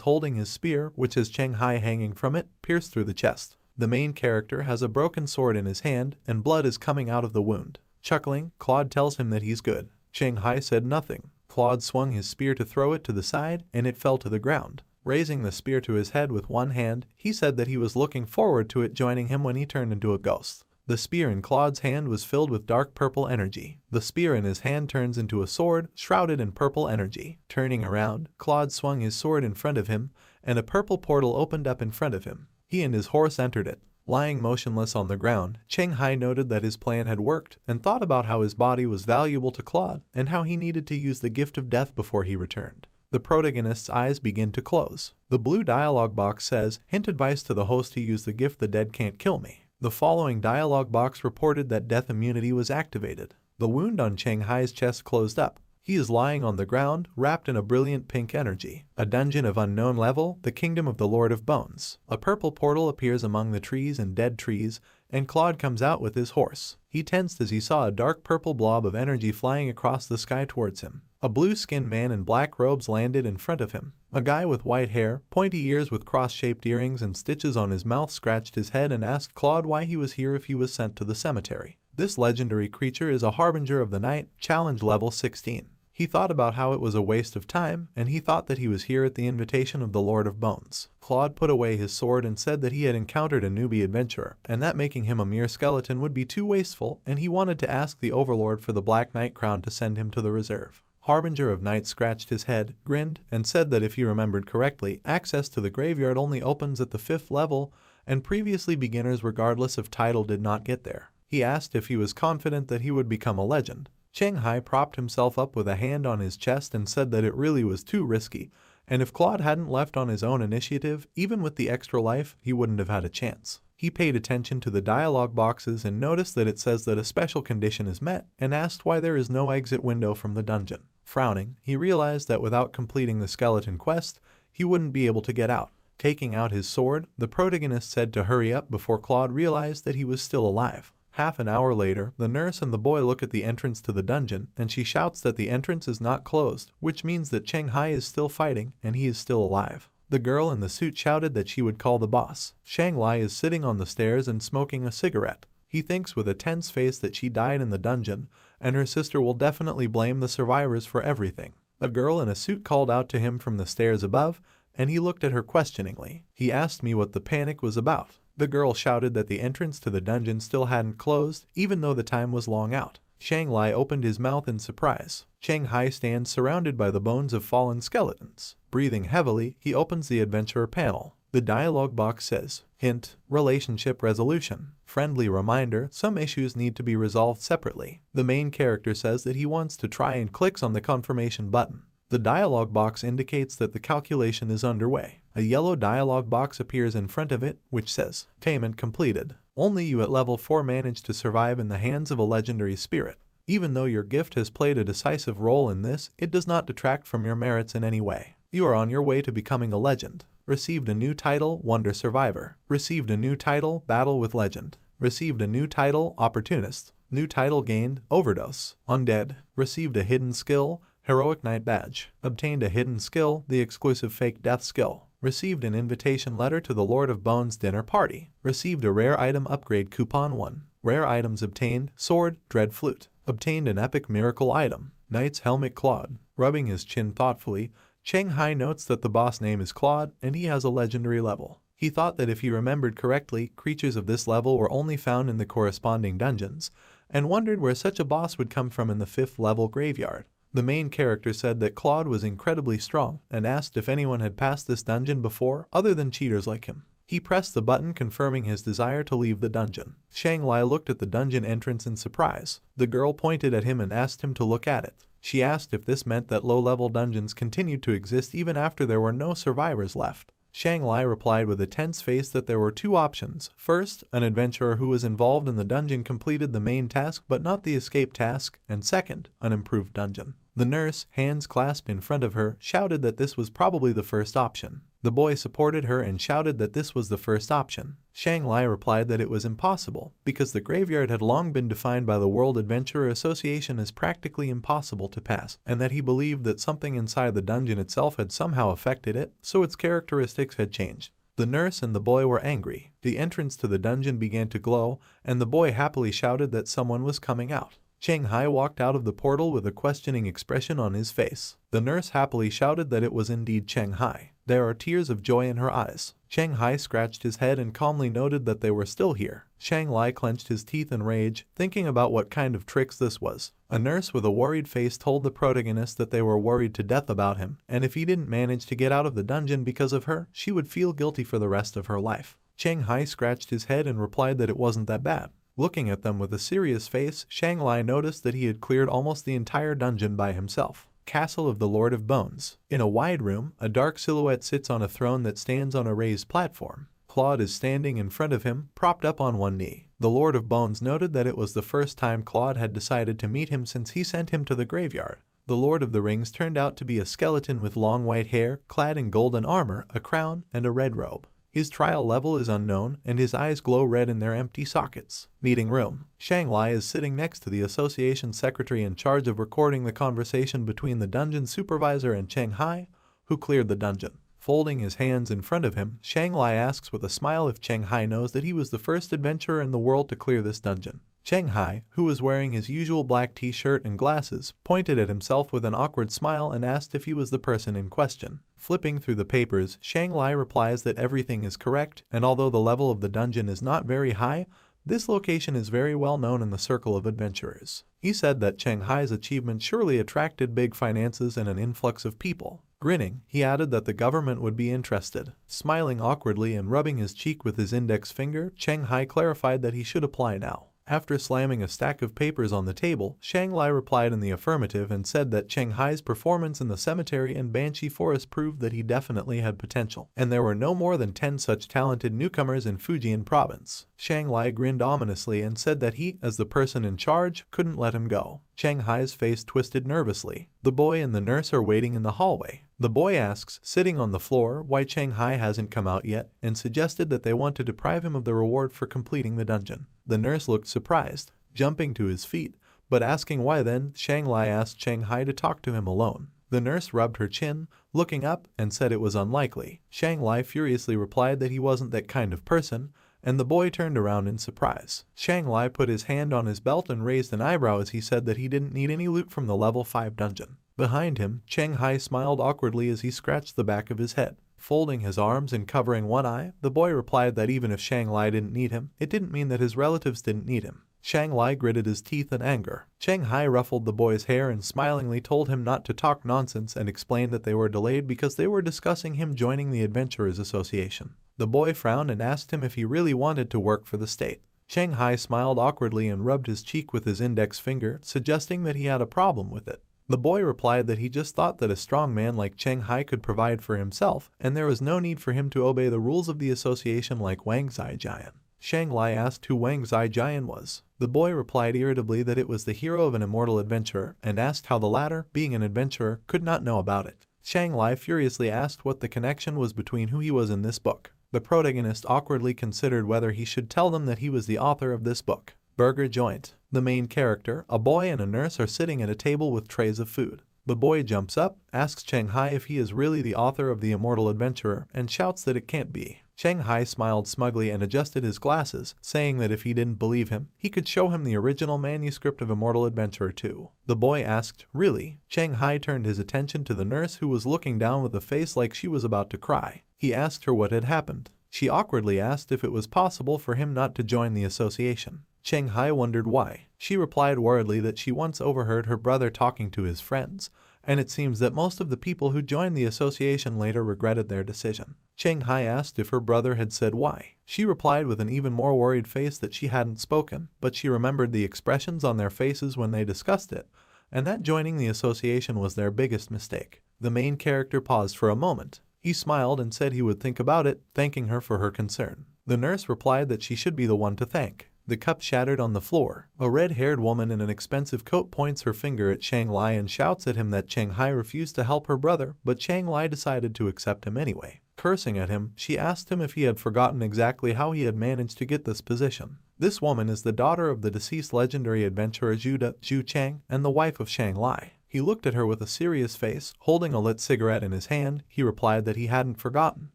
S1: holding his spear, which has Shanghai hanging from it, pierced through the chest. The main character has a broken sword in his hand, and blood is coming out of the wound. Chuckling, Claude tells him that he's good. Shanghai said nothing. Claude swung his spear to throw it to the side, and it fell to the ground. Raising the spear to his head with one hand, he said that he was looking forward to it joining him when he turned into a ghost. The spear in Claude's hand was filled with dark purple energy. The spear in his hand turns into a sword, shrouded in purple energy. Turning around, Claude swung his sword in front of him, and a purple portal opened up in front of him. He and his horse entered it. Lying motionless on the ground, Cheng Hai noted that his plan had worked and thought about how his body was valuable to Claude and how he needed to use the gift of death before he returned. The protagonist's eyes begin to close. The blue dialogue box says, "Hint advice to the host to use the gift the dead can't kill me." The following dialogue box reported that death immunity was activated. The wound on Cheng Hai's chest closed up. He is lying on the ground, wrapped in a brilliant pink energy. A dungeon of unknown level, the kingdom of the Lord of Bones. A purple portal appears among the trees and dead trees, and Claude comes out with his horse. He tensed as he saw a dark purple blob of energy flying across the sky towards him. A blue-skinned man in black robes landed in front of him. A guy with white hair, pointy ears with cross-shaped earrings and stitches on his mouth scratched his head and asked Claude why he was here if he was sent to the cemetery. This legendary creature is a harbinger of the night, challenge level 16. He thought about how it was a waste of time, and he thought that he was here at the invitation of the Lord of Bones. Claude put away his sword and said that he had encountered a newbie adventurer, and that making him a mere skeleton would be too wasteful, and he wanted to ask the Overlord for the Black Knight crown to send him to the reserve. Harbinger of Night scratched his head, grinned, and said that if he remembered correctly, access to the graveyard only opens at the 5th level, and previously beginners regardless of title did not get there. He asked if he was confident that he would become a legend. Cheng Hai propped himself up with a hand on his chest and said that it really was too risky, and if Claude hadn't left on his own initiative, even with the extra life, he wouldn't have had a chance. He paid attention to the dialogue boxes and noticed that it says that a special condition is met, and asked why there is no exit window from the dungeon. Frowning, he realized that without completing the skeleton quest, he wouldn't be able to get out. Taking out his sword, the protagonist said to hurry up before Claude realized that he was still alive. Half an hour later, the nurse and the boy look at the entrance to the dungeon, and she shouts that the entrance is not closed, which means that Cheng Hai is still fighting and he is still alive. The girl in the suit shouted that she would call the boss. Shang Lai is sitting on the stairs and smoking a cigarette. He thinks with a tense face that she died in the dungeon, and her sister will definitely blame the survivors for everything. A girl in a suit called out to him from the stairs above, and he looked at her questioningly. He asked me what the panic was about. The girl shouted that the entrance to the dungeon still hadn't closed, even though the time was long out. Shang Lai opened his mouth in surprise. Cheng Hai stands surrounded by the bones of fallen skeletons. Breathing heavily, he opens the adventurer panel. The dialogue box says, "Hint, relationship resolution. Friendly reminder, some issues need to be resolved separately." The main character says that he wants to try and clicks on the confirmation button. The dialogue box indicates that the calculation is underway. A yellow dialogue box appears in front of it, which says, "Payment completed. Only you at level 4 managed to survive in the hands of a legendary spirit. Even though your gift has played a decisive role in this, it does not detract from your merits in any way. You are on your way to becoming a legend. Received a new title, Wonder Survivor. Received a new title, Battle with Legend. Received a new title, Opportunist. New title gained, Overdose. Undead. Received a hidden skill, Heroic Knight Badge. Obtained a hidden skill, the exclusive Fake Death skill. Received an invitation letter to the Lord of Bones dinner party. Received a rare item upgrade coupon 1. Rare items obtained, Sword, Dread Flute. Obtained an epic miracle item, Knight's Helmet Claude." Rubbing his chin thoughtfully, Cheng Hai notes that the boss name is Claude and he has a legendary level. He thought that if he remembered correctly, creatures of this level were only found in the corresponding dungeons, and wondered where such a boss would come from in the 5th level graveyard. The main character said that Claude was incredibly strong and asked if anyone had passed this dungeon before other than cheaters like him. He pressed the button confirming his desire to leave the dungeon. Shang Lai looked at the dungeon entrance in surprise. The girl pointed at him and asked him to look at it. She asked if this meant that low-level dungeons continued to exist even after there were no survivors left. Shang Lai replied with a tense face that there were two options. First, an adventurer who was involved in the dungeon completed the main task but not the escape task, and second, an improved dungeon. The nurse, hands clasped in front of her, shouted that this was probably the first option. The boy supported her and shouted that this was the first option. Shang Lai replied that it was impossible, because the graveyard had long been defined by the World Adventurer Association as practically impossible to pass, and that he believed that something inside the dungeon itself had somehow affected it, so its characteristics had changed. The nurse and the boy were angry. The entrance to the dungeon began to glow, and the boy happily shouted that someone was coming out. Cheng Hai walked out of the portal with a questioning expression on his face. The nurse happily shouted that it was indeed Cheng Hai. There are tears of joy in her eyes. Cheng Hai scratched his head and calmly noted that they were still here. Shang Lai clenched his teeth in rage, thinking about what kind of tricks this was. A nurse with a worried face told the protagonist that they were worried to death about him, and if he didn't manage to get out of the dungeon because of her, she would feel guilty for the rest of her life. Chang Hai scratched his head and replied that it wasn't that bad. Looking at them with a serious face, Shang Lai noticed that he had cleared almost the entire dungeon by himself. Castle of the Lord of Bones. In a wide room, a dark silhouette sits on a throne that stands on a raised platform. Claude is standing in front of him, propped up on one knee. The Lord of Bones noted that it was the first time Claude had decided to meet him since he sent him to the graveyard. The Lord of the Rings turned out to be a skeleton with long white hair, clad in golden armor, a crown, and a red robe. His trial level is unknown, and his eyes glow red in their empty sockets. Meeting room. Shang Lai is sitting next to the association secretary in charge of recording the conversation between the dungeon supervisor and Chang Hai, who cleared the dungeon. Folding his hands in front of him, Shang Lai asks with a smile if Chang Hai knows that he was the first adventurer in the world to clear this dungeon. Chang Hai, who was wearing his usual black t-shirt and glasses, pointed at himself with an awkward smile and asked if he was the person in question. Flipping through the papers, Shang Lai replies that everything is correct, and although the level of the dungeon is not very high, this location is very well known in the circle of adventurers. He said that Chang Hai's achievement surely attracted big finances and an influx of people. Grinning, he added that the government would be interested. Smiling awkwardly and rubbing his cheek with his index finger, Chang Hai clarified that he should apply now. After slamming a stack of papers on the table, Shang Lai replied in the affirmative and said that Chang Hai's performance in the cemetery and Banshee Forest proved that he definitely had potential, and there were no more than 10 such talented newcomers in Fujian province. Shang Lai grinned ominously and said that he, as the person in charge, couldn't let him go. Chang Hai's face twisted nervously. The boy and the nurse are waiting in the hallway. The boy asks, sitting on the floor, why Chang Hai hasn't come out yet, and suggested that they want to deprive him of the reward for completing the dungeon. The nurse looked surprised, jumping to his feet, but asking why then, Shang Lai asked Chang Hai to talk to him alone. The nurse rubbed her chin, looking up, and said it was unlikely. Shang Lai furiously replied that he wasn't that kind of person, and the boy turned around in surprise. Shang Lai put his hand on his belt and raised an eyebrow as he said that he didn't need any loot from the level 5 dungeon. Behind him, Chang Hai smiled awkwardly as he scratched the back of his head. Folding his arms and covering one eye, the boy replied that even if Shang Lai didn't need him, it didn't mean that his relatives didn't need him. Shang Lai gritted his teeth in anger. Chang Hai ruffled the boy's hair and smilingly told him not to talk nonsense and explained that they were delayed because they were discussing him joining the Adventurers Association. The boy frowned and asked him if he really wanted to work for the state. Chang Hai smiled awkwardly and rubbed his cheek with his index finger, suggesting that he had a problem with it. The boy replied that he just thought that a strong man like Chang Hai could provide for himself, and there was no need for him to obey the rules of the association like Wang Zijian. Shang Lai asked who Wang Zijian was. The boy replied irritably that it was the hero of an immortal adventurer, and asked how the latter, being an adventurer, could not know about it. Shang Lai furiously asked what the connection was between who he was in this book. The protagonist awkwardly considered whether he should tell them that he was the author of this book. Burger joint. The main character, a boy and a nurse, are sitting at a table with trays of food. The boy jumps up, asks Chang Hai if he is really the author of The Immortal Adventurer, and shouts that it can't be. Chang Hai smiled smugly and adjusted his glasses, saying that if he didn't believe him, he could show him the original manuscript of Immortal Adventurer too. The boy asked, "Really?" Chang Hai turned his attention to the nurse, who was looking down with a face like she was about to cry. He asked her what had happened. She awkwardly asked if it was possible for him not to join the association. Chang Hai wondered why. She replied worriedly that she once overheard her brother talking to his friends, and it seems that most of the people who joined the association later regretted their decision. Chang Hai asked if her brother had said why. She replied with an even more worried face that she hadn't spoken, but she remembered the expressions on their faces when they discussed it, and that joining the association was their biggest mistake. The main character paused for a moment. He smiled and said he would think about it, thanking her for her concern. The nurse replied that she should be the one to thank. The cup shattered on the floor. A red-haired woman in an expensive coat points her finger at Chang Lai and shouts at him that Chang Hai refused to help her brother, but Chang Lai decided to accept him anyway. Cursing at him, she asked him if he had forgotten exactly how he had managed to get this position. This woman is the daughter of the deceased legendary adventurer Zhu Chang and the wife of Chang Lai. He looked at her with a serious face. Holding a lit cigarette in his hand, he replied that he hadn't forgotten,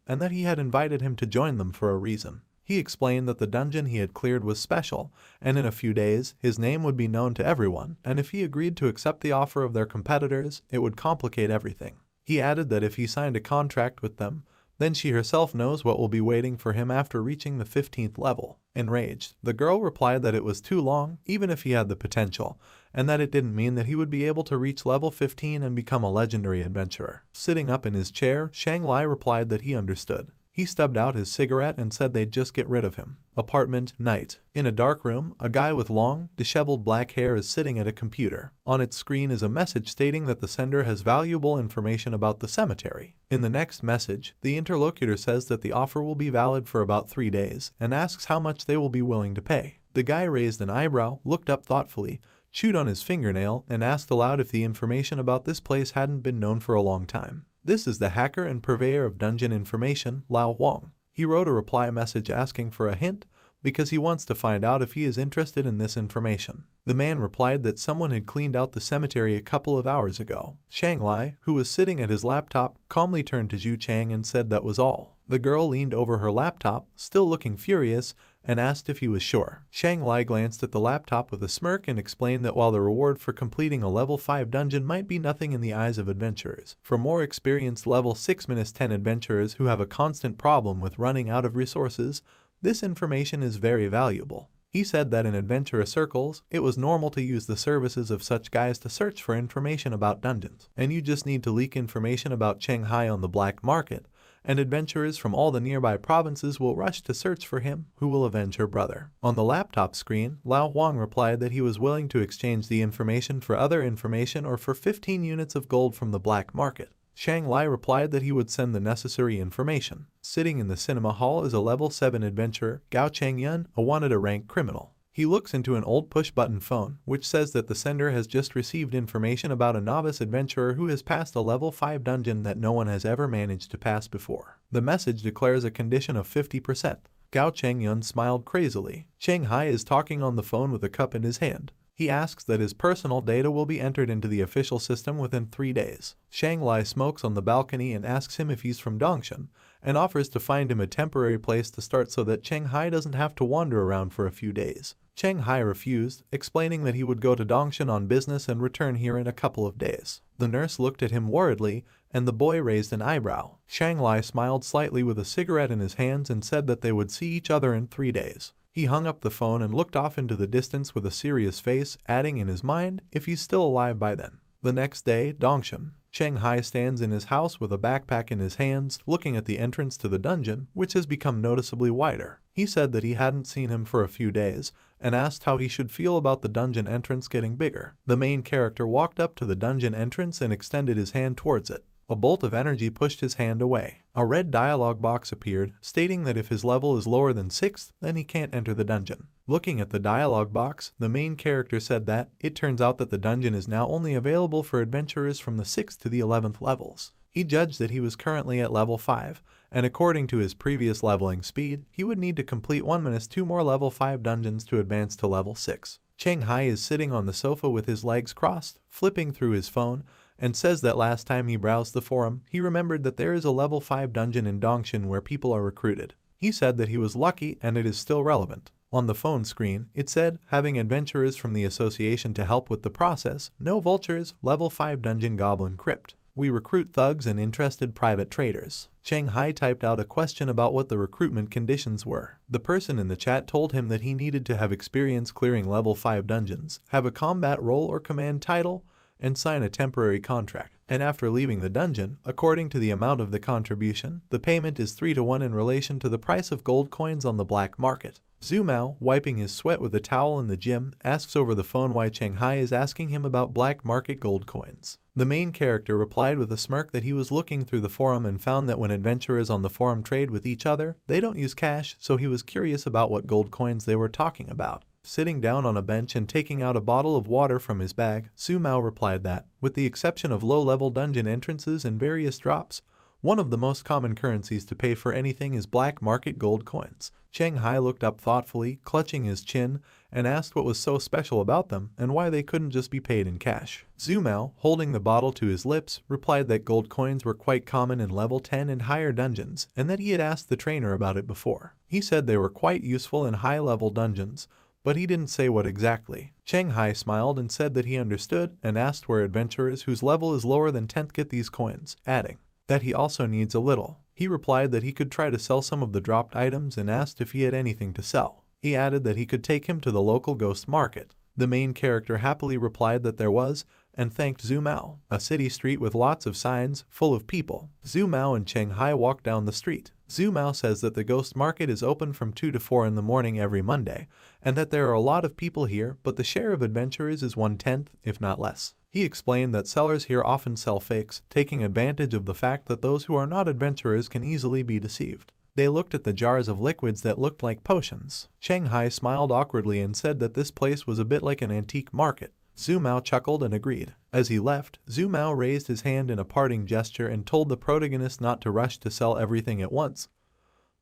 S1: and that he had invited him to join them for a reason. He explained that the dungeon he had cleared was special, and in a few days, his name would be known to everyone, and if he agreed to accept the offer of their competitors, it would complicate everything. He added that if he signed a contract with them, then she herself knows what will be waiting for him after reaching the 15th level. Enraged, the girl replied that it was too long, even if he had the potential, and that it didn't mean that he would be able to reach level 15 and become a legendary adventurer. Sitting up in his chair, Shang Lai replied that he understood. He stubbed out his cigarette and said they'd just get rid of him. Apartment, night. In a dark room, a guy with long, disheveled black hair is sitting at a computer. On its screen is a message stating that the sender has valuable information about the cemetery. In the next message, the interlocutor says that the offer will be valid for about 3 days and asks how much they will be willing to pay. The guy raised an eyebrow, looked up thoughtfully, chewed on his fingernail, and asked aloud if the information about this place hadn't been known for a long time. This is the hacker and purveyor of dungeon information, Lao Wang. He wrote a reply message asking for a hint because he wants to find out if he is interested in this information. The man replied that someone had cleaned out the cemetery a couple of hours ago. Shang Lai, who was sitting at his laptop, calmly turned to Zhu Chang and said that was all. The girl leaned over her laptop, still looking furious, and asked if he was sure. Shang Lai glanced at the laptop with a smirk and explained that while the reward for completing a level 5 dungeon might be nothing in the eyes of adventurers, for more experienced level 6-10 adventurers who have a constant problem with running out of resources, this information is very valuable. He said that in adventurer circles, it was normal to use the services of such guys to search for information about dungeons, and you just need to leak information about Shanghai on the black market, and adventurers from all the nearby provinces will rush to search for him who will avenge her brother. On the laptop screen, Lao Wang replied that he was willing to exchange the information for other information or for 15 units of gold from the black market. Shang Lai replied that he would send the necessary information. Sitting in the cinema hall is a level 7 adventurer, Gao Changyun, a wanted-to-rank criminal. He looks into an old push-button phone, which says that the sender has just received information about a novice adventurer who has passed a level 5 dungeon that no one has ever managed to pass before. The message declares a condition of 50%. Gao Changyun smiled crazily. Shanghai is talking on the phone with a cup in his hand. He asks that his personal data will be entered into the official system within 3 days. Shang Lai smokes on the balcony and asks him if he's from Dongshan, and offers to find him a temporary place to start so that Shanghai doesn't have to wander around for a few days. Shanghai refused, explaining that he would go to Dongshan on business and return here in a couple of days. The nurse looked at him worriedly, and the boy raised an eyebrow. Shang Lai smiled slightly with a cigarette in his hands and said that they would see each other in 3 days. He hung up the phone and looked off into the distance with a serious face, adding in his mind, if he's still alive by then. The next day, Dongshan. Shanghai stands in his house with a backpack in his hands, looking at the entrance to the dungeon, which has become noticeably wider. He said that he hadn't seen him for a few days, and asked how he should feel about the dungeon entrance getting bigger. The main character walked up to the dungeon entrance and extended his hand towards it. A bolt of energy pushed his hand away. A red dialogue box appeared, stating that if his level is lower than 6th, then he can't enter the dungeon. Looking at the dialogue box, the main character said that it turns out that the dungeon is now only available for adventurers from the 6th to the 11th levels. He judged that he was currently at level 5, and according to his previous leveling speed, he would need to complete 1-2 more level 5 dungeons to advance to level 6. Shanghai is sitting on the sofa with his legs crossed, flipping through his phone, and says that last time he browsed the forum, he remembered that there is a level 5 dungeon in Dongshan where people are recruited. He said that he was lucky and it is still relevant. On the phone screen, it said, having adventurers from the association to help with the process, no vultures, level 5 dungeon goblin crypt. We recruit thugs and interested private traders. Shanghai typed out a question about what the recruitment conditions were. The person in the chat told him that he needed to have experience clearing level 5 dungeons, have a combat role or command title, and sign a temporary contract. And after leaving the dungeon, according to the amount of the contribution, the payment is 3-to-1 in relation to the price of gold coins on the black market. Zhu Mao, wiping his sweat with a towel in the gym, asks over the phone why Shanghai is asking him about black market gold coins. The main character replied with a smirk that he was looking through the forum and found that when adventurers on the forum trade with each other, they don't use cash, so he was curious about what gold coins they were talking about. Sitting down on a bench and taking out a bottle of water from his bag, Zhu Mao replied that, with the exception of low-level dungeon entrances and various drops, one of the most common currencies to pay for anything is black market gold coins. Shanghai looked up thoughtfully, clutching his chin, and asked what was so special about them and why they couldn't just be paid in cash. Zhu Mao, holding the bottle to his lips, replied that gold coins were quite common in level 10 and higher dungeons, and that he had asked the trainer about it before. He said they were quite useful in high-level dungeons, but he didn't say what exactly. Shanghai smiled and said that he understood and asked where adventurers whose level is lower than 10th get these coins, adding that he also needs a little. He replied that he could try to sell some of the dropped items and asked if he had anything to sell. He added that he could take him to the local ghost market. The main character happily replied that there was, and thanked Zhu Mao. A city street with lots of signs, full of people. Zhu Mao and Shanghai walked down the street. Zhu Mao says that the ghost market is open from 2 to 4 in the morning every Monday, and that there are a lot of people here, but the share of adventurers is 1/10, if not less. He explained that sellers here often sell fakes, taking advantage of the fact that those who are not adventurers can easily be deceived. They looked at the jars of liquids that looked like potions. Shanghai smiled awkwardly and said that this place was a bit like an antique market. Zhu Mao chuckled and agreed. As he left, Zhu Mao raised his hand in a parting gesture and told the protagonist not to rush to sell everything at once,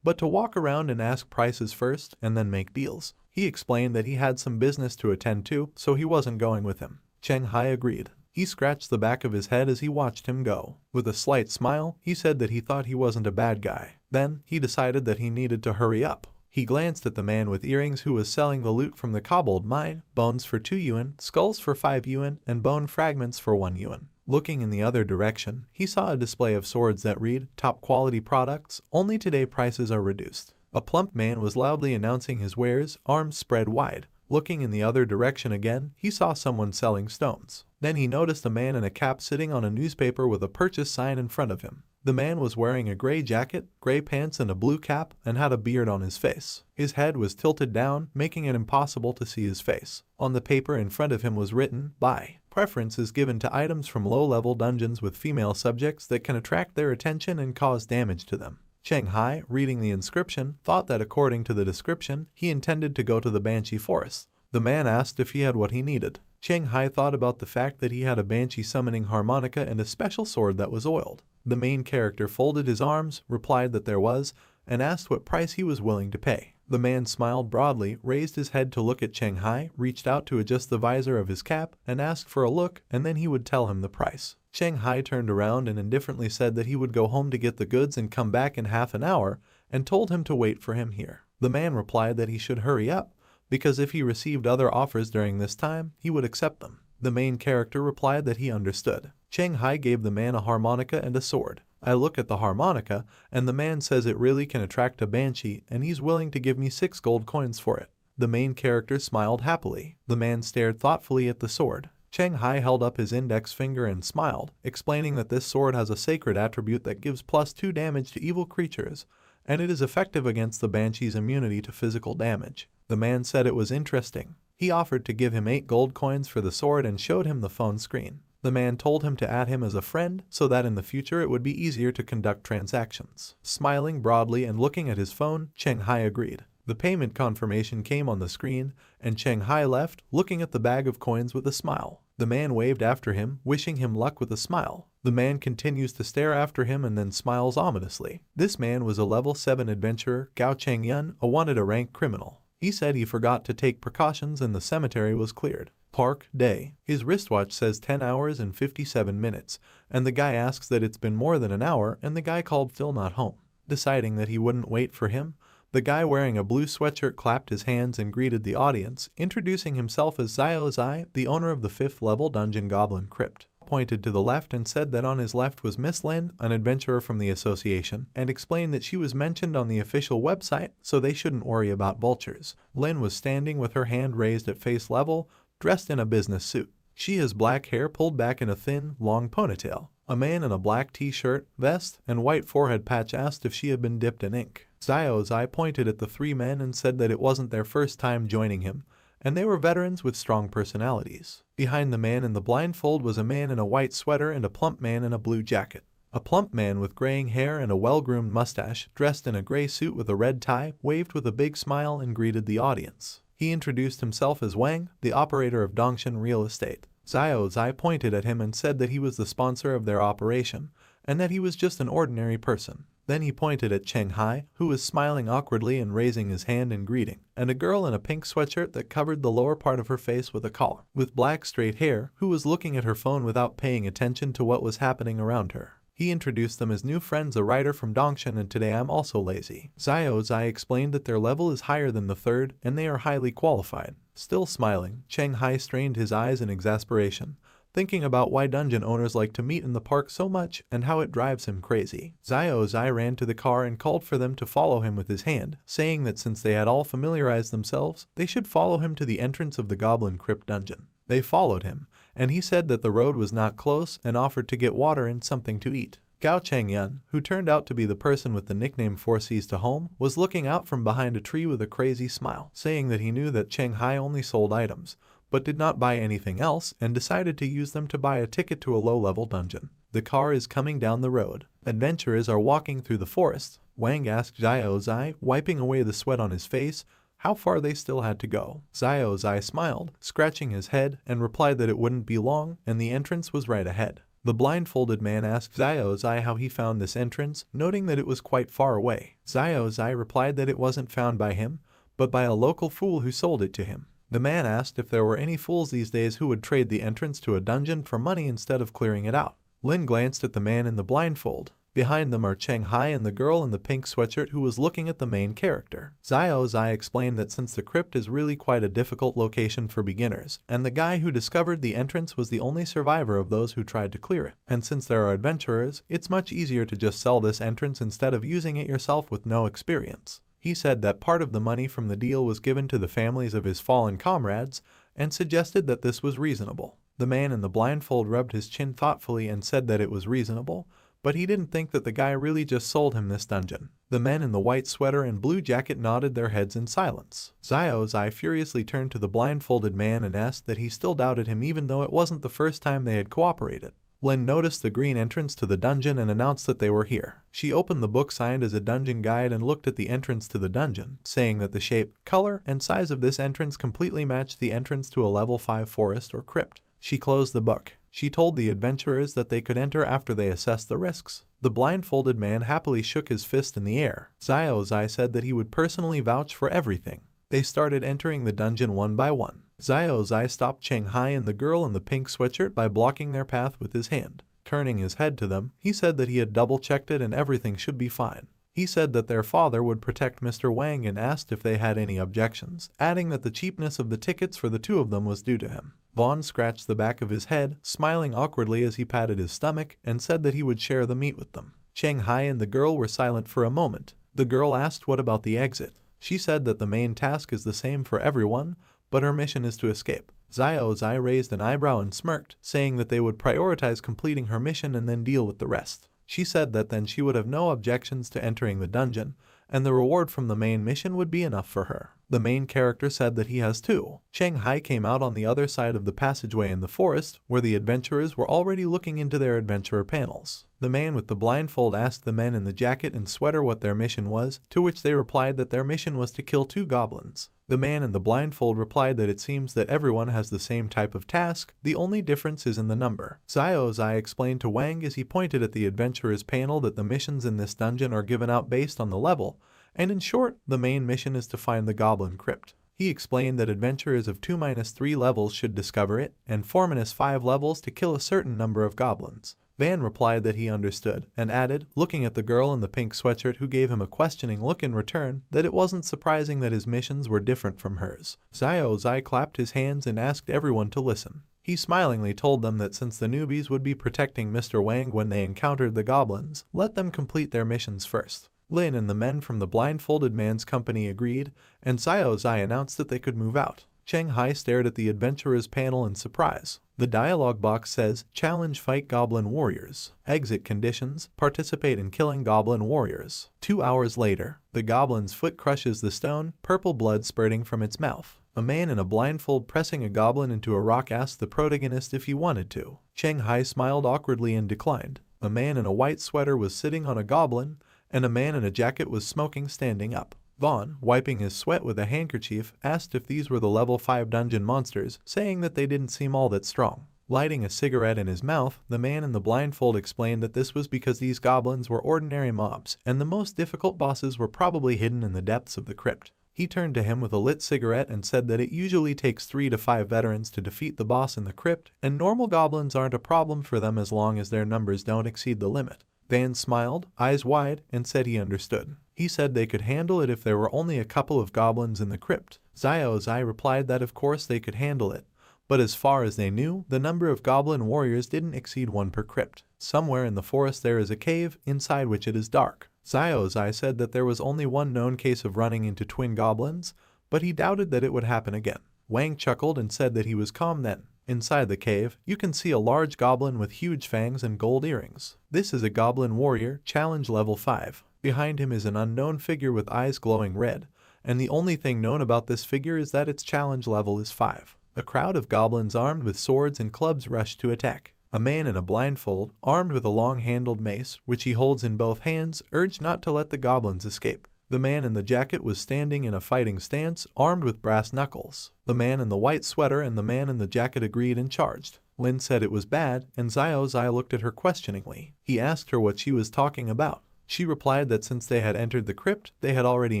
S1: but to walk around and ask prices first and then make deals. He explained that he had some business to attend to, so he wasn't going with him. Shanghai agreed. He scratched the back of his head as he watched him go. With a slight smile, he said that he thought he wasn't a bad guy. Then, he decided that he needed to hurry up. He glanced at the man with earrings who was selling the loot from the cobbled mine, bones for 2 yuan, skulls for 5 yuan, and bone fragments for 1 yuan. Looking in the other direction, he saw a display of swords that read, "Top quality products, only today prices are reduced." A plump man was loudly announcing his wares, arms spread wide. Looking in the other direction again, he saw someone selling stones. Then he noticed a man in a cap sitting on a newspaper with a purchase sign in front of him. The man was wearing a gray jacket, gray pants and a blue cap, and had a beard on his face. His head was tilted down, making it impossible to see his face. On the paper in front of him was written, "Buy. Preference is given to items from low-level dungeons with female subjects that can attract their attention and cause damage to them." Shanghai, reading the inscription, thought that according to the description, he intended to go to the Banshee Forest. The man asked if he had what he needed. Shanghai thought about the fact that he had a banshee summoning harmonica and a special sword that was oiled. The main character folded his arms, replied that there was, and asked what price he was willing to pay. The man smiled broadly, raised his head to look at Shanghai, reached out to adjust the visor of his cap, and asked for a look, and then he would tell him the price. Shanghai turned around and indifferently said that he would go home to get the goods and come back in half an hour, and told him to wait for him here. The man replied that he should hurry up, because if he received other offers during this time, he would accept them. The main character replied that he understood. Shanghai gave the man a harmonica and a sword. I look at the harmonica, and the man says it really can attract a banshee, and he's willing to give me 6 gold coins for it. The main character smiled happily. The man stared thoughtfully at the sword. Shanghai held up his index finger and smiled, explaining that this sword has a sacred attribute that gives +2 damage to evil creatures, and it is effective against the banshee's immunity to physical damage. The man said it was interesting. He offered to give him 8 gold coins for the sword and showed him the phone screen. The man told him to add him as a friend so that in the future it would be easier to conduct transactions. Smiling broadly and looking at his phone, Shanghai agreed. The payment confirmation came on the screen, and Shanghai left, looking at the bag of coins with a smile. The man waved after him, wishing him luck with a smile. The man continues to stare after him and then smiles ominously. This man was a level 7 adventurer, Gao Chengyun, a wanted rank criminal. He said he forgot to take precautions and the cemetery was cleared. Park Day. His wristwatch says 10 hours and 57 minutes, and the guy asks that it's been more than an hour, and the guy called Phil not home. Deciding that he wouldn't wait for him, the guy wearing a blue sweatshirt clapped his hands and greeted the audience, introducing himself as Xiao Zai, the owner of the 5th level Dungeon Goblin Crypt. Pointed to the left and said that on his left was Miss Lin, an adventurer from the association, and explained that she was mentioned on the official website, so they shouldn't worry about vultures. Lin was standing with her hand raised at face level, dressed in a business suit. She has black hair pulled back in a thin, long ponytail. A man in a black t-shirt, vest, and white forehead patch asked if she had been dipped in ink. Xiao Zai pointed at the 3 men and said that it wasn't their first time joining him, and they were veterans with strong personalities. Behind the man in the blindfold was a man in a white sweater and a plump man in a blue jacket. A plump man with graying hair and a well-groomed mustache, dressed in a gray suit with a red tie, waved with a big smile and greeted the audience. He introduced himself as Wang, the operator of Dongshan Real Estate. Xiao Zai pointed at him and said that he was the sponsor of their operation, and that he was just an ordinary person. Then he pointed at Shanghai, who was smiling awkwardly and raising his hand in greeting, and a girl in a pink sweatshirt that covered the lower part of her face with a collar, with black straight hair, who was looking at her phone without paying attention to what was happening around her. He introduced them as new friends, a writer from Dongshan, and today I'm also lazy. Xiao Zai explained that their level is higher than the 3rd, and they are highly qualified. Still smiling, Shanghai strained his eyes in exasperation, thinking about why dungeon owners like to meet in the park so much and how it drives him crazy. Xiao Zai ran to the car and called for them to follow him with his hand, saying that since they had all familiarized themselves, they should follow him to the entrance of the Goblin Crypt dungeon. They followed him, and he said that the road was not close and offered to get water and something to eat. Gao Cheng-yun, who turned out to be the person with the nickname Four Seas to Home, was looking out from behind a tree with a crazy smile, saying that he knew that Cheng Hai only sold items, but did not buy anything else and decided to use them to buy a ticket to a low-level dungeon. The car is coming down the road. Adventurers are walking through the forest. Wang asked Xiao Zai, wiping away the sweat on his face, how far they still had to go. Xiao Zai smiled, scratching his head, and replied that it wouldn't be long and the entrance was right ahead. The blindfolded man asked Xiao Zai how he found this entrance, noting that it was quite far away. Xiao Zai replied that it wasn't found by him, but by a local fool who sold it to him. The man asked if there were any fools these days who would trade the entrance to a dungeon for money instead of clearing it out. Lin glanced at the man in the blindfold. Behind them are Cheng Hai and the girl in the pink sweatshirt who was looking at the main character. Xiao Zai explained that since the crypt is really quite a difficult location for beginners, and the guy who discovered the entrance was the only survivor of those who tried to clear it, and since there are adventurers, it's much easier to just sell this entrance instead of using it yourself with no experience. He said that part of the money from the deal was given to the families of his fallen comrades, and suggested that this was reasonable. The man in the blindfold rubbed his chin thoughtfully and said that it was reasonable, but he didn't think that the guy really just sold him this dungeon. The men in the white sweater and blue jacket nodded their heads in silence. Xiao Zai furiously turned to the blindfolded man and asked that he still doubted him even though it wasn't the first time they had cooperated. Lin noticed the green entrance to the dungeon and announced that they were here. She opened the book signed as a dungeon guide and looked at the entrance to the dungeon, saying that the shape, color, and size of this entrance completely matched the entrance to a level 5 forest or crypt. She closed the book. She told the adventurers that they could enter after they assessed the risks. The blindfolded man happily shook his fist in the air. Xiao Zai said that he would personally vouch for everything. They started entering the dungeon one by one. Xiao Zai stopped Cheng Hai and the girl in the pink sweatshirt by blocking their path with his hand. Turning his head to them, he said that he had double-checked it and everything should be fine. He said that their father would protect Mr. Wang and asked if they had any objections, adding that the cheapness of the tickets for the two of them was due to him. Vaughn scratched the back of his head, smiling awkwardly as he patted his stomach, and said that he would share the meat with them. Cheng Hai and the girl were silent for a moment. The girl asked what about the exit. She said that the main task is the same for everyone, but her mission is to escape. Xiao Zai raised an eyebrow and smirked, saying that they would prioritize completing her mission and then deal with the rest. She said that then she would have no objections to entering the dungeon, and the reward from the main mission would be enough for her. The main character said that he has too. Cheng Hai came out on the other side of the passageway in the forest, where the adventurers were already looking into their adventurer panels. The man with the blindfold asked the men in the jacket and sweater what their mission was, to which they replied that their mission was to kill 2 goblins. The man in the blindfold replied that it seems that everyone has the same type of task, the only difference is in the number. Xiao Zai explained to Wang as he pointed at the adventurers panel that the missions in this dungeon are given out based on the level, and in short, the main mission is to find the goblin crypt. He explained that adventurers of 2-3 levels should discover it, and 4-5 levels to kill a certain number of goblins. Van replied that he understood, and added, looking at the girl in the pink sweatshirt who gave him a questioning look in return, that it wasn't surprising that his missions were different from hers. Xiao Zai clapped his hands and asked everyone to listen. He smilingly told them that since the newbies would be protecting Mr. Wang when they encountered the goblins, let them complete their missions first. Lin and the men from the blindfolded man's company agreed, and Xiao Zai announced that they could move out. Cheng Hai stared at the adventurers panel in surprise. The dialogue box says, Challenge Fight Goblin Warriors. Exit conditions, participate in killing Goblin Warriors. 2 hours later, the goblin's foot crushes the stone, purple blood spurting from its mouth. A man in a blindfold pressing a goblin into a rock asked the protagonist if he wanted to. Cheng Hai smiled awkwardly and declined. A man in a white sweater was sitting on a goblin, and a man in a jacket was smoking standing up. Vaughn, wiping his sweat with a handkerchief, asked if these were the level 5 dungeon monsters, saying that they didn't seem all that strong. Lighting a cigarette in his mouth, the man in the blindfold explained that this was because these goblins were ordinary mobs, and the most difficult bosses were probably hidden in the depths of the crypt. He turned to him with a lit cigarette and said that it usually takes 3 to 5 veterans to defeat the boss in the crypt, and normal goblins aren't a problem for them as long as their numbers don't exceed the limit. Van smiled, eyes wide, and said he understood. He said they could handle it if there were only a couple of goblins in the crypt. Xiao Zai replied that of course they could handle it, but as far as they knew, the number of goblin warriors didn't exceed 1 per crypt. Somewhere in the forest there is a cave, inside which it is dark. Xiao Zai said that there was only one known case of running into twin goblins, but he doubted that it would happen again. Wang chuckled and said that he was calm then. Inside the cave, you can see a large goblin with huge fangs and gold earrings. This is a goblin warrior, challenge level 5. Behind him is an unknown figure with eyes glowing red, and the only thing known about this figure is that its challenge level is 5. A crowd of goblins armed with swords and clubs rush to attack. A man in a blindfold, armed with a long-handled mace, which he holds in both hands, urged not to let the goblins escape. The man in the jacket was standing in a fighting stance, armed with brass knuckles. The man in the white sweater and the man in the jacket agreed and charged. Lin said it was bad, and Xiao Zai looked at her questioningly. He asked her what she was talking about. She replied that since they had entered the crypt, they had already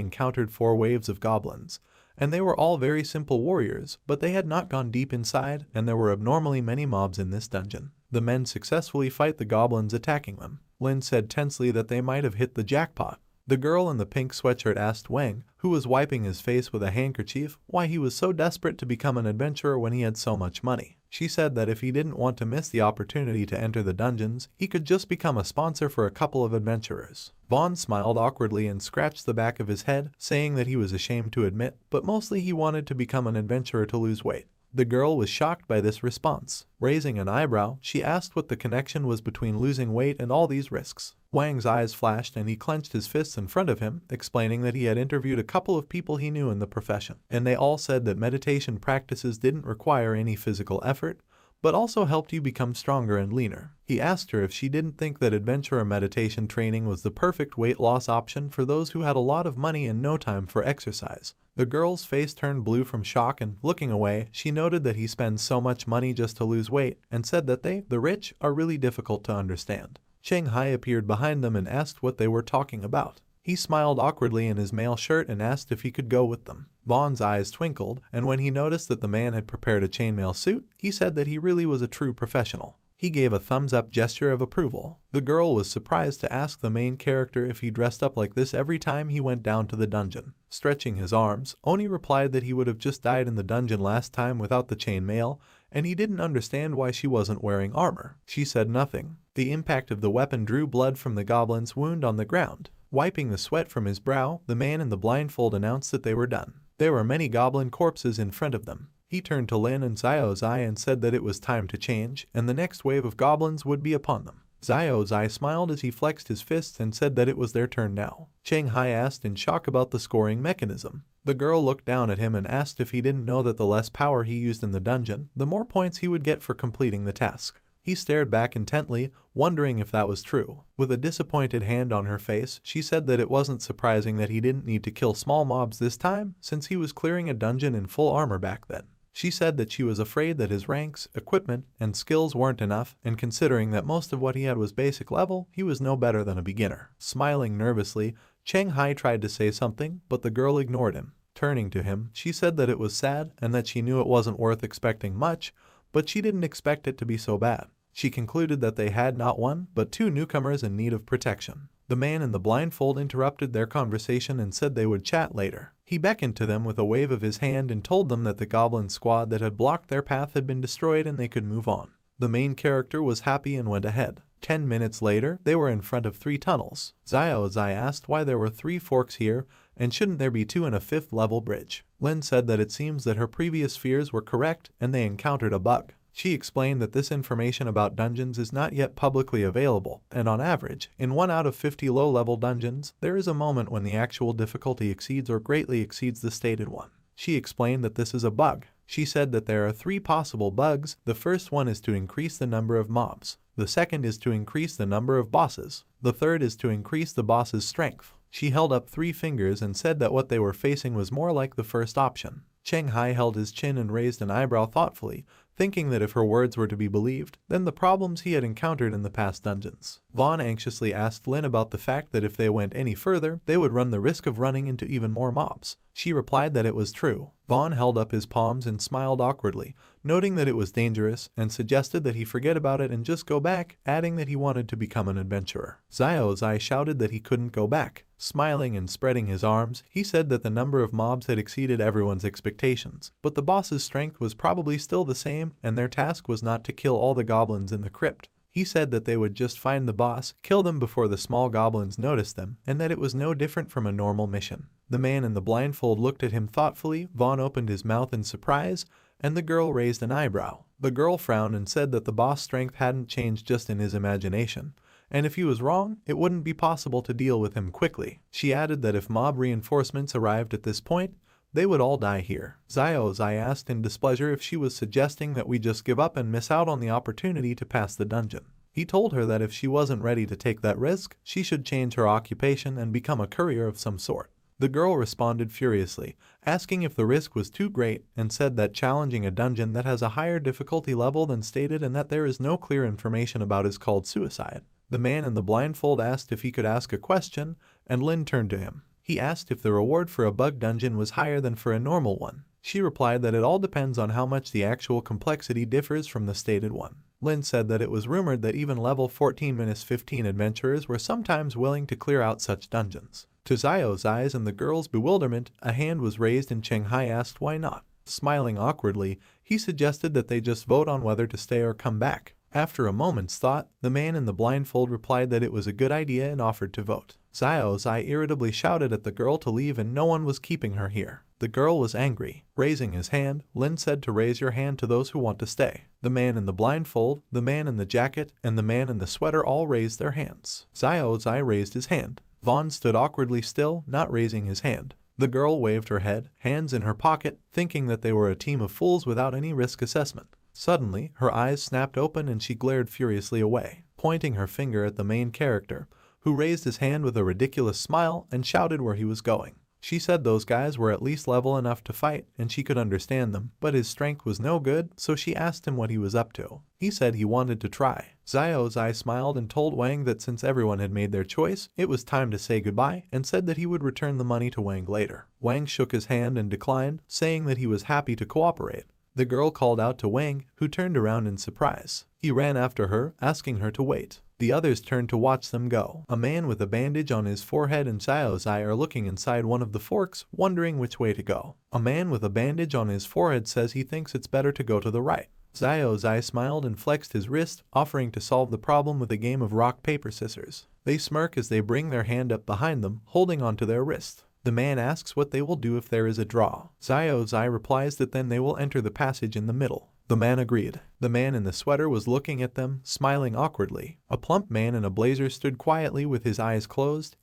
S1: encountered 4 waves of goblins, and they were all very simple warriors, but they had not gone deep inside, and there were abnormally many mobs in this dungeon. The men successfully fight the goblins attacking them. Lin said tensely that they might have hit the jackpot. The girl in the pink sweatshirt asked Wang, who was wiping his face with a handkerchief, why he was so desperate to become an adventurer when he had so much money. She said that if he didn't want to miss the opportunity to enter the dungeons, he could just become a sponsor for a couple of adventurers. Vaughn smiled awkwardly and scratched the back of his head, saying that he was ashamed to admit, but mostly he wanted to become an adventurer to lose weight. The girl was shocked by this response. Raising an eyebrow, she asked what the connection was between losing weight and all these risks. Wang's eyes flashed and he clenched his fists in front of him, explaining that he had interviewed a couple of people he knew in the profession, and they all said that meditation practices didn't require any physical effort, but also helped you become stronger and leaner. He asked her if she didn't think that adventurer meditation training was the perfect weight loss option for those who had a lot of money and no time for exercise. The girl's face turned blue from shock and, looking away, she noted that he spends so much money just to lose weight and said that they, the rich, are really difficult to understand. Cheng Hai appeared behind them and asked what they were talking about. He smiled awkwardly in his mail shirt and asked if he could go with them. Vaughn's eyes twinkled, and when he noticed that the man had prepared a chainmail suit, he said that he really was a true professional. He gave a thumbs-up gesture of approval. The girl was surprised to ask the main character if he dressed up like this every time he went down to the dungeon. Stretching his arms, Oni replied that he would have just died in the dungeon last time without the chainmail, and he didn't understand why she wasn't wearing armor. She said nothing. The impact of the weapon drew blood from the goblin's wound on the ground. Wiping the sweat from his brow, the man in the blindfold announced that they were done. There were many goblin corpses in front of them. He turned to Lin and Xiao Zai and said that it was time to change, and the next wave of goblins would be upon them. Xiao Zai smiled as he flexed his fists and said that it was their turn now. Cheng Hai asked in shock about the scoring mechanism. The girl looked down at him and asked if he didn't know that the less power he used in the dungeon, the more points he would get for completing the task. He stared back intently, wondering if that was true. With a disappointed hand on her face, she said that it wasn't surprising that he didn't need to kill small mobs this time, since he was clearing a dungeon in full armor back then. She said that she was afraid that his ranks, equipment, and skills weren't enough, and considering that most of what he had was basic level, he was no better than a beginner. Smiling nervously, Cheng Hai tried to say something, but the girl ignored him. Turning to him, she said that it was sad and that she knew it wasn't worth expecting much, but she didn't expect it to be so bad. She concluded that they had not one, but 2 newcomers in need of protection. The man in the blindfold interrupted their conversation and said they would chat later. He beckoned to them with a wave of his hand and told them that the goblin squad that had blocked their path had been destroyed and they could move on. The main character was happy and went ahead. 10 minutes later, they were in front of 3 tunnels. Xiao Zai asked why there were 3 forks here, and shouldn't there be 2 in a 5th level bridge. Lin said that it seems that her previous fears were correct and they encountered a bug. She explained that this information about dungeons is not yet publicly available, and on average, in 1 out of 50 low-level dungeons, there is a moment when the actual difficulty exceeds or greatly exceeds the stated one. She explained that this is a bug. She said that there are 3 possible bugs. The first one is to increase the number of mobs. The second is to increase the number of bosses. The third is to increase the boss's strength. She held up 3 fingers and said that what they were facing was more like the first option. Cheng Hai held his chin and raised an eyebrow thoughtfully, thinking that if her words were to be believed, then the problems he had encountered in the past dungeons. Vaughn anxiously asked Lin about the fact that if they went any further, they would run the risk of running into even more mobs. She replied that it was true. Vaughn held up his palms and smiled awkwardly, noting that it was dangerous, and suggested that he forget about it and just go back, adding that he wanted to become an adventurer. Xiao Zai shouted that he couldn't go back. Smiling and spreading his arms, he said that the number of mobs had exceeded everyone's expectations, but the boss's strength was probably still the same, and their task was not to kill all the goblins in the crypt. He said that they would just find the boss, kill them before the small goblins noticed them, and that it was no different from a normal mission. The man in the blindfold looked at him thoughtfully. Vaughn opened his mouth in surprise, and the girl raised an eyebrow. The girl frowned and said that the boss' strength hadn't changed just in his imagination, and if he was wrong, it wouldn't be possible to deal with him quickly. She added that if mob reinforcements arrived at this point, they would all die here. Zai asked in displeasure if she was suggesting that we just give up and miss out on the opportunity to pass the dungeon. He told her that if she wasn't ready to take that risk, she should change her occupation and become a courier of some sort. The girl responded furiously, asking if the risk was too great, and said that challenging a dungeon that has a higher difficulty level than stated and that there is no clear information about is called suicide. The man in the blindfold asked if he could ask a question, and Lin turned to him. He asked if the reward for a bug dungeon was higher than for a normal one. She replied that it all depends on how much the actual complexity differs from the stated one. Lin said that it was rumored that even level 14-15 adventurers were sometimes willing to clear out such dungeons. To Zio's eyes and the girl's bewilderment, a hand was raised and Cheng Hai asked why not. Smiling awkwardly, he suggested that they just vote on whether to stay or come back. After a moment's thought, the man in the blindfold replied that it was a good idea and offered to vote. Zio's eye irritably shouted at the girl to leave and no one was keeping her here. The girl was angry. Raising his hand, Lin said to raise your hand to those who want to stay. The man in the blindfold, the man in the jacket, and the man in the sweater all raised their hands. Zio's eye raised his hand. Vaughn stood awkwardly still, not raising his hand. The girl waved her head, hands in her pocket, thinking that they were a team of fools without any risk assessment. Suddenly, her eyes snapped open and she glared furiously away, pointing her finger at the main character, who raised his hand with a ridiculous smile and shouted where he was going. She said those guys were at least level enough to fight and she could understand them, but his strength was no good, so she asked him what he was up to. He said he wanted to try. Zio's eye smiled and told Wang that since everyone had made their choice, it was time to say goodbye and said that he would return the money to Wang later. Wang shook his hand and declined, saying that he was happy to cooperate. The girl called out to Wang, who turned around in surprise. He ran after her, asking her to wait. The others turned to watch them go. A man with a bandage on his forehead and Zio's eye are looking inside one of the forks, wondering which way to go. A man with a bandage on his forehead says he thinks it's better to go to the right. Zio's eye smiled and flexed his wrist, offering to solve the problem with a game of rock, paper, scissors. They smirk as they bring their hand up behind them, holding onto their wrist. The man asks what they will do if there is a draw. Zio's eye replies that then they will enter the passage in the middle. The man agreed. The man in the sweater was looking at them, smiling awkwardly. A plump man in a blazer stood quietly with his eyes closed.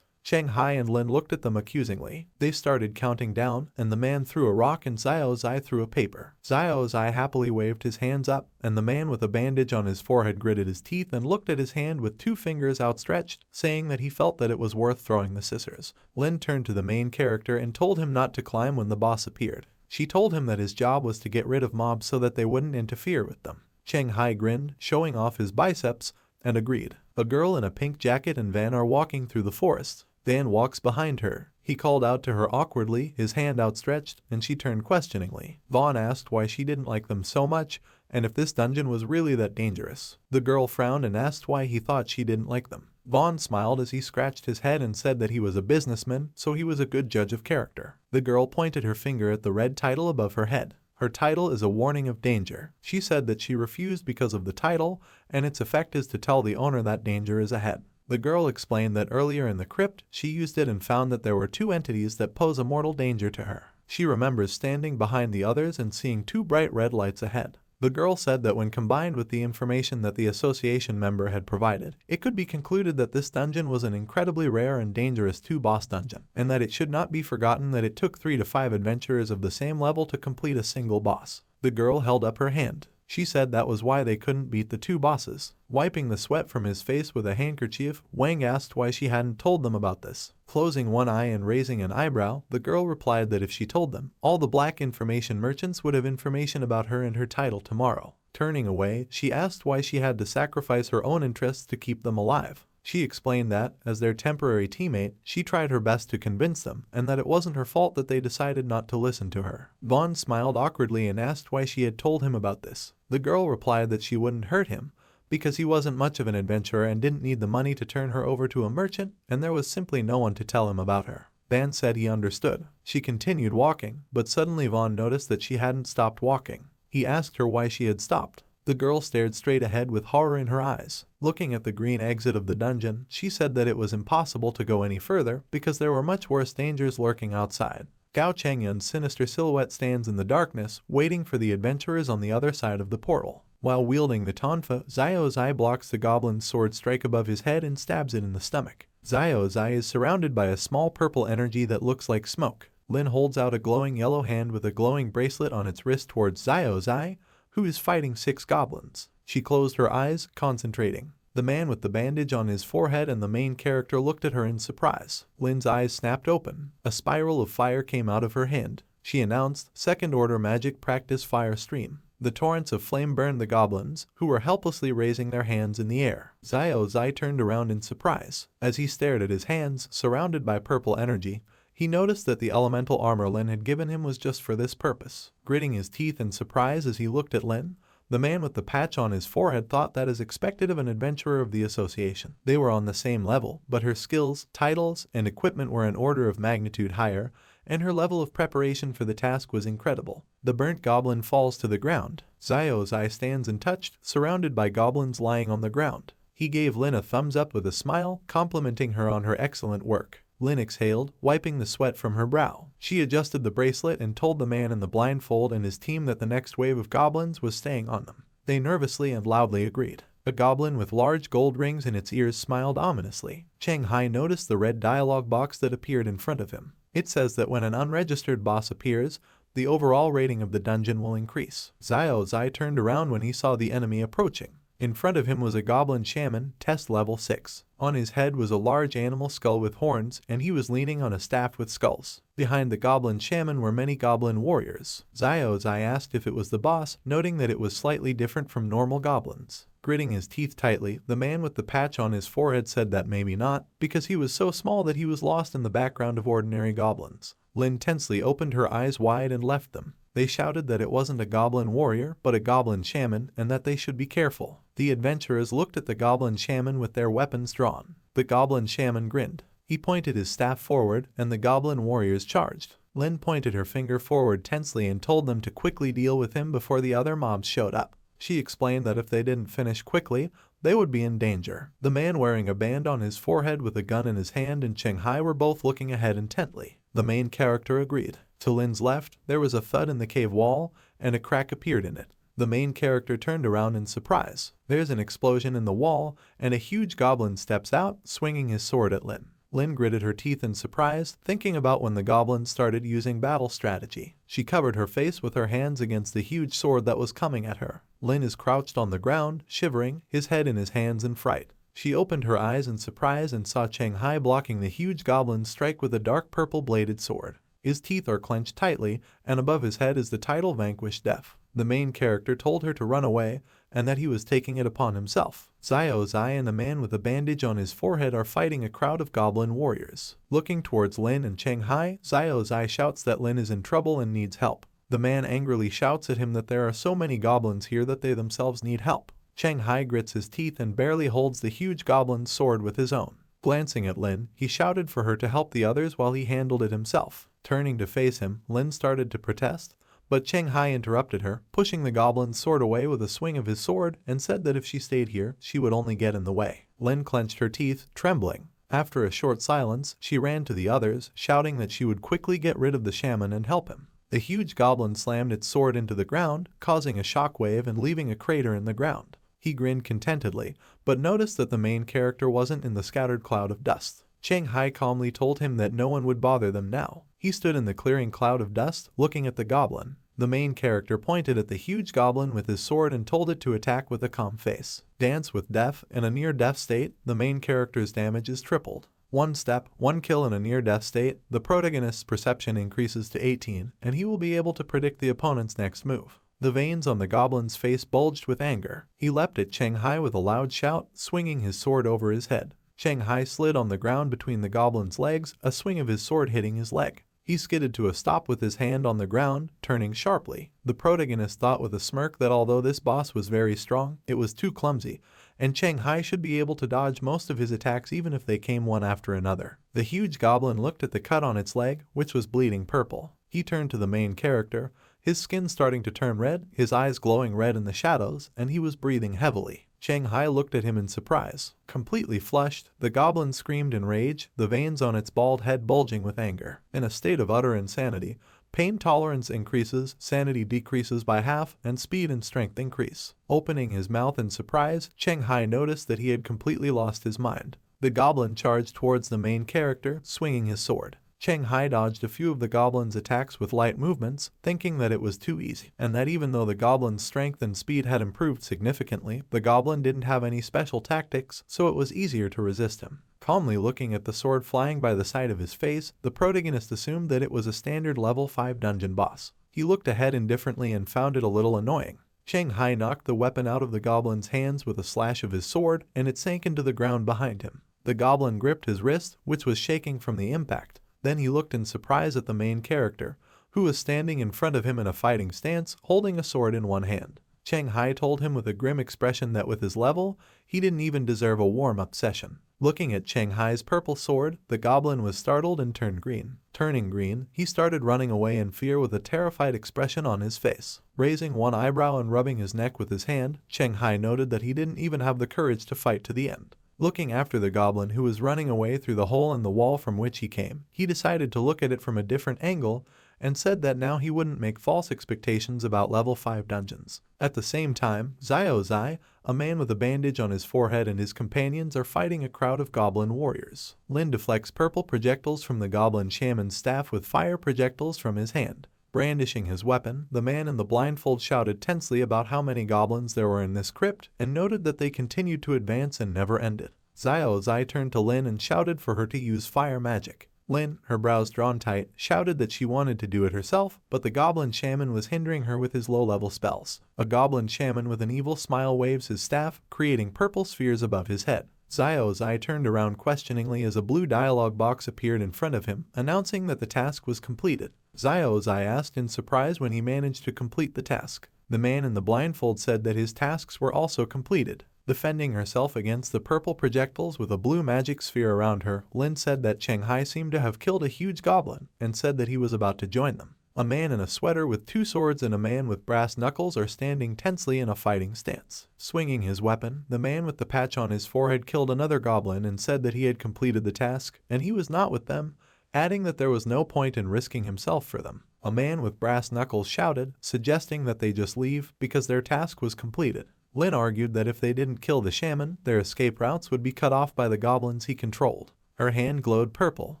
S1: Cheng Hai and Lin looked at them accusingly. They started counting down, and the man threw a rock and Zio's eye threw a paper. Zio's eye happily waved his hands up, and the man with a bandage on his forehead gritted his teeth and looked at his hand with 2 fingers outstretched, saying that he felt that it was worth throwing the scissors. Lin turned to the main character and told him not to climb when the boss appeared. She told him that his job was to get rid of mobs so that they wouldn't interfere with them. Cheng Hai grinned, showing off his biceps, and agreed. A girl in a pink jacket and Van are walking through the forest. Van walks behind her. He called out to her awkwardly, his hand outstretched, and she turned questioningly. Vaughn asked why she didn't like them so much, and if this dungeon was really that dangerous. The girl frowned and asked why he thought she didn't like them. Vaughn smiled as he scratched his head and said that he was a businessman, so he was a good judge of character. The girl pointed her finger at the red title above her head. Her title is a warning of danger. She said that she refused because of the title, and its effect is to tell the owner that danger is ahead. The girl explained that earlier in the crypt, she used it and found that there were 2 entities that pose a mortal danger to her. She remembers standing behind the others and seeing 2 bright red lights ahead. The girl said that when combined with the information that the association member had provided, it could be concluded that this dungeon was an incredibly rare and dangerous 2-boss dungeon, and that it should not be forgotten that it took 3 to 5 adventurers of the same level to complete a single boss. The girl held up her hand. She said that was why they couldn't beat the 2 bosses. Wiping the sweat from his face with a handkerchief, Wang asked why she hadn't told them about this. Closing one eye and raising an eyebrow, the girl replied that if she told them, all the black information merchants would have information about her and her title tomorrow. Turning away, she asked why she had to sacrifice her own interests to keep them alive. She explained that, as their temporary teammate, she tried her best to convince them, and that it wasn't her fault that they decided not to listen to her. Vaughn smiled awkwardly and asked why she had told him about this. The girl replied that she wouldn't hurt him, because he wasn't much of an adventurer and didn't need the money to turn her over to a merchant, and there was simply no one to tell him about her. Van said he understood. She continued walking, but suddenly Vaughn noticed that she hadn't stopped walking. He asked her why she had stopped. The girl stared straight ahead with horror in her eyes. Looking at the green exit of the dungeon, she said that it was impossible to go any further because there were much worse dangers lurking outside. Gao Chengyun's sinister silhouette stands in the darkness, waiting for the adventurers on the other side of the portal. While wielding the tonfa, Xiao Zai blocks the goblin's sword strike above his head and stabs it in the stomach. Xiao Zai is surrounded by a small purple energy that looks like smoke. Lin holds out a glowing yellow hand with a glowing bracelet on its wrist towards Xiao Zai, who is fighting 6 goblins. She closed her eyes, concentrating. The man with the bandage on his forehead and the main character looked at her in surprise. Lin's eyes snapped open. A spiral of fire came out of her hand. She announced, "Second order magic practice fire stream." The torrents of flame burned the goblins, who were helplessly raising their hands in the air. Xiao Zai turned around in surprise. As he stared at his hands, surrounded by purple energy, he noticed that the elemental armor Lin had given him was just for this purpose. Gritting his teeth in surprise as he looked at Lin, the man with the patch on his forehead thought that as expected of an adventurer of the association. They were on the same level, but her skills, titles, and equipment were an order of magnitude higher, and her level of preparation for the task was incredible. The burnt goblin falls to the ground. Xiao Zai stands untouched, surrounded by goblins lying on the ground. He gave Lin a thumbs up with a smile, complimenting her on her excellent work. Lin exhaled, wiping the sweat from her brow. She adjusted the bracelet and told the man in the blindfold and his team that the next wave of goblins was staying on them. They nervously and loudly agreed. A goblin with large gold rings in its ears smiled ominously. Cheng Hai noticed the red dialogue box that appeared in front of him. It says that when an unregistered boss appears, the overall rating of the dungeon will increase. Xiao Zai turned around when he saw the enemy approaching. In front of him was a goblin shaman, test level 6. On his head was a large animal skull with horns, and he was leaning on a staff with skulls. Behind the goblin shaman were many goblin warriors. Xiao Zai asked if it was the boss, noting that it was slightly different from normal goblins. Gritting his teeth tightly, the man with the patch on his forehead said that maybe not, because he was so small that he was lost in the background of ordinary goblins. Lin tensely opened her eyes wide and left them. They shouted that it wasn't a goblin warrior, but a goblin shaman, and that they should be careful. The adventurers looked at the goblin shaman with their weapons drawn. The goblin shaman grinned. He pointed his staff forward, and the goblin warriors charged. Lin pointed her finger forward tensely and told them to quickly deal with him before the other mobs showed up. She explained that if they didn't finish quickly, they would be in danger. The man wearing a band on his forehead with a gun in his hand and Cheng Hai were both looking ahead intently. The main character agreed. To Lin's left, there was a thud in the cave wall, and a crack appeared in it. The main character turned around in surprise. There's an explosion in the wall, and a huge goblin steps out, swinging his sword at Lin. Lin gritted her teeth in surprise, thinking about when the goblin started using battle strategy. She covered her face with her hands against the huge sword that was coming at her. Lin is crouched on the ground, shivering, his head in his hands in fright. She opened her eyes in surprise and saw Cheng Hai blocking the huge goblin's strike with a dark purple-bladed sword. His teeth are clenched tightly, and above his head is the title Vanquished Death. The main character told her to run away, and that he was taking it upon himself. Xiao Zai and the man with a bandage on his forehead are fighting a crowd of goblin warriors. Looking towards Lin and Cheng Hai, Xiao Zai shouts that Lin is in trouble and needs help. The man angrily shouts at him that there are so many goblins here that they themselves need help. Cheng Hai grits his teeth and barely holds the huge goblin's sword with his own. Glancing at Lin, he shouted for her to help the others while he handled it himself. Turning to face him, Lin started to protest, but Cheng Hai interrupted her, pushing the goblin's sword away with a swing of his sword, and said that if she stayed here, she would only get in the way. Lin clenched her teeth, trembling. After a short silence, she ran to the others, shouting that she would quickly get rid of the shaman and help him. The huge goblin slammed its sword into the ground, causing a shockwave and leaving a crater in the ground. He grinned contentedly, but noticed that the main character wasn't in the scattered cloud of dust. Cheng Hai calmly told him that no one would bother them now. He stood in the clearing cloud of dust, looking at the goblin. The main character pointed at the huge goblin with his sword and told it to attack with a calm face. Dance with death. In a near-death state, the main character's damage is tripled. One step, one kill in a near-death state, the protagonist's perception increases to 18, and he will be able to predict the opponent's next move. The veins on the goblin's face bulged with anger. He leapt at Cheng Hai with a loud shout, swinging his sword over his head. Cheng Hai slid on the ground between the goblin's legs, a swing of his sword hitting his leg. He skidded to a stop with his hand on the ground, turning sharply. The protagonist thought with a smirk that although this boss was very strong, it was too clumsy, and Cheng Hai should be able to dodge most of his attacks even if they came one after another. The huge goblin looked at the cut on its leg, which was bleeding purple. He turned to the main character, his skin starting to turn red, his eyes glowing red in the shadows, and he was breathing heavily. Chang Hai looked at him in surprise. Completely flushed, the goblin screamed in rage, the veins on its bald head bulging with anger. In a state of utter insanity, pain tolerance increases, sanity decreases by half, and speed and strength increase. Opening his mouth in surprise, Chang Hai noticed that he had completely lost his mind. The goblin charged towards the main character, swinging his sword. Chang Hai dodged a few of the goblin's attacks with light movements, thinking that it was too easy, and that even though the goblin's strength and speed had improved significantly, the goblin didn't have any special tactics, so it was easier to resist him. Calmly looking at the sword flying by the side of his face, the protagonist assumed that it was a standard level 5 dungeon boss. He looked ahead indifferently and found it a little annoying. Chang Hai knocked the weapon out of the goblin's hands with a slash of his sword, and it sank into the ground behind him. The goblin gripped his wrist, which was shaking from the impact. Then he looked in surprise at the main character, who was standing in front of him in a fighting stance, holding a sword in one hand. Chang Hai told him with a grim expression that with his level, he didn't even deserve a warm-up session. Looking at Chang Hai's purple sword, the goblin was startled and turned green. Turning green, he started running away in fear with a terrified expression on his face. Raising one eyebrow and rubbing his neck with his hand, Chang Hai noted that he didn't even have the courage to fight to the end. Looking after the goblin who was running away through the hole in the wall from which he came, he decided to look at it from a different angle and said that now he wouldn't make false expectations about level 5 dungeons. At the same time, Xiao Zai, a man with a bandage on his forehead, and his companions are fighting a crowd of goblin warriors. Lin deflects purple projectiles from the goblin shaman's staff with fire projectiles from his hand. Brandishing his weapon, the man in the blindfold shouted tensely about how many goblins there were in this crypt and noted that they continued to advance and never ended. Xiao Zai turned to Lin and shouted for her to use fire magic. Lin, her brows drawn tight, shouted that she wanted to do it herself, but the goblin shaman was hindering her with his low-level spells. A goblin shaman with an evil smile waves his staff, creating purple spheres above his head. Xiao Zai turned around questioningly as a blue dialogue box appeared in front of him, announcing that the task was completed. Xiao Zai asked in surprise when he managed to complete the task. The man in the blindfold said that his tasks were also completed. Defending herself against the purple projectiles with a blue magic sphere around her, Lin said that Chang Hai seemed to have killed a huge goblin and said that he was about to join them. A man in a sweater with 2 swords and a man with brass knuckles are standing tensely in a fighting stance. Swinging his weapon, the man with the patch on his forehead killed another goblin and said that he had completed the task, and he was not with them, adding that there was no point in risking himself for them. A man with brass knuckles shouted, suggesting that they just leave because their task was completed. Lin argued that if they didn't kill the shaman, their escape routes would be cut off by the goblins he controlled. Her hand glowed purple.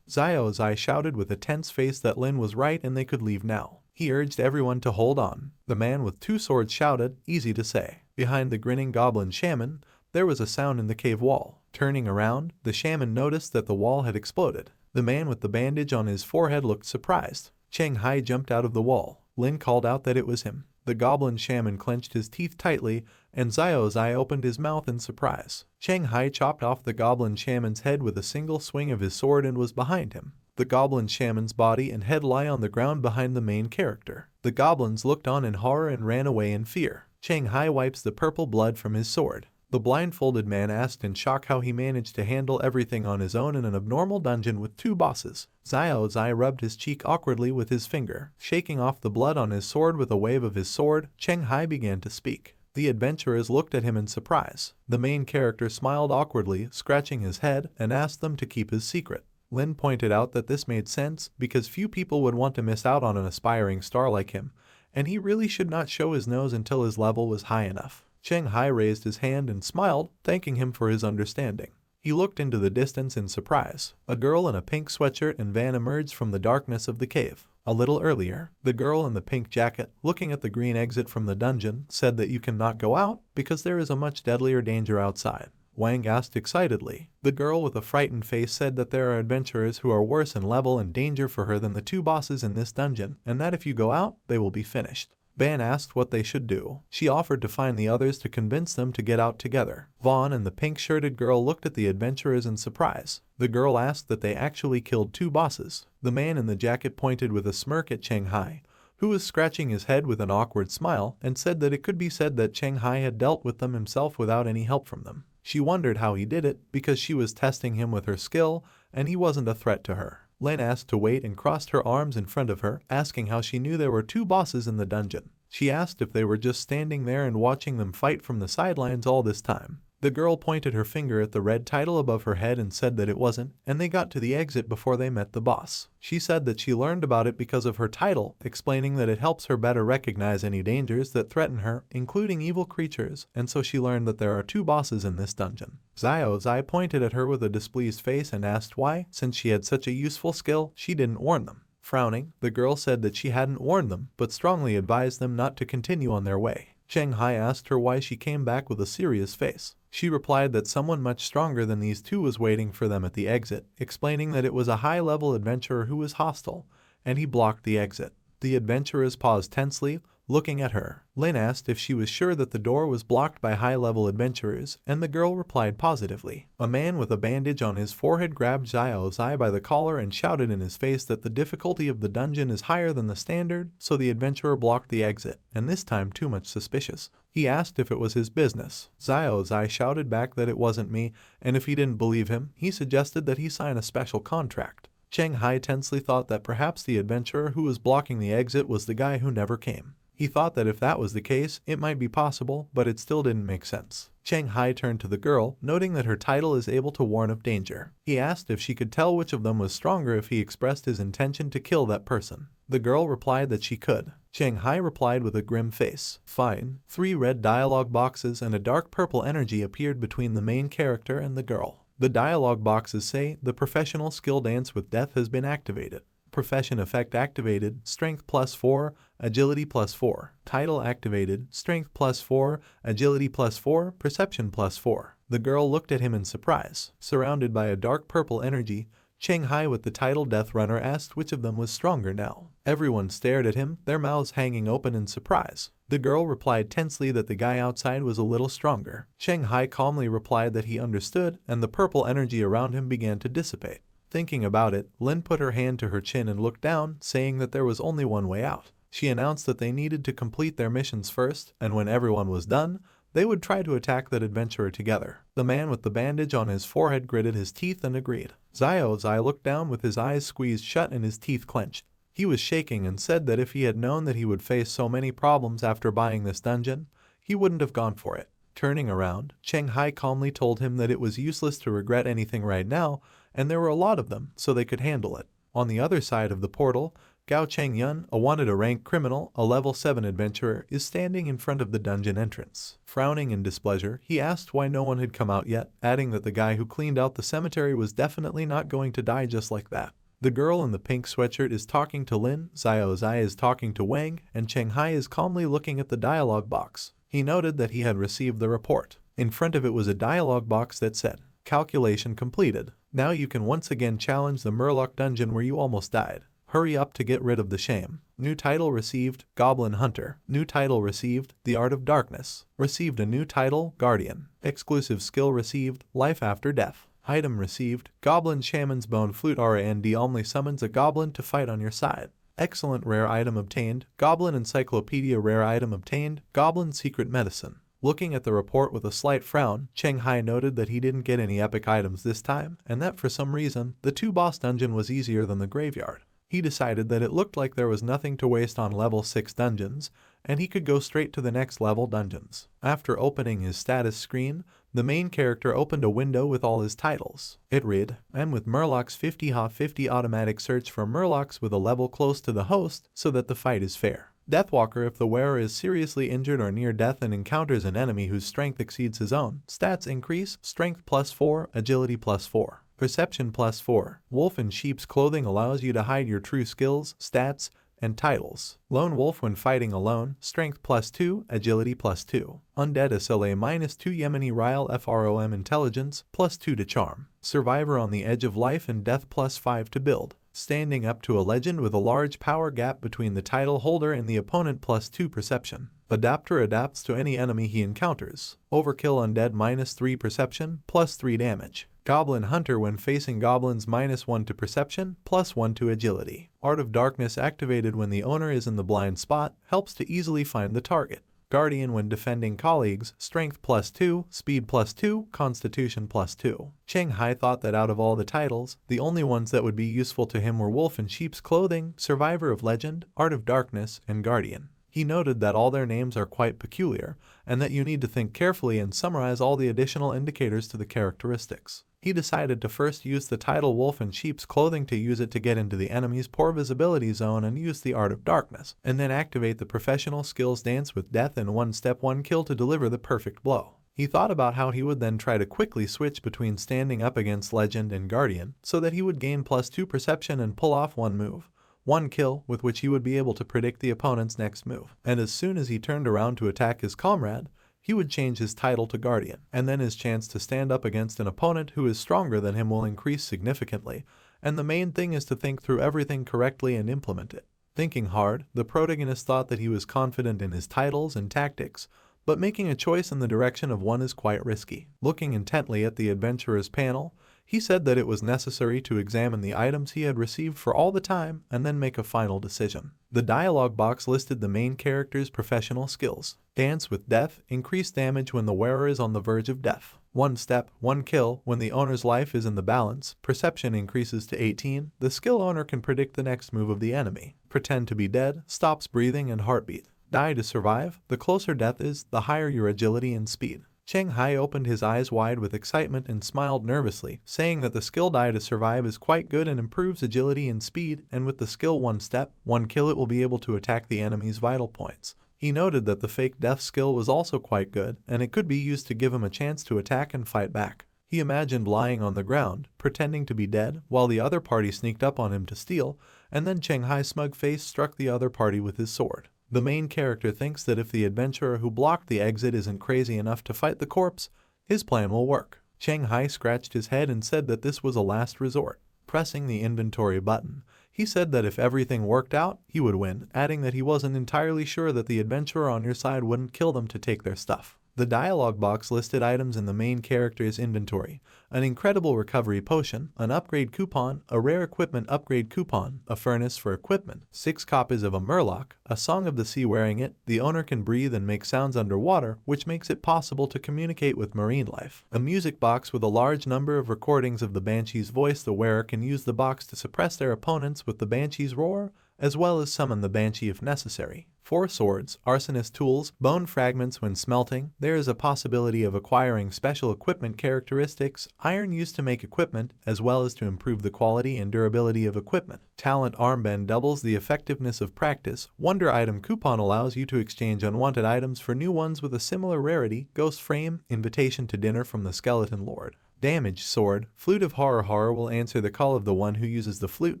S1: Xiao Zai shouted with a tense face that Lin was right and they could leave now. He urged everyone to hold on. The man with 2 swords shouted, easy to say. Behind the grinning goblin shaman, there was a sound in the cave wall. Turning around, the shaman noticed that the wall had exploded. The man with the bandage on his forehead looked surprised. Chang Hai jumped out of the wall. Lin called out that it was him. The goblin shaman clenched his teeth tightly, and Xiao Zai opened his mouth in surprise. Chang Hai chopped off the goblin shaman's head with a single swing of his sword and was behind him. The goblin shaman's body and head lie on the ground behind the main character. The goblins looked on in horror and ran away in fear. Chang Hai wipes the purple blood from his sword. The blindfolded man asked in shock how he managed to handle everything on his own in an abnormal dungeon with 2 bosses. Xiao Zai rubbed his cheek awkwardly with his finger. Shaking off the blood on his sword with a wave of his sword, Chang Hai began to speak. The adventurers looked at him in surprise. The main character smiled awkwardly, scratching his head, and asked them to keep his secret. Lin pointed out that this made sense because few people would want to miss out on an aspiring star like him, and he really should not show his nose until his level was high enough. Chang Hai raised his hand and smiled, thanking him for his understanding. He looked into the distance in surprise. A girl in a pink sweatshirt and van emerged from the darkness of the cave. A little earlier, the girl in the pink jacket, looking at the green exit from the dungeon, said that you cannot go out because there is a much deadlier danger outside. Wang asked excitedly. The girl with a frightened face said that there are adventurers who are worse in level and danger for her than the 2 bosses in this dungeon, and that if you go out, they will be finished. Ban asked what they should do. She offered to find the others to convince them to get out together. Vaughn and the pink-shirted girl looked at the adventurers in surprise. The girl asked that they actually killed 2 bosses. The man in the jacket pointed with a smirk at Chang Hai, who was scratching his head with an awkward smile, and said that it could be said that Chang Hai had dealt with them himself without any help from them. She wondered how he did it because she was testing him with her skill, and he wasn't a threat to her. Lin asked to wait and crossed her arms in front of her, asking how she knew there were two bosses in the dungeon. She asked if they were just standing there and watching them fight from the sidelines all this time. The girl pointed her finger at the red title above her head and said that it wasn't, and they got to the exit before they met the boss. She said that she learned about it because of her title, explaining that it helps her better recognize any dangers that threaten her, including evil creatures, and so she learned that there are two bosses in this dungeon. Xiao Zai pointed at her with a displeased face and asked why, since she had such a useful skill, she didn't warn them. Frowning, the girl said that she hadn't warned them, but strongly advised them not to continue on their way. Cheng Hai asked her why she came back with a serious face. She replied that someone much stronger than these two was waiting for them at the exit, explaining that it was a high-level adventurer who was hostile, and he blocked the exit. The adventurers paused tensely, looking at her. Lin asked if she was sure that the door was blocked by high-level adventurers, and the girl replied positively. A man with a bandage on his forehead grabbed Xiao Zai by the collar and shouted in his face that the difficulty of the dungeon is higher than the standard, so the adventurer blocked the exit, and this time too much suspicious. He asked if it was his business. Xiao Zai shouted back that it wasn't me, and if he didn't believe him, he suggested that he sign a special contract. Cheng Hai tensely thought that perhaps the adventurer who was blocking the exit was the guy who never came. He thought that if that was the case, it might be possible, but it still didn't make sense. Cheng Hai turned to the girl, noting that her title is able to warn of danger. He asked if she could tell which of them was stronger if he expressed his intention to kill that person. The girl replied that she could. Cheng Hai replied with a grim face. Fine. 3 red dialogue boxes and a dark purple energy appeared between the main character and the girl. The dialogue boxes say, the professional skill dance with death has been activated. Profession effect activated, strength +4, agility +4. Title activated, strength +4, agility +4, perception +4. The girl looked at him in surprise. Surrounded by a dark purple energy, Cheng Hai with the title Death Runner asked which of them was stronger now. Everyone stared at him, their mouths hanging open in surprise. The girl replied tensely that the guy outside was a little stronger. Cheng Hai calmly replied that he understood, and the purple energy around him began to dissipate. Thinking about it, Lin put her hand to her chin and looked down, saying that there was only one way out. She announced that they needed to complete their missions first, and when everyone was done, they would try to attack that adventurer together. The man with the bandage on his forehead gritted his teeth and agreed. Xiao Zai looked down with his eyes squeezed shut and his teeth clenched. He was shaking and said that if he had known that he would face so many problems after buying this dungeon, he wouldn't have gone for it. Turning around, Cheng Hai calmly told him that it was useless to regret anything right now, and there were a lot of them, so they could handle it. On the other side of the portal, Gao Chengyun, a wanted-a-rank criminal, a level 7 adventurer, is standing in front of the dungeon entrance. Frowning in displeasure, he asked why no one had come out yet, adding that the guy who cleaned out the cemetery was definitely not going to die just like that. The girl in the pink sweatshirt is talking to Lin, Xiao Zai is talking to Wang, and Cheng Hai is calmly looking at the dialogue box. He noted that he had received the report. In front of it was a dialogue box that said, "Calculation completed. Now you can once again challenge the Murloc dungeon where you almost died. Hurry up to get rid of the shame." New title received, Goblin Hunter. New title received, The Art of Darkness. Received a new title, Guardian. Exclusive skill received, Life After Death. Item received, Goblin Shaman's Bone Flute R&D only summons a goblin to fight on your side. Excellent rare item obtained, Goblin Encyclopedia rare item obtained, Goblin Secret Medicine. Looking at the report with a slight frown, Cheng Hai noted that he didn't get any epic items this time, and that for some reason, the 2-boss dungeon was easier than the graveyard. He decided that it looked like there was nothing to waste on level 6 dungeons, and he could go straight to the next level dungeons. After opening his status screen, the main character opened a window with all his titles. It read, "I'm with Murloc's 50/50 automatic search for Murlocs with a level close to the host so that the fight is fair. Deathwalker if the wearer is seriously injured or near death and encounters an enemy whose strength exceeds his own. Stats increase, strength +4, agility +4. Perception +4. Wolf in sheep's clothing allows you to hide your true skills, stats, and titles. Lone wolf when fighting alone, strength +2, agility +2. Undead SLA -2 Yemeni Ryle FROM intelligence, +2 to charm. Survivor on the edge of life and death +5 to build. Standing up to a legend with a large power gap between the title holder and the opponent +2 perception. Adapter adapts to any enemy he encounters. Overkill undead -3 perception, +3 damage. Goblin Hunter when facing goblins -1 to perception, +1 to agility. Art of Darkness activated when the owner is in the blind spot, helps to easily find the target. Guardian when defending colleagues, strength +2, speed +2, constitution +2. Cheng Hai thought that out of all the titles, the only ones that would be useful to him were Wolf in Sheep's Clothing, Survivor of Legend, Art of Darkness, and Guardian. He noted that all their names are quite peculiar, and that you need to think carefully and summarize all the additional indicators to the characteristics. He decided to first use the title Wolf in Sheep's Clothing to use it to get into the enemy's poor visibility zone and use the Art of Darkness, and then activate the professional skills Dance with Death and One Step One Kill to deliver the perfect blow. He thought about how he would then try to quickly switch between standing up against Legend and Guardian, so that he would gain +2 perception and pull off one move. One kill with which he would be able to predict the opponent's next move, and as soon as he turned around to attack his comrade, he would change his title to Guardian, and then his chance to stand up against an opponent who is stronger than him will increase significantly, and the main thing is to think through everything correctly and implement it. Thinking hard, the protagonist thought that he was confident in his titles and tactics, but making a choice in the direction of one is quite risky. Looking intently at the adventurer's panel, he said that it was necessary to examine the items he had received for all the time and then make a final decision. The dialogue box listed the main character's professional skills. Dance with Death, increased damage when the wearer is on the verge of death. One step, one kill when the owner's life is in the balance. Perception increases to 18. The skill owner can predict the next move of the enemy. Pretend to be dead, stops breathing and heartbeat. Die to survive. The closer death is, the higher your agility and speed. Cheng Hai opened his eyes wide with excitement and smiled nervously, saying that the skill Die to Survive is quite good and improves agility and speed, and with the skill One Step, One Kill it will be able to attack the enemy's vital points. He noted that the Fake Death skill was also quite good, and it could be used to give him a chance to attack and fight back. He imagined lying on the ground, pretending to be dead, while the other party sneaked up on him to steal, and then Cheng Hai's smug face struck the other party with his sword. The main character thinks that if the adventurer who blocked the exit isn't crazy enough to fight the corpse, his plan will work. Cheng Hai scratched his head and said that this was a last resort. Pressing the inventory button, he said that if everything worked out, he would win, adding that he wasn't entirely sure that the adventurer on your side wouldn't kill them to take their stuff. The dialogue box listed items in the main character's inventory: an incredible recovery potion, an upgrade coupon, a rare equipment upgrade coupon, a furnace for equipment, 6 copies of a Murloc, a Song of the Sea. Wearing it, the owner can breathe and make sounds underwater, which makes it possible to communicate with marine life. A music box with a large number of recordings of the Banshee's voice. The wearer can use the box to suppress their opponents with the Banshee's roar, as well as summon the Banshee if necessary. 4 swords, arsonist tools, bone fragments when smelting. There is a possibility of acquiring special equipment characteristics, iron used to make equipment, as well as to improve the quality and durability of equipment. Talent armband doubles the effectiveness of practice. Wonder item coupon allows you to exchange unwanted items for new ones with a similar rarity. Ghost frame, invitation to dinner from the skeleton lord. Damage sword, flute of horror. Horror will answer the call of the one who uses the flute,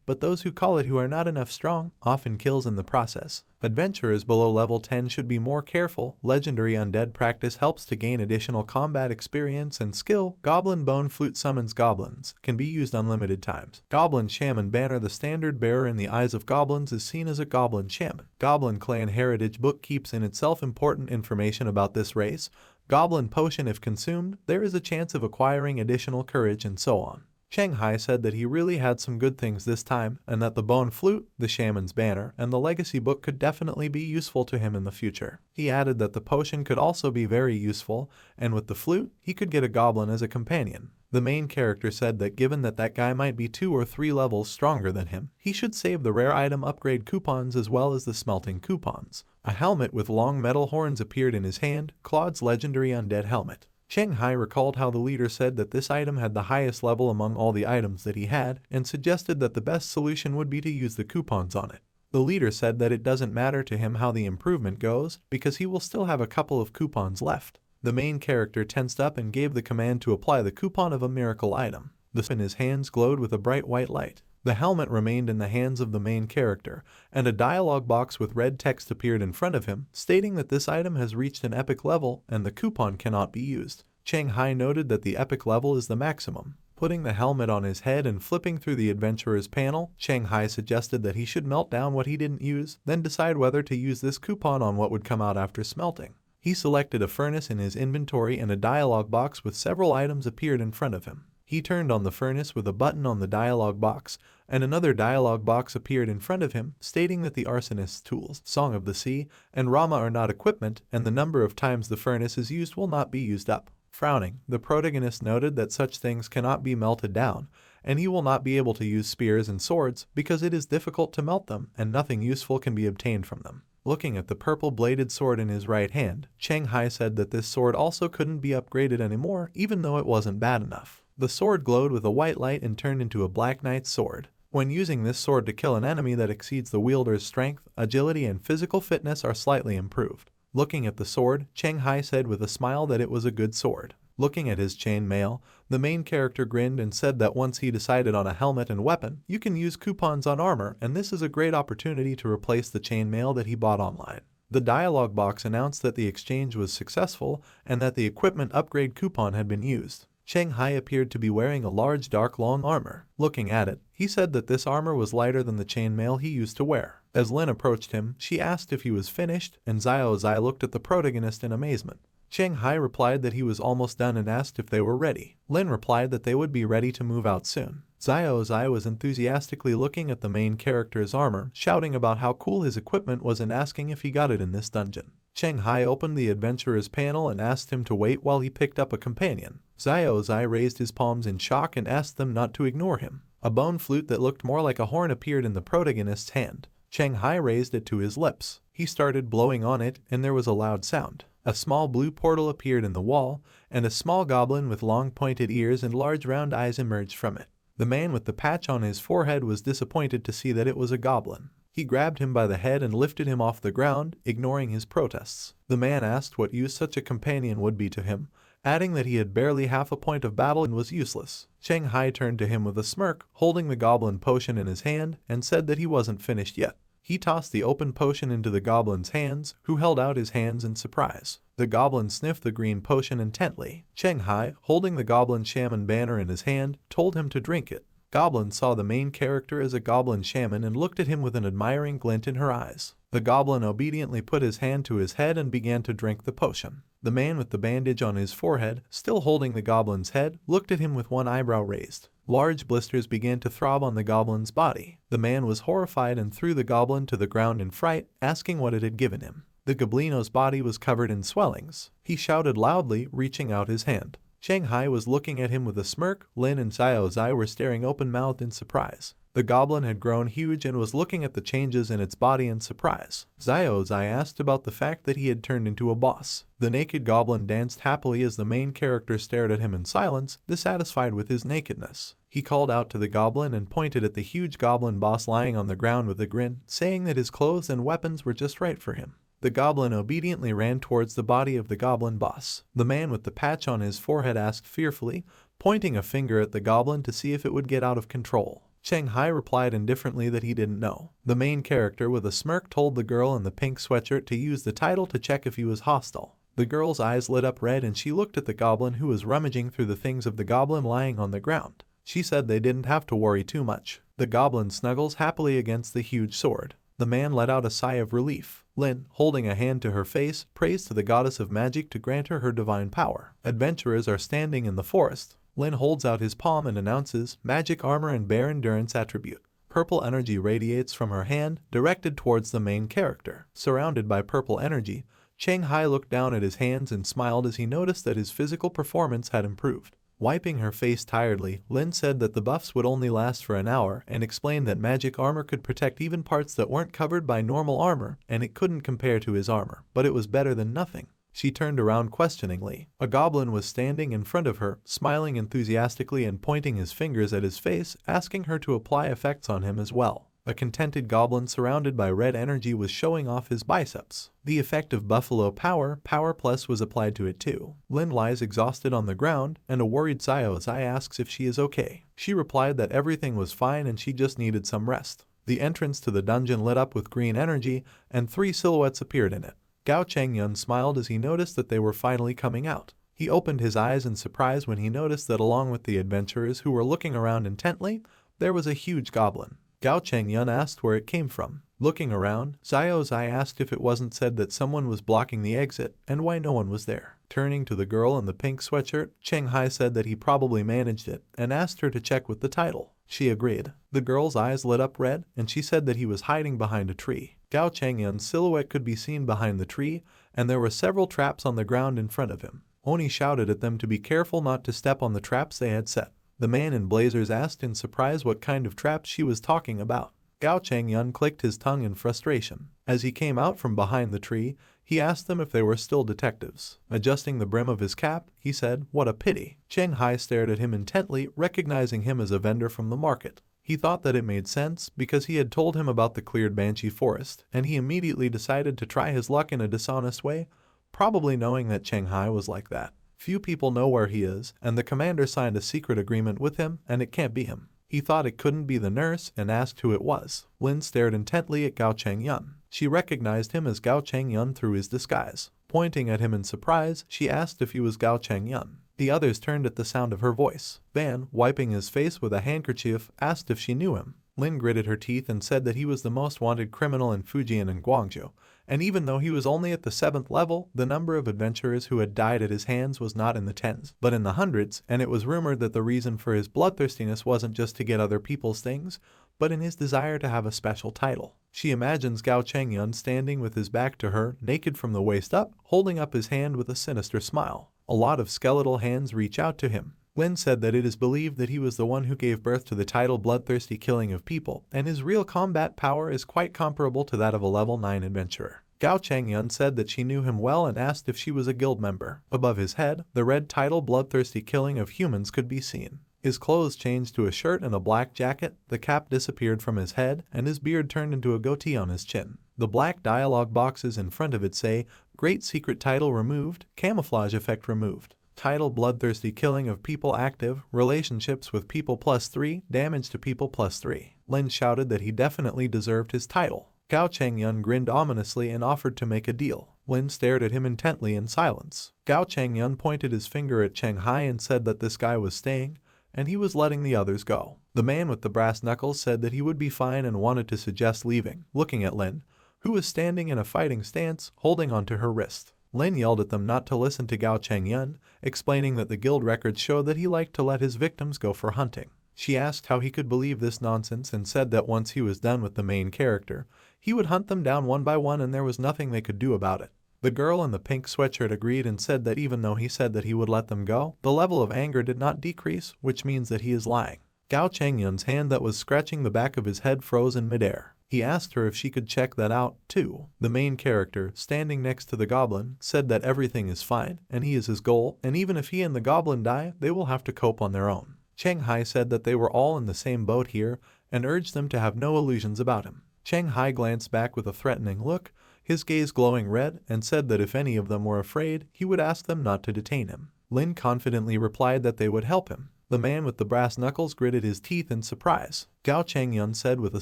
S1: but those who call it who are not enough strong often kills in the process. Adventurers below level 10 should be more careful. Legendary undead practice helps to gain additional combat experience and skill. Goblin bone flute summons goblins, can be used unlimited times. Goblin shaman banner. The standard bearer in the eyes of goblins is seen as a goblin shaman. Goblin clan heritage book keeps in itself important information about this race. Goblin potion. If consumed, there is a chance of acquiring additional courage and so on. Cheng Hai said that he really had some good things this time, and that the bone flute, the shaman's banner, and the legacy book could definitely be useful to him in the future. He added that the potion could also be very useful, and with the flute, he could get a goblin as a companion. The main character said that given that that guy might be 2 or 3 levels stronger than him, he should save the rare item upgrade coupons as well as the smelting coupons. A helmet with long metal horns appeared in his hand, Claude's legendary undead helmet. Cheng Hai recalled how the leader said that this item had the highest level among all the items that he had, and suggested that the best solution would be to use the coupons on it. The leader said that it doesn't matter to him how the improvement goes, because he will still have a couple of coupons left. The main character tensed up and gave the command to apply the coupon of a miracle item. The in his hands glowed with a bright white light. The helmet remained in the hands of the main character, and a dialogue box with red text appeared in front of him, stating that this item has reached an epic level and the coupon cannot be used. Cheng Hai noted that the epic level is the maximum. Putting the helmet on his head and flipping through the adventurer's panel, Cheng Hai suggested that he should melt down what he didn't use, then decide whether to use this coupon on what would come out after smelting. He selected a furnace in his inventory and a dialogue box with several items appeared in front of him. He turned on the furnace with a button on the dialogue box, and another dialogue box appeared in front of him, stating that the arsonist's tools, Song of the Sea, and Rama are not equipment, and the number of times the furnace is used will not be used up. Frowning, the protagonist noted that such things cannot be melted down, and he will not be able to use spears and swords because it is difficult to melt them and nothing useful can be obtained from them. Looking at the purple-bladed sword in his right hand, Cheng Hai said that this sword also couldn't be upgraded anymore even though it wasn't bad enough. The sword glowed with a white light and turned into a Black Knight's sword. When using this sword to kill an enemy that exceeds the wielder's strength, agility, and physical fitness are slightly improved. Looking at the sword, Cheng Hai said with a smile that it was a good sword. Looking at his chain mail, the main character grinned and said that once he decided on a helmet and weapon, you can use coupons on armor, and this is a great opportunity to replace the chain mail that he bought online. The dialogue box announced that the exchange was successful and that the equipment upgrade coupon had been used. Cheng Hai appeared to be wearing a large dark long armor. Looking at it, he said that this armor was lighter than the chainmail he used to wear. As Lin approached him, she asked if he was finished, and Xiao Zai looked at the protagonist in amazement. Cheng Hai replied that he was almost done and asked if they were ready. Lin replied that they would be ready to move out soon. Xiao Zai was enthusiastically looking at the main character's armor, shouting about how cool his equipment was and asking if he got it in this dungeon. Cheng Hai opened the adventurer's panel and asked him to wait while he picked up a companion. Xiao Zai raised his palms in shock and asked them not to ignore him. A bone flute that looked more like a horn appeared in the protagonist's hand. Cheng Hai raised it to his lips. He started blowing on it, and there was a loud sound. A small blue portal appeared in the wall, and a small goblin with long pointed ears and large round eyes emerged from it. The man with the patch on his forehead was disappointed to see that it was a goblin. He grabbed him by the head and lifted him off the ground, ignoring his protests. The man asked what use such a companion would be to him, adding that he had barely half a point of battle and was useless. Cheng Hai turned to him with a smirk, holding the goblin potion in his hand, and said that he wasn't finished yet. He tossed the open potion into the goblin's hands, who held out his hands in surprise. The goblin sniffed the green potion intently. Cheng Hai, holding the goblin shaman banner in his hand, told him to drink it. Goblin saw the main character as a goblin shaman and looked at him with an admiring glint in her eyes. The goblin obediently put his hand to his head and began to drink the potion. The man with the bandage on his forehead, still holding the goblin's head, looked at him with one eyebrow raised. Large blisters began to throb on the goblin's body. The man was horrified and threw the goblin to the ground in fright, asking what it had given him. The goblino's body was covered in swellings. He shouted loudly, reaching out his hand. Cheng Hai was looking at him with a smirk. Lin and Xiao Zai were staring open-mouthed in surprise. The goblin had grown huge and was looking at the changes in its body in surprise. Xiao Zai asked about the fact that he had turned into a boss. The naked goblin danced happily as the main character stared at him in silence, dissatisfied with his nakedness. He called out to the goblin and pointed at the huge goblin boss lying on the ground with a grin, saying that his clothes and weapons were just right for him. The goblin obediently ran towards the body of the goblin boss. The man with the patch on his forehead asked fearfully, pointing a finger at the goblin to see if it would get out of control. Cheng Hai replied indifferently that he didn't know. The main character with a smirk told the girl in the pink sweatshirt to use the title to check if he was hostile. The girl's eyes lit up red and she looked at the goblin who was rummaging through the things of the goblin lying on the ground. She said they didn't have to worry too much. The goblin snuggles happily against the huge sword. The man let out a sigh of relief. Lin, holding a hand to her face, prays to the goddess of magic to grant her divine power. Adventurers are standing in the forest. Lin holds out his palm and announces, magic armor and bear endurance attribute. Purple energy radiates from her hand, directed towards the main character. Surrounded by purple energy, Cheng Hai looked down at his hands and smiled as he noticed that his physical performance had improved. Wiping her face tiredly, Lin said that the buffs would only last for an hour and explained that magic armor could protect even parts that weren't covered by normal armor, and it couldn't compare to his armor, but it was better than nothing. She turned around questioningly. A goblin was standing in front of her, smiling enthusiastically and pointing his fingers at his face, asking her to apply effects on him as well. A contented goblin surrounded by red energy was showing off his biceps. The effect of Buffalo Power, Power Plus, was applied to it too. Lin lies exhausted on the ground, and a worried Xiao Zai asks if she is okay. She replied that everything was fine and she just needed some rest. The entrance to the dungeon lit up with green energy, and 3 silhouettes appeared in it. Gao Chengyun smiled as he noticed that they were finally coming out. He opened his eyes in surprise when he noticed that along with the adventurers who were looking around intently, there was a huge goblin. Gao Chengyun asked where it came from. Looking around, Xiao Zai asked if it wasn't said that someone was blocking the exit and why no one was there. Turning to the girl in the pink sweatshirt, Cheng Hai said that he probably managed it and asked her to check with the title. She agreed. The girl's eyes lit up red and she said that he was hiding behind a tree. Gao Changyun's silhouette could be seen behind the tree and there were several traps on the ground in front of him. Oni shouted at them to be careful not to step on the traps they had set. The man in blazers asked in surprise what kind of traps she was talking about. Gao Changyun clicked his tongue in frustration. As he came out from behind the tree, he asked them if they were still detectives. Adjusting the brim of his cap, he said, "What a pity." Cheng Hai stared at him intently, recognizing him as a vendor from the market. He thought that it made sense because he had told him about the cleared Banshee forest, and he immediately decided to try his luck in a dishonest way, probably knowing that Cheng Hai was like that. Few people know where he is, and the commander signed a secret agreement with him, and it can't be him. He thought it couldn't be the nurse and asked who it was. Lin stared intently at Gao Changyun. She recognized him as Gao Changyun through his disguise. Pointing at him in surprise, she asked if he was Gao Changyun. The others turned at the sound of her voice. Van, wiping his face with a handkerchief, asked if she knew him. Lin gritted her teeth and said that he was the most wanted criminal in Fujian and Guangzhou, and even though he was only at the 7th level, the number of adventurers who had died at his hands was not in the tens, but in the hundreds, and it was rumored that the reason for his bloodthirstiness wasn't just to get other people's things, but in his desire to have a special title. She imagines Gao Changyun standing with his back to her, naked from the waist up, holding up his hand with a sinister smile. A lot of skeletal hands reach out to him. Lin said that it is believed that he was the one who gave birth to the title Bloodthirsty Killing of People, and his real combat power is quite comparable to that of a level 9 adventurer. Gao Changyun said that she knew him well and asked if she was a guild member. Above his head, the red title Bloodthirsty Killing of Humans could be seen. His clothes changed to a shirt and a black jacket, the cap disappeared from his head, and his beard turned into a goatee on his chin. The black dialogue boxes in front of it say, "Great Secret Title Removed, Camouflage Effect Removed. Title Bloodthirsty Killing of People Active, Relationships with People +3, Damage to People +3. Lin shouted that he definitely deserved his title. Gao Changyun grinned ominously and offered to make a deal. Lin stared at him intently in silence. Gao Changyun pointed his finger at Cheng Hai and said that this guy was staying, and he was letting the others go. The man with the brass knuckles said that he would be fine and wanted to suggest leaving, looking at Lin, who was standing in a fighting stance, holding onto her wrist. Lin yelled at them not to listen to Gao Changyun, explaining that the guild records show that he liked to let his victims go for hunting. She asked how he could believe this nonsense and said that once he was done with the main character, he would hunt them down one by one and there was nothing they could do about it. The girl in the pink sweatshirt agreed and said that even though he said that he would let them go, the level of anger did not decrease, which means that he is lying. Gao Changyun's hand that was scratching the back of his head froze in midair. He asked her if she could check that out, too. The main character, standing next to the goblin, said that everything is fine, and he is his goal, and even if he and the goblin die, they will have to cope on their own. Cheng Hai said that they were all in the same boat here, and urged them to have no illusions about him. Cheng Hai glanced back with a threatening look, his gaze glowing red, and said that if any of them were afraid, he would ask them not to detain him. Lin confidently replied that they would help him. The man with the brass knuckles gritted his teeth in surprise. Gao Changyun said with a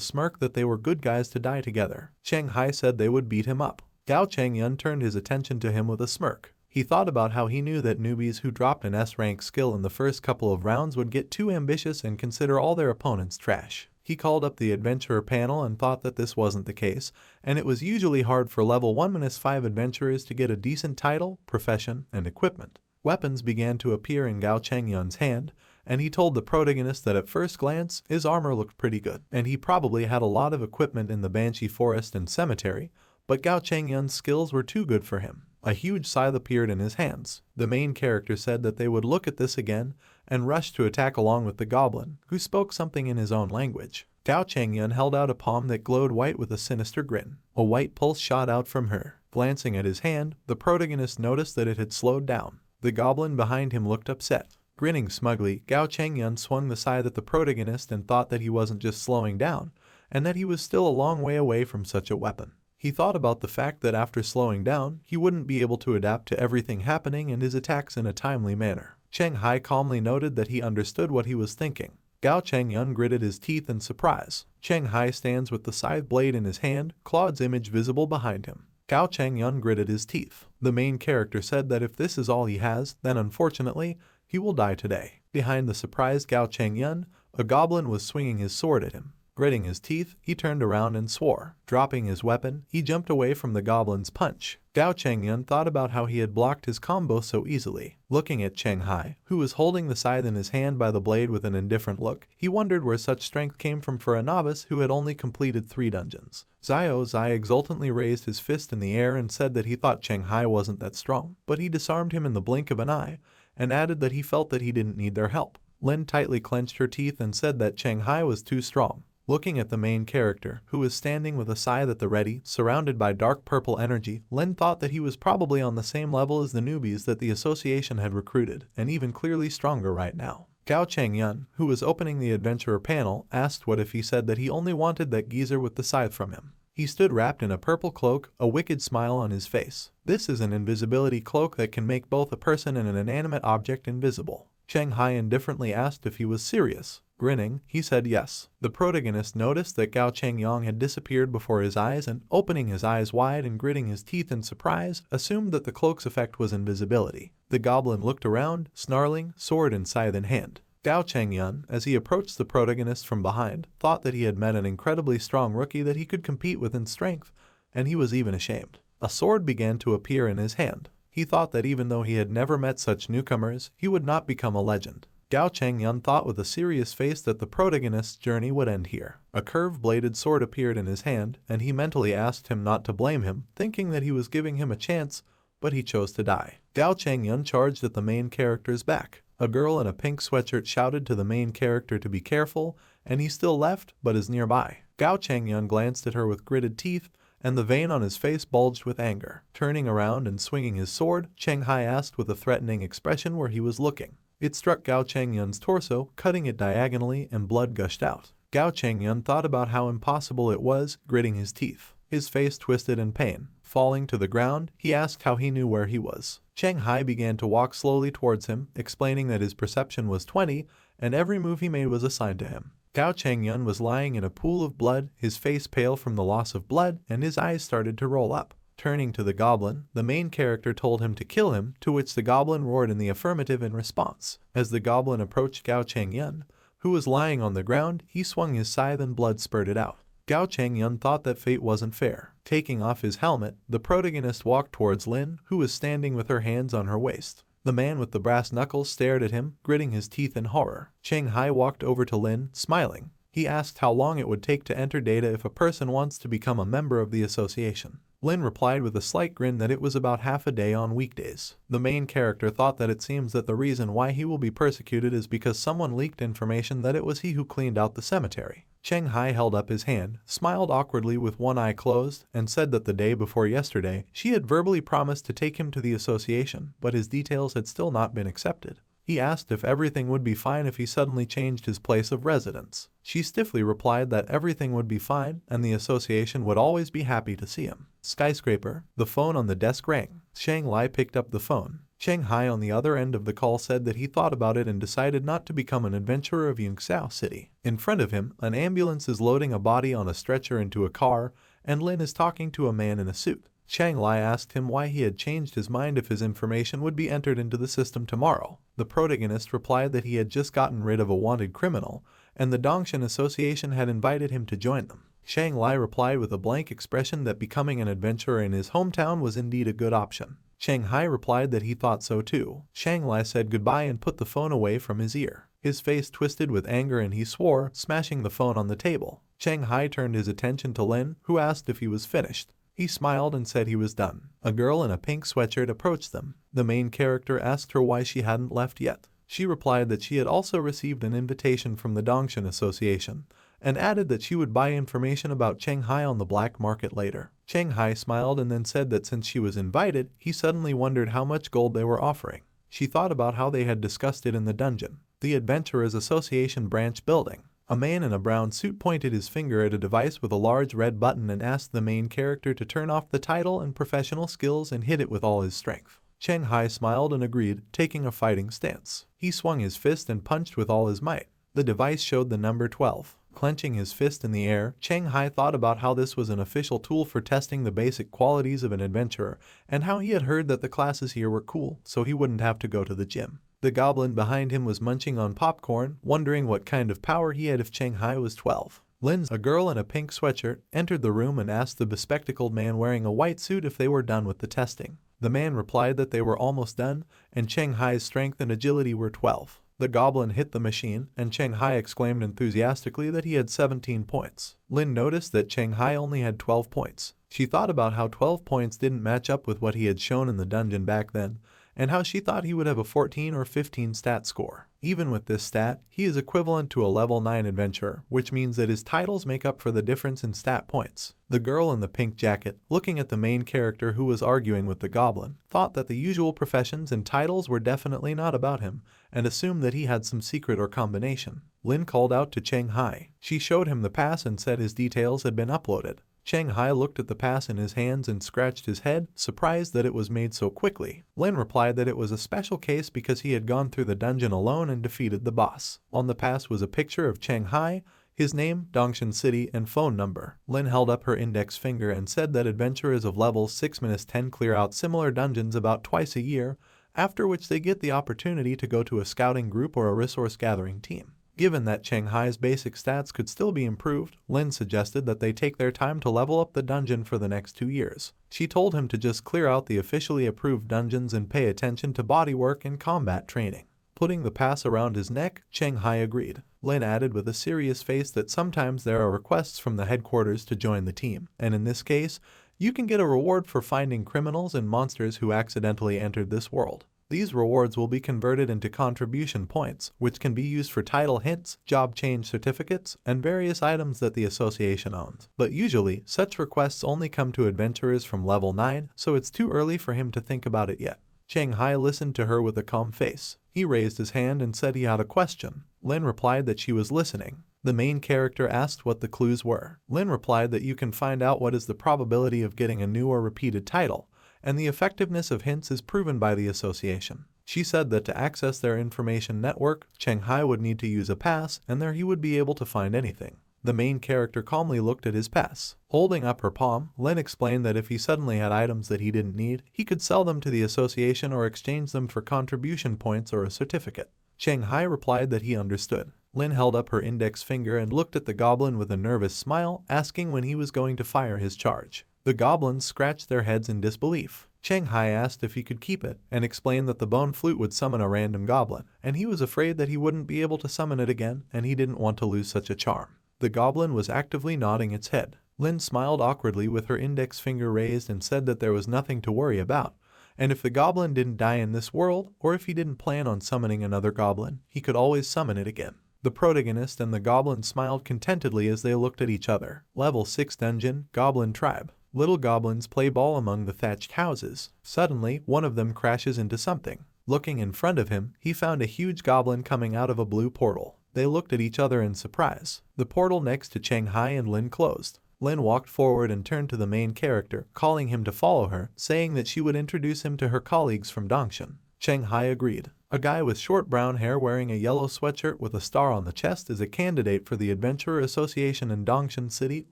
S1: smirk that they were good guys to die together. Cheng Hai said they would beat him up. Gao Changyun turned his attention to him with a smirk. He thought about how he knew that newbies who dropped an S-rank skill in the first couple of rounds would get too ambitious and consider all their opponents trash. He called up the adventurer panel and thought that this wasn't the case, and it was usually hard for level 1-5 adventurers to get a decent title, profession, and equipment. Weapons began to appear in Gao Changyun's hand, and he told the protagonist that at first glance, his armor looked pretty good, and he probably had a lot of equipment in the Banshee Forest and Cemetery, but Gao Changyun's skills were too good for him. A huge scythe appeared in his hands. The main character said that they would look at this again and rush to attack along with the goblin, who spoke something in his own language. Gao Changyun held out a palm that glowed white with a sinister grin. A white pulse shot out from her. Glancing at his hand, the protagonist noticed that it had slowed down. The goblin behind him looked upset. Grinning smugly, Gao Changyun swung the scythe at the protagonist and thought that he wasn't just slowing down, and that he was still a long way away from such a weapon. He thought about the fact that after slowing down, he wouldn't be able to adapt to everything happening and his attacks in a timely manner. Cheng Hai calmly noted that he understood what he was thinking. Gao Changyun gritted his teeth in surprise. Cheng Hai stands with the scythe blade in his hand, Claude's image visible behind him. Gao Changyun gritted his teeth. The main character said that if this is all he has, then unfortunately, he will die today. Behind the surprised Gao Changyun, a goblin was swinging his sword at him. Gritting his teeth, he turned around and swore. Dropping his weapon, he jumped away from the goblin's punch. Gao Chengyun thought about how he had blocked his combo so easily. Looking at Cheng Hai, who was holding the scythe in his hand by the blade with an indifferent look, he wondered where such strength came from for a novice who had only completed 3 dungeons. Xiao Zai exultantly raised his fist in the air and said that he thought Cheng Hai wasn't that strong, but he disarmed him in the blink of an eye, and added that he felt that he didn't need their help. Lin tightly clenched her teeth and said that Cheng Hai was too strong. Looking at the main character, who was standing with a scythe at the ready, surrounded by dark purple energy, Lin thought that he was probably on the same level as the newbies that the association had recruited, and even clearly stronger right now. Gao Chengyun, who was opening the adventurer panel, asked what if he said that he only wanted that geezer with the scythe from him. He stood wrapped in a purple cloak, a wicked smile on his face. This is an invisibility cloak that can make both a person and an inanimate object invisible. Cheng Hai indifferently asked if he was serious. Grinning, he said yes. The protagonist noticed that Gao Chengyong had disappeared before his eyes and, opening his eyes wide and gritting his teeth in surprise, assumed that the cloak's effect was invisibility. The goblin looked around, snarling, sword and scythe in hand. Gao Chengyun, as he approached the protagonist from behind, thought that he had met an incredibly strong rookie that he could compete with in strength, and he was even ashamed. A sword began to appear in his hand. He thought that even though he had never met such newcomers, he would not become a legend. Gao Chengyun thought with a serious face that the protagonist's journey would end here. A curved-bladed sword appeared in his hand, and he mentally asked him not to blame him, thinking that he was giving him a chance, but he chose to die. Gao Chengyun charged at the main character's back. A girl in a pink sweatshirt shouted to the main character to be careful, and he still left, but is nearby. Gao Chengyun glanced at her with gritted teeth, and the vein on his face bulged with anger. Turning around and swinging his sword, Cheng Hai asked with a threatening expression where he was looking. It struck Gao Chengyun's torso, cutting it diagonally, and blood gushed out. Gao Chengyun thought about how impossible it was, gritting his teeth. His face twisted in pain. Falling to the ground, he asked how he knew where he was. Cheng Hai began to walk slowly towards him, explaining that his perception was 20, and every move he made was assigned to him. Gao Chengyun was lying in a pool of blood, his face pale from the loss of blood, and his eyes started to roll up. Turning to the goblin, the main character told him to kill him, to which the goblin roared in the affirmative in response. As the goblin approached Gao Chengyun, who was lying on the ground, he swung his scythe and blood spurted out. Gao Chengyun thought that fate wasn't fair. Taking off his helmet, the protagonist walked towards Lin, who was standing with her hands on her waist. The man with the brass knuckles stared at him, gritting his teeth in horror. Cheng Hai walked over to Lin, smiling. He asked how long it would take to enter data if a person wants to become a member of the association. Lin replied with a slight grin that it was about half a day on weekdays. The main character thought that it seems that the reason why he will be persecuted is because someone leaked information that it was he who cleaned out the cemetery. Cheng Hai held up his hand, smiled awkwardly with one eye closed, and said that the day before yesterday, she had verbally promised to take him to the association, but his details had still not been accepted. He asked if everything would be fine if he suddenly changed his place of residence. She stiffly replied that everything would be fine, and the association would always be happy to see him. Skyscraper. The phone on the desk rang. Shang Lai picked up the phone. Cheng Hai on the other end of the call said that he thought about it and decided not to become an adventurer of Yingxiao City. In front of him, an ambulance is loading a body on a stretcher into a car, and Lin is talking to a man in a suit. Chang Lai asked him why he had changed his mind if his information would be entered into the system tomorrow. The protagonist replied that he had just gotten rid of a wanted criminal, and the Dongshan Association had invited him to join them. Chang Lai replied with a blank expression that becoming an adventurer in his hometown was indeed a good option. Cheng Hai replied that he thought so too. Chang Lai said goodbye and put the phone away from his ear. His face twisted with anger and he swore, smashing the phone on the table. Cheng Hai turned his attention to Lin, who asked if he was finished. He smiled and said he was done. A girl in a pink sweatshirt approached them. The main character asked her why she hadn't left yet. She replied that she had also received an invitation from the Dongshan Association, and added that she would buy information about Cheng Hai on the black market later. Cheng Hai smiled and then said that since she was invited, he suddenly wondered how much gold they were offering. She thought about how they had discussed it in the dungeon, the Adventurers Association branch building. A man in a brown suit pointed his finger at a device with a large red button and asked the main character to turn off the title and professional skills and hit it with all his strength. Cheng Hai smiled and agreed, taking a fighting stance. He swung his fist and punched with all his might. The device showed the number 12. Clenching his fist in the air, Cheng Hai thought about how this was an official tool for testing the basic qualities of an adventurer, and how he had heard that the classes here were cool, so he wouldn't have to go to the gym. The goblin behind him was munching on popcorn, wondering what kind of power he had if Cheng Hai was 12. A girl in a pink sweatshirt, entered the room and asked the bespectacled man wearing a white suit if they were done with the testing. The man replied that they were almost done, and Cheng Hai's strength and agility were 12. The goblin hit the machine, and Cheng Hai exclaimed enthusiastically that he had 17 points. Lin noticed that Cheng Hai only had 12 points. She thought about how 12 points didn't match up with what he had shown in the dungeon back then, and how she thought he would have a 14 or 15 stat score. Even with this stat, he is equivalent to a level 9 adventurer, which means that his titles make up for the difference in stat points. The girl in the pink jacket, looking at the main character who was arguing with the goblin, thought that the usual professions and titles were definitely not about him, and assumed that he had some secret or combination. Lin called out to Cheng Hai. She showed him the pass and said his details had been uploaded. Cheng Hai looked at the pass in his hands and scratched his head, surprised that it was made so quickly. Lin replied that it was a special case because he had gone through the dungeon alone and defeated the boss. On the pass was a picture of Cheng Hai, his name, Dongshan City, and phone number. Lin held up her index finger and said that adventurers of levels 6-10 clear out similar dungeons about twice a year, after which they get the opportunity to go to a scouting group or a resource gathering team. Given that Cheng Hai's basic stats could still be improved, Lin suggested that they take their time to level up the dungeon for the next 2 years. She told him to just clear out the officially approved dungeons and pay attention to bodywork and combat training. Putting the pass around his neck, Cheng Hai agreed. Lin added with a serious face that sometimes there are requests from the headquarters to join the team, and in this case, you can get a reward for finding criminals and monsters who accidentally entered this world. These rewards will be converted into contribution points, which can be used for title hints, job change certificates, and various items that the association owns. But usually, such requests only come to adventurers from level 9, so it's too early for him to think about it yet. Cheng Hai listened to her with a calm face. He raised his hand and said he had a question. Lin replied that she was listening. The main character asked what the clues were. Lin replied that you can find out what is the probability of getting a new or repeated title, and the effectiveness of hints is proven by the association. She said that to access their information network, Cheng Hai would need to use a pass, and there he would be able to find anything. The main character calmly looked at his pass. Holding up her palm, Lin explained that if he suddenly had items that he didn't need, he could sell them to the association or exchange them for contribution points or a certificate. Cheng Hai replied that he understood. Lin held up her index finger and looked at the goblin with a nervous smile, asking when he was going to fire his charge. The goblins scratched their heads in disbelief. Cheng Hai asked if he could keep it, and explained that the bone flute would summon a random goblin, and he was afraid that he wouldn't be able to summon it again, and he didn't want to lose such a charm. The goblin was actively nodding its head. Lin smiled awkwardly with her index finger raised and said that there was nothing to worry about, and if the goblin didn't die in this world, or if he didn't plan on summoning another goblin, he could always summon it again. The protagonist and the goblin smiled contentedly as they looked at each other. Level 6 Dungeon, Goblin Tribe. Little goblins play ball among the thatched houses. Suddenly, one of them crashes into something. Looking in front of him, he found a huge goblin coming out of a blue portal. They looked at each other in surprise. The portal next to Cheng Hai and Lin closed. Lin walked forward and turned to the main character, calling him to follow her, saying that she would introduce him to her colleagues from Dongshan. Cheng Hai agreed. A guy with short brown hair wearing a yellow sweatshirt with a star on the chest is a candidate for the Adventurer Association in Dongshan City,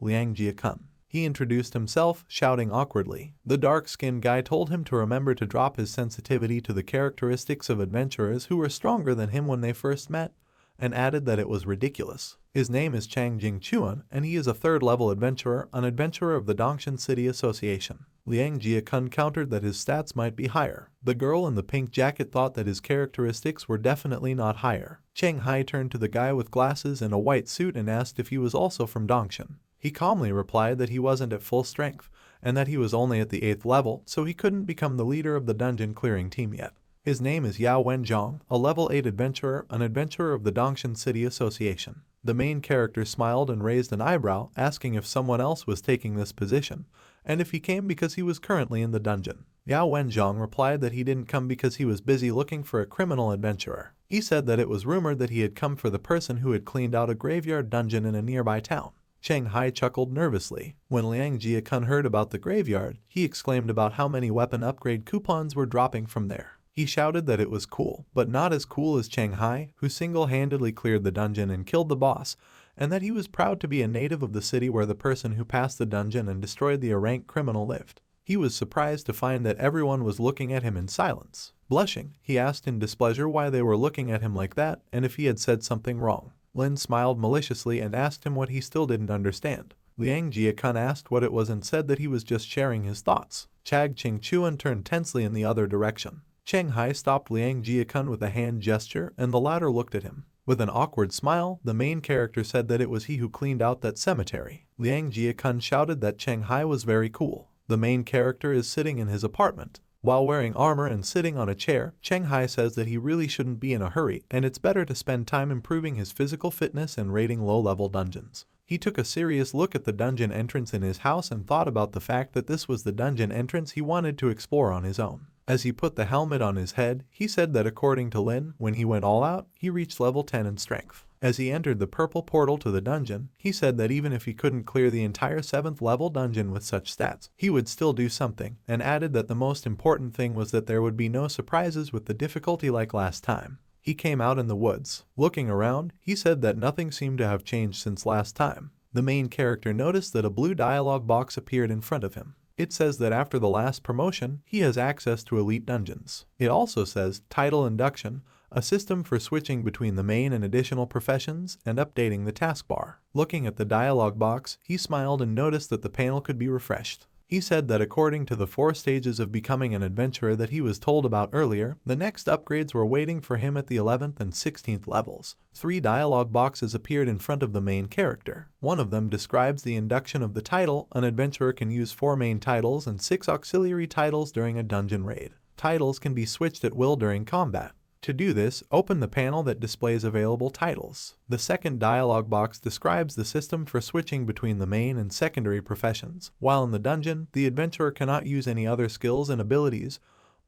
S1: Liang Jiakun. He introduced himself, shouting awkwardly. The dark-skinned guy told him to remember to drop his sensitivity to the characteristics of adventurers who were stronger than him when they first met, and added that it was ridiculous. His name is Chang Jingchuan, and he is a third-level adventurer, an adventurer of the Dongshan City Association. Liang Jiakun countered that his stats might be higher. The girl in the pink jacket thought that his characteristics were definitely not higher. Cheng Hai turned to the guy with glasses and a white suit and asked if he was also from Dongshan. He calmly replied that he wasn't at full strength, and that he was only at the 8th level, so he couldn't become the leader of the dungeon clearing team yet. His name is Yao Wenjiang, a level 8 adventurer, an adventurer of the Dongshan City Association. The main character smiled and raised an eyebrow, asking if someone else was taking this position, and if he came because he was currently in the dungeon. Yao Wenjiang replied that he didn't come because he was busy looking for a criminal adventurer. He said that it was rumored that he had come for the person who had cleaned out a graveyard dungeon in a nearby town. Cheng Hai chuckled nervously. When Liang Jiakun heard about the graveyard, he exclaimed about how many weapon upgrade coupons were dropping from there. He shouted that it was cool, but not as cool as Cheng Hai, who single-handedly cleared the dungeon and killed the boss, and that he was proud to be a native of the city where the person who passed the dungeon and destroyed the erranked criminal lived. He was surprised to find that everyone was looking at him in silence. Blushing, he asked in displeasure why they were looking at him like that and if he had said something wrong. Lin smiled maliciously and asked him what he still didn't understand. Liang Jiakun asked what it was and said that he was just sharing his thoughts. Chag Ching Chuan turned tensely in the other direction. Cheng Hai stopped Liang Jiakun with a hand gesture and the latter looked at him. With an awkward smile, the main character said that it was he who cleaned out that cemetery. Liang Jiakun shouted that Cheng Hai was very cool. The main character is sitting in his apartment. While wearing armor and sitting on a chair, Cheng Hai says that he really shouldn't be in a hurry and it's better to spend time improving his physical fitness and raiding low-level dungeons. He took a serious look at the dungeon entrance in his house and thought about the fact that this was the dungeon entrance he wanted to explore on his own. As he put the helmet on his head, he said that according to Lin, when he went all out, he reached level 10 in strength. As he entered the purple portal to the dungeon, he said that even if he couldn't clear the entire 7th level dungeon with such stats, he would still do something, and added that the most important thing was that there would be no surprises with the difficulty like last time. He came out in the woods. Looking around, he said that nothing seemed to have changed since last time. The main character noticed that a blue dialogue box appeared in front of him. It says that after the last promotion, he has access to elite dungeons. It also says Title Induction, a system for switching between the main and additional professions and updating the taskbar. Looking at the dialogue box, he smiled and noticed that the panel could be refreshed. He said that according to the 4 stages of becoming an adventurer that he was told about earlier, the next upgrades were waiting for him at the 11th and 16th levels. 3 dialogue boxes appeared in front of the main character. One of them describes the induction of the title. An adventurer can use 4 main titles and 6 auxiliary titles during a dungeon raid. Titles can be switched at will during combat. To do this, open the panel that displays available titles. The second dialogue box describes the system for switching between the main and secondary professions. While in the dungeon, the adventurer cannot use any other skills and abilities,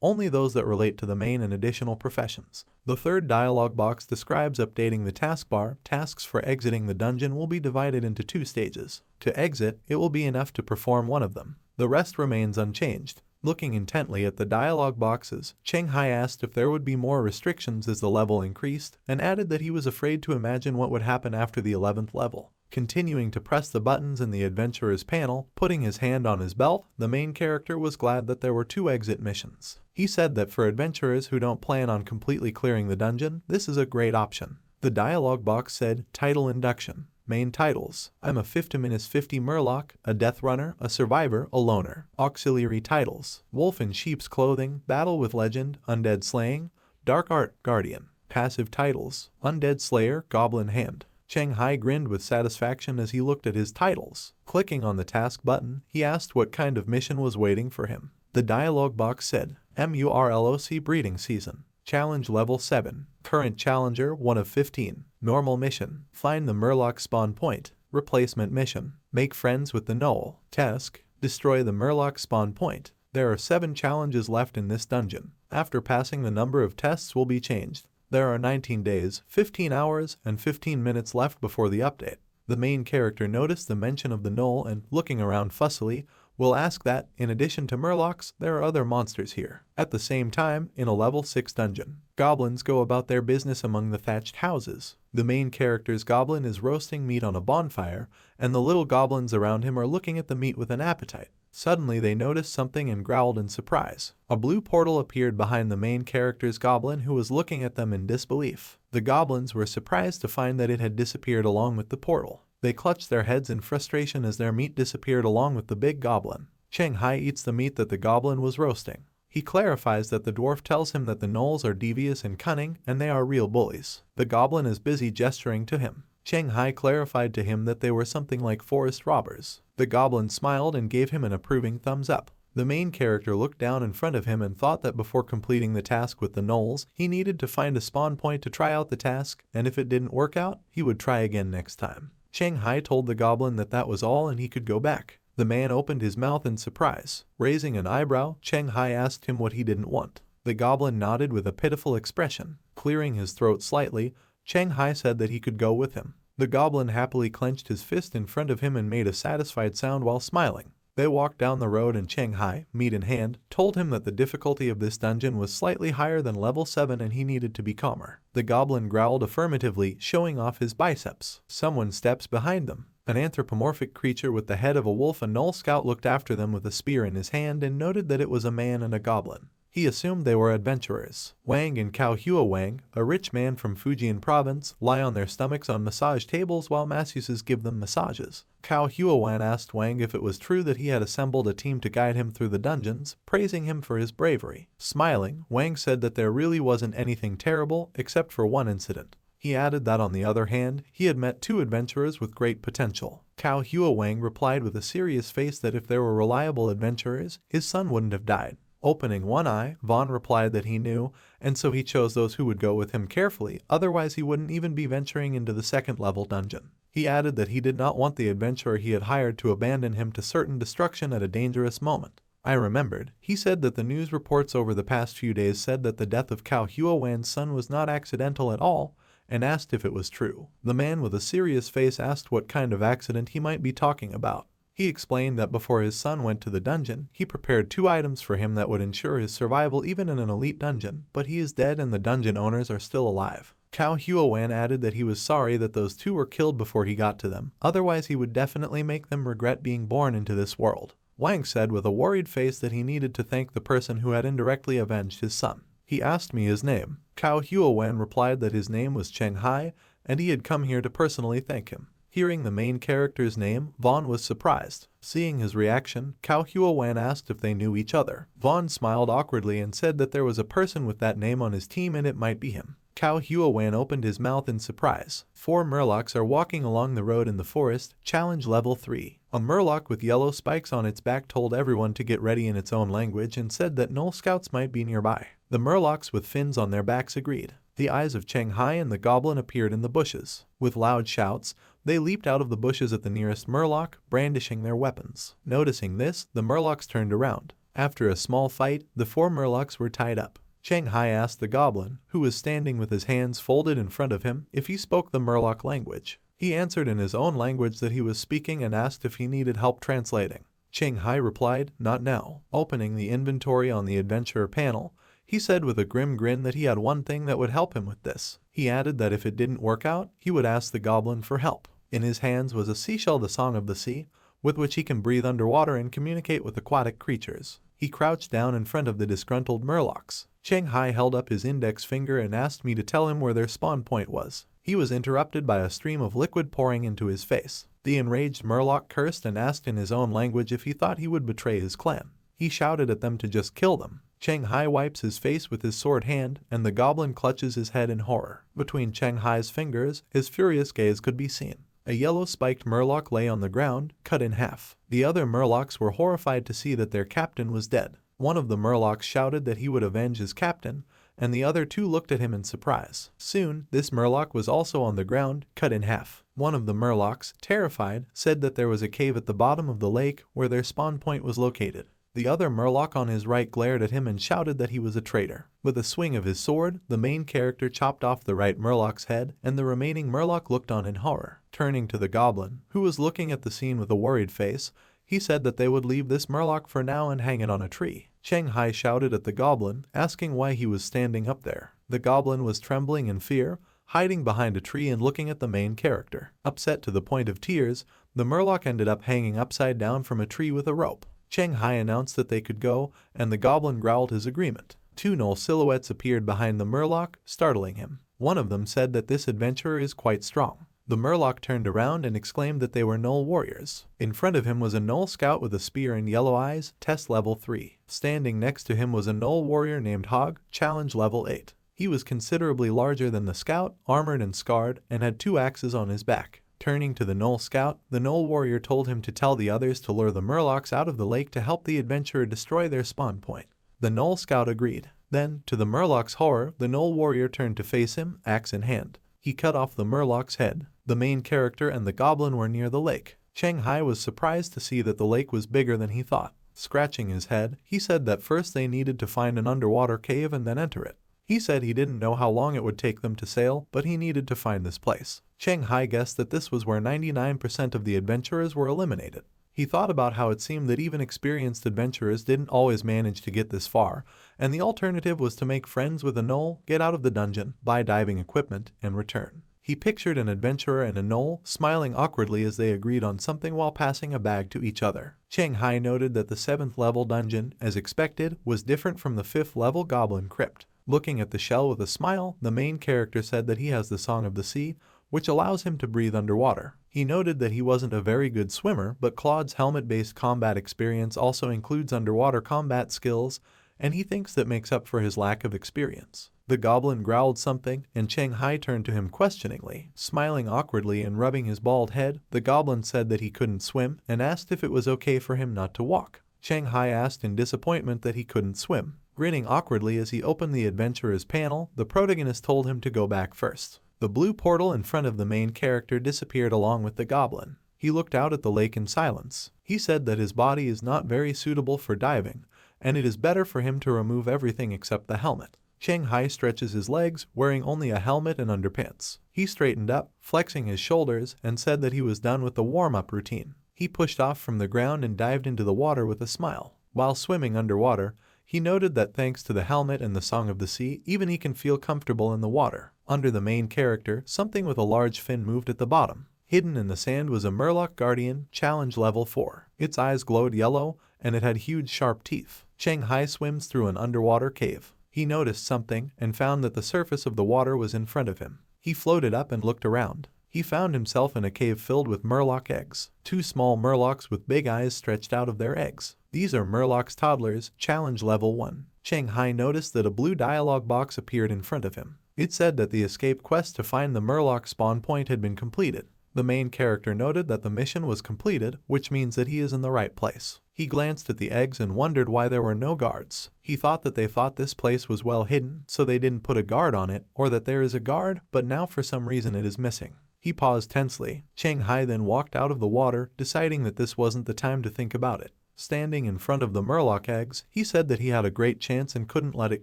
S1: only those that relate to the main and additional professions. The third dialogue box describes updating the taskbar. Tasks for exiting the dungeon will be divided into 2 stages. To exit, it will be enough to perform one of them. The rest remains unchanged. Looking intently at the dialogue boxes, Cheng Hai asked if there would be more restrictions as the level increased, and added that he was afraid to imagine what would happen after the 11th level. Continuing to press the buttons in the adventurer's panel, putting his hand on his belt, the main character was glad that there were 2 exit missions. He said that for adventurers who don't plan on completely clearing the dungeon, this is a great option. The dialogue box said, Title Induction. Main titles: I'm a 50-50 Murloc, a Death Runner, a Survivor, a Loner. Auxiliary titles: Wolf in Sheep's Clothing, Battle with Legend, Undead Slaying, Dark Art, Guardian. Passive titles: Undead Slayer, Goblin Hand. Cheng Hai grinned with satisfaction as he looked at his titles. Clicking on the task button, he asked what kind of mission was waiting for him. The dialogue box said, Murloc Breeding Season. Challenge Level 7. Current Challenger 1 of 15. Normal Mission. Find the Murloc Spawn Point. Replacement Mission. Make friends with the Gnoll. Task: Destroy the Murloc Spawn Point. There are 7 challenges left in this dungeon. After passing, the number of tests will be changed. There are 19 days, 15 hours, and 15 minutes left before the update. The main character noticed the mention of the Gnoll and, looking around fussily, will ask that, in addition to Murlocs, there are other monsters here. At the same time, in a level 6 dungeon, goblins go about their business among the thatched houses. The main character's goblin is roasting meat on a bonfire, and the little goblins around him are looking at the meat with an appetite. Suddenly they noticed something and growled in surprise. A blue portal appeared behind the main character's goblin, who was looking at them in disbelief. The goblins were surprised to find that it had disappeared along with the portal. They clutched their heads in frustration as their meat disappeared along with the big goblin. Cheng Hai eats the meat that the goblin was roasting. He clarifies that the dwarf tells him that the gnolls are devious and cunning, and they are real bullies. The goblin is busy gesturing to him. Cheng Hai clarified to him that they were something like forest robbers. The goblin smiled and gave him an approving thumbs up. The main character looked down in front of him and thought that before completing the task with the gnolls, he needed to find a spawn point to try out the task, and if it didn't work out, he would try again next time. Cheng Hai told the goblin that that was all and he could go back. The man opened his mouth in surprise. Raising an eyebrow, Cheng Hai asked him what he didn't want. The goblin nodded with a pitiful expression. Clearing his throat slightly, Cheng Hai said that he could go with him. The goblin happily clenched his fist in front of him and made a satisfied sound while smiling. They walked down the road and Cheng Hai, meat in hand, told him that the difficulty of this dungeon was slightly higher than level 7 and he needed to be calmer. The goblin growled affirmatively, showing off his biceps. Someone steps behind them. An anthropomorphic creature with the head of a wolf. A gnoll scout looked after them with a spear in his hand and noted that it was a man and a goblin. He assumed they were adventurers. Wang and Cao Hua Wang, a rich man from Fujian province, lie on their stomachs on massage tables while masseuses give them massages. Cao Hua Wang asked Wang if it was true that he had assembled a team to guide him through the dungeons, praising him for his bravery. Smiling, Wang said that there really wasn't anything terrible except for one incident. He added that on the other hand, he had met 2 adventurers with great potential. Cao Hua Wang replied with a serious face that if there were reliable adventurers, his son wouldn't have died. Opening one eye, Vaughn replied that he knew, and so he chose those who would go with him carefully, otherwise he wouldn't even be venturing into the 2nd level dungeon. He added that he did not want the adventurer he had hired to abandon him to certain destruction at a dangerous moment. I remembered. He said that the news reports over the past few days said that the death of Cao Hua Wang's son was not accidental at all, and asked if it was true. The man with a serious face asked what kind of accident he might be talking about. He explained that before his son went to the dungeon, he prepared 2 items for him that would ensure his survival even in an elite dungeon, but he is dead and the dungeon owners are still alive. Cao Hua Wan added that he was sorry that those 2 were killed before he got to them, otherwise he would definitely make them regret being born into this world. Wang said with a worried face that he needed to thank the person who had indirectly avenged his son. He asked me his name. Cao Hua Wan replied that his name was Cheng Hai, and he had come here to personally thank him. Hearing the main character's name, Vaughn was surprised. Seeing his reaction, Cao Hua Wan asked if they knew each other. Vaughn smiled awkwardly and said that there was a person with that name on his team and it might be him. Cao Hua Wan opened his mouth in surprise. 4 Murlocs are walking along the road in the forest, challenge level 3. A Murloc with yellow spikes on its back told everyone to get ready in its own language and said that Null Scouts might be nearby. The Murlocs with fins on their backs agreed. The eyes of Cheng Hai and the goblin appeared in the bushes. With loud shouts, they leaped out of the bushes at the nearest Murloc, brandishing their weapons. Noticing this, the Murlocs turned around. After a small fight, the 4 Murlocs were tied up. Cheng Hai asked the goblin, who was standing with his hands folded in front of him, if he spoke the Murloc language. He answered in his own language that he was speaking and asked if he needed help translating. Cheng Hai replied, "Not now." Opening the inventory on the adventurer panel, he said with a grim grin that he had one thing that would help him with this. He added that if it didn't work out, he would ask the goblin for help. In his hands was a seashell, the song of the sea, with which he can breathe underwater and communicate with aquatic creatures. He crouched down in front of the disgruntled Murlocs. Cheng Hai held up his index finger and asked me to tell him where their spawn point was. He was interrupted by a stream of liquid pouring into his face. The enraged Murloc cursed and asked in his own language if he thought he would betray his clan. He shouted at them to just kill them. Cheng Hai wipes his face with his sword hand, and the goblin clutches his head in horror. Between Cheng Hai's fingers, his furious gaze could be seen. A yellow-spiked Murloc lay on the ground, cut in half. The other Murlocs were horrified to see that their captain was dead. One of the Murlocs shouted that he would avenge his captain, and the other 2 looked at him in surprise. Soon, this Murloc was also on the ground, cut in half. One of the Murlocs, terrified, said that there was a cave at the bottom of the lake where their spawn point was located. The other Murloc on his right glared at him and shouted that he was a traitor. With a swing of his sword, the main character chopped off the right Murloc's head, and the remaining Murloc looked on in horror. Turning to the goblin, who was looking at the scene with a worried face, he said that they would leave this Murloc for now and hang it on a tree. Cheng Hai shouted at the goblin, asking why he was standing up there. The goblin was trembling in fear, hiding behind a tree and looking at the main character. Upset to the point of tears, the Murloc ended up hanging upside down from a tree with a rope. Cheng Hai announced that they could go, and the goblin growled his agreement. 2 Null silhouettes appeared behind the Murloc, startling him. One of them said that this adventurer is quite strong. The Murloc turned around and exclaimed that they were Null warriors. In front of him was a Null scout with a spear and yellow eyes, test level 3. Standing next to him was a Null warrior named Hog, challenge level 8. He was considerably larger than the scout, armored and scarred, and had 2 axes on his back. Turning to the Null scout, the Null warrior told him to tell the others to lure the Murlocs out of the lake to help the adventurer destroy their spawn point. The Null scout agreed. Then, to the Murloc's horror, the Null warrior turned to face him, axe in hand. He cut off the Murloc's head. The main character and the goblin were near the lake. Cheng Hai was surprised to see that the lake was bigger than he thought. Scratching his head, he said that first they needed to find an underwater cave and then enter it. He said he didn't know how long it would take them to sail, but he needed to find this place. Cheng Hai guessed that this was where 99% of the adventurers were eliminated. He thought about how it seemed that even experienced adventurers didn't always manage to get this far, and the alternative was to make friends with a Null, get out of the dungeon, buy diving equipment, and return. He pictured an adventurer and a gnoll smiling awkwardly as they agreed on something while passing a bag to each other. Cheng Hai noted that the 7th level dungeon, as expected, was different from the 5th level goblin crypt. Looking at the shell with a smile, the main character said that he has the Song of the Sea, which allows him to breathe underwater. He noted that he wasn't a very good swimmer, but Claude's helmet-based combat experience also includes underwater combat skills, and he thinks that makes up for his lack of experience. The goblin growled something, and Cheng Hai turned to him questioningly. Smiling awkwardly and rubbing his bald head, the goblin said that he couldn't swim and asked if it was okay for him not to walk. Cheng Hai asked in disappointment that he couldn't swim. Grinning awkwardly as he opened the adventurer's panel, the protagonist told him to go back first. The blue portal in front of the main character disappeared along with the goblin. He looked out at the lake in silence. He said that his body is not very suitable for diving, and it is better for him to remove everything except the helmet. Cheng Hai stretches his legs, wearing only a helmet and underpants. He straightened up, flexing his shoulders, and said that he was done with the warm-up routine. He pushed off from the ground and dived into the water with a smile. While swimming underwater, he noted that thanks to the helmet and the Song of the Sea, even he can feel comfortable in the water. Under the main character, something with a large fin moved at the bottom. Hidden in the sand was a Murloc Guardian, challenge level 4. Its eyes glowed yellow, and it had huge sharp teeth. Cheng Hai swims through an underwater cave. He noticed something and found that the surface of the water was in front of him. He floated up and looked around. He found himself in a cave filled with Murloc eggs. 2 small Murlocs with big eyes stretched out of their eggs. These are Murloc's toddlers, challenge level 1. Cheng Hai noticed that a blue dialogue box appeared in front of him. It said that the escape quest to find the Murloc spawn point had been completed. The main character noted that the mission was completed, which means that he is in the right place. He glanced at the eggs and wondered why there were no guards. He thought that they thought this place was well hidden, so they didn't put a guard on it, or that there is a guard, but now for some reason it is missing. He paused tensely. Cheng Hai then walked out of the water, deciding that this wasn't the time to think about it. Standing in front of the Murloc eggs, he said that he had a great chance and couldn't let it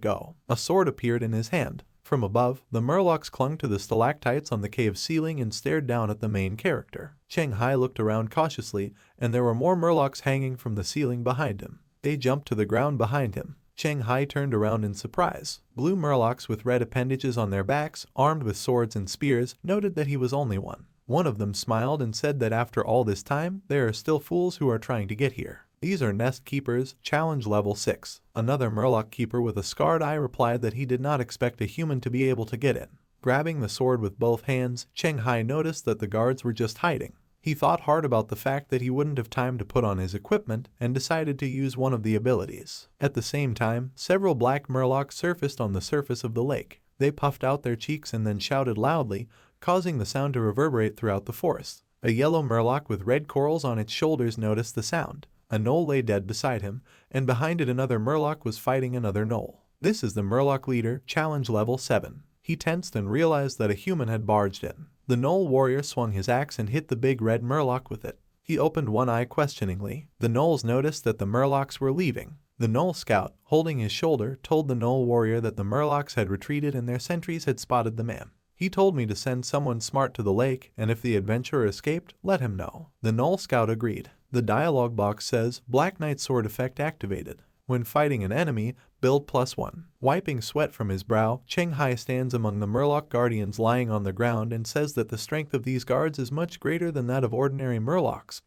S1: go. A sword appeared in his hand. From above, the Murlocs clung to the stalactites on the cave ceiling and stared down at the main character. Cheng Hai looked around cautiously, and there were more Murlocs hanging from the ceiling behind him. They jumped to the ground behind him. Cheng Hai turned around in surprise. Blue Murlocs with red appendages on their backs, armed with swords and spears, noted that he was only one. One of them smiled and said that after all this time, there are still fools who are trying to get here. These are Nest Keepers, challenge level 6. Another Murloc keeper with a scarred eye replied that he did not expect a human to be able to get in. Grabbing the sword with both hands, Cheng Hai noticed that the guards were just hiding. He thought hard about the fact that he wouldn't have time to put on his equipment and decided to use one of the abilities. At the same time, several black Murlocs surfaced on the surface of the lake. They puffed out their cheeks and then shouted loudly, causing the sound to reverberate throughout the forest. A yellow Murloc with red corals on its shoulders noticed the sound. A gnoll lay dead beside him, and behind it another Murloc was fighting another gnoll. This is the Murloc leader, challenge level 7. He tensed and realized that a human had barged in. The gnoll warrior swung his axe and hit the big red Murloc with it. He opened one eye questioningly. The gnolls noticed that the Murlocs were leaving. The gnoll scout, holding his shoulder, told the gnoll warrior that the Murlocs had retreated and their sentries had spotted the man. He told me to send someone smart to the lake, and if the adventurer escaped, let him know. The gnoll scout agreed. The dialogue box says, Black Knight sword effect activated. When fighting an enemy, build +1. Wiping sweat from his brow, Cheng Hai stands among the Murloc guardians lying on the ground and says that the strength of these guards is much greater than that of ordinary Murlocs,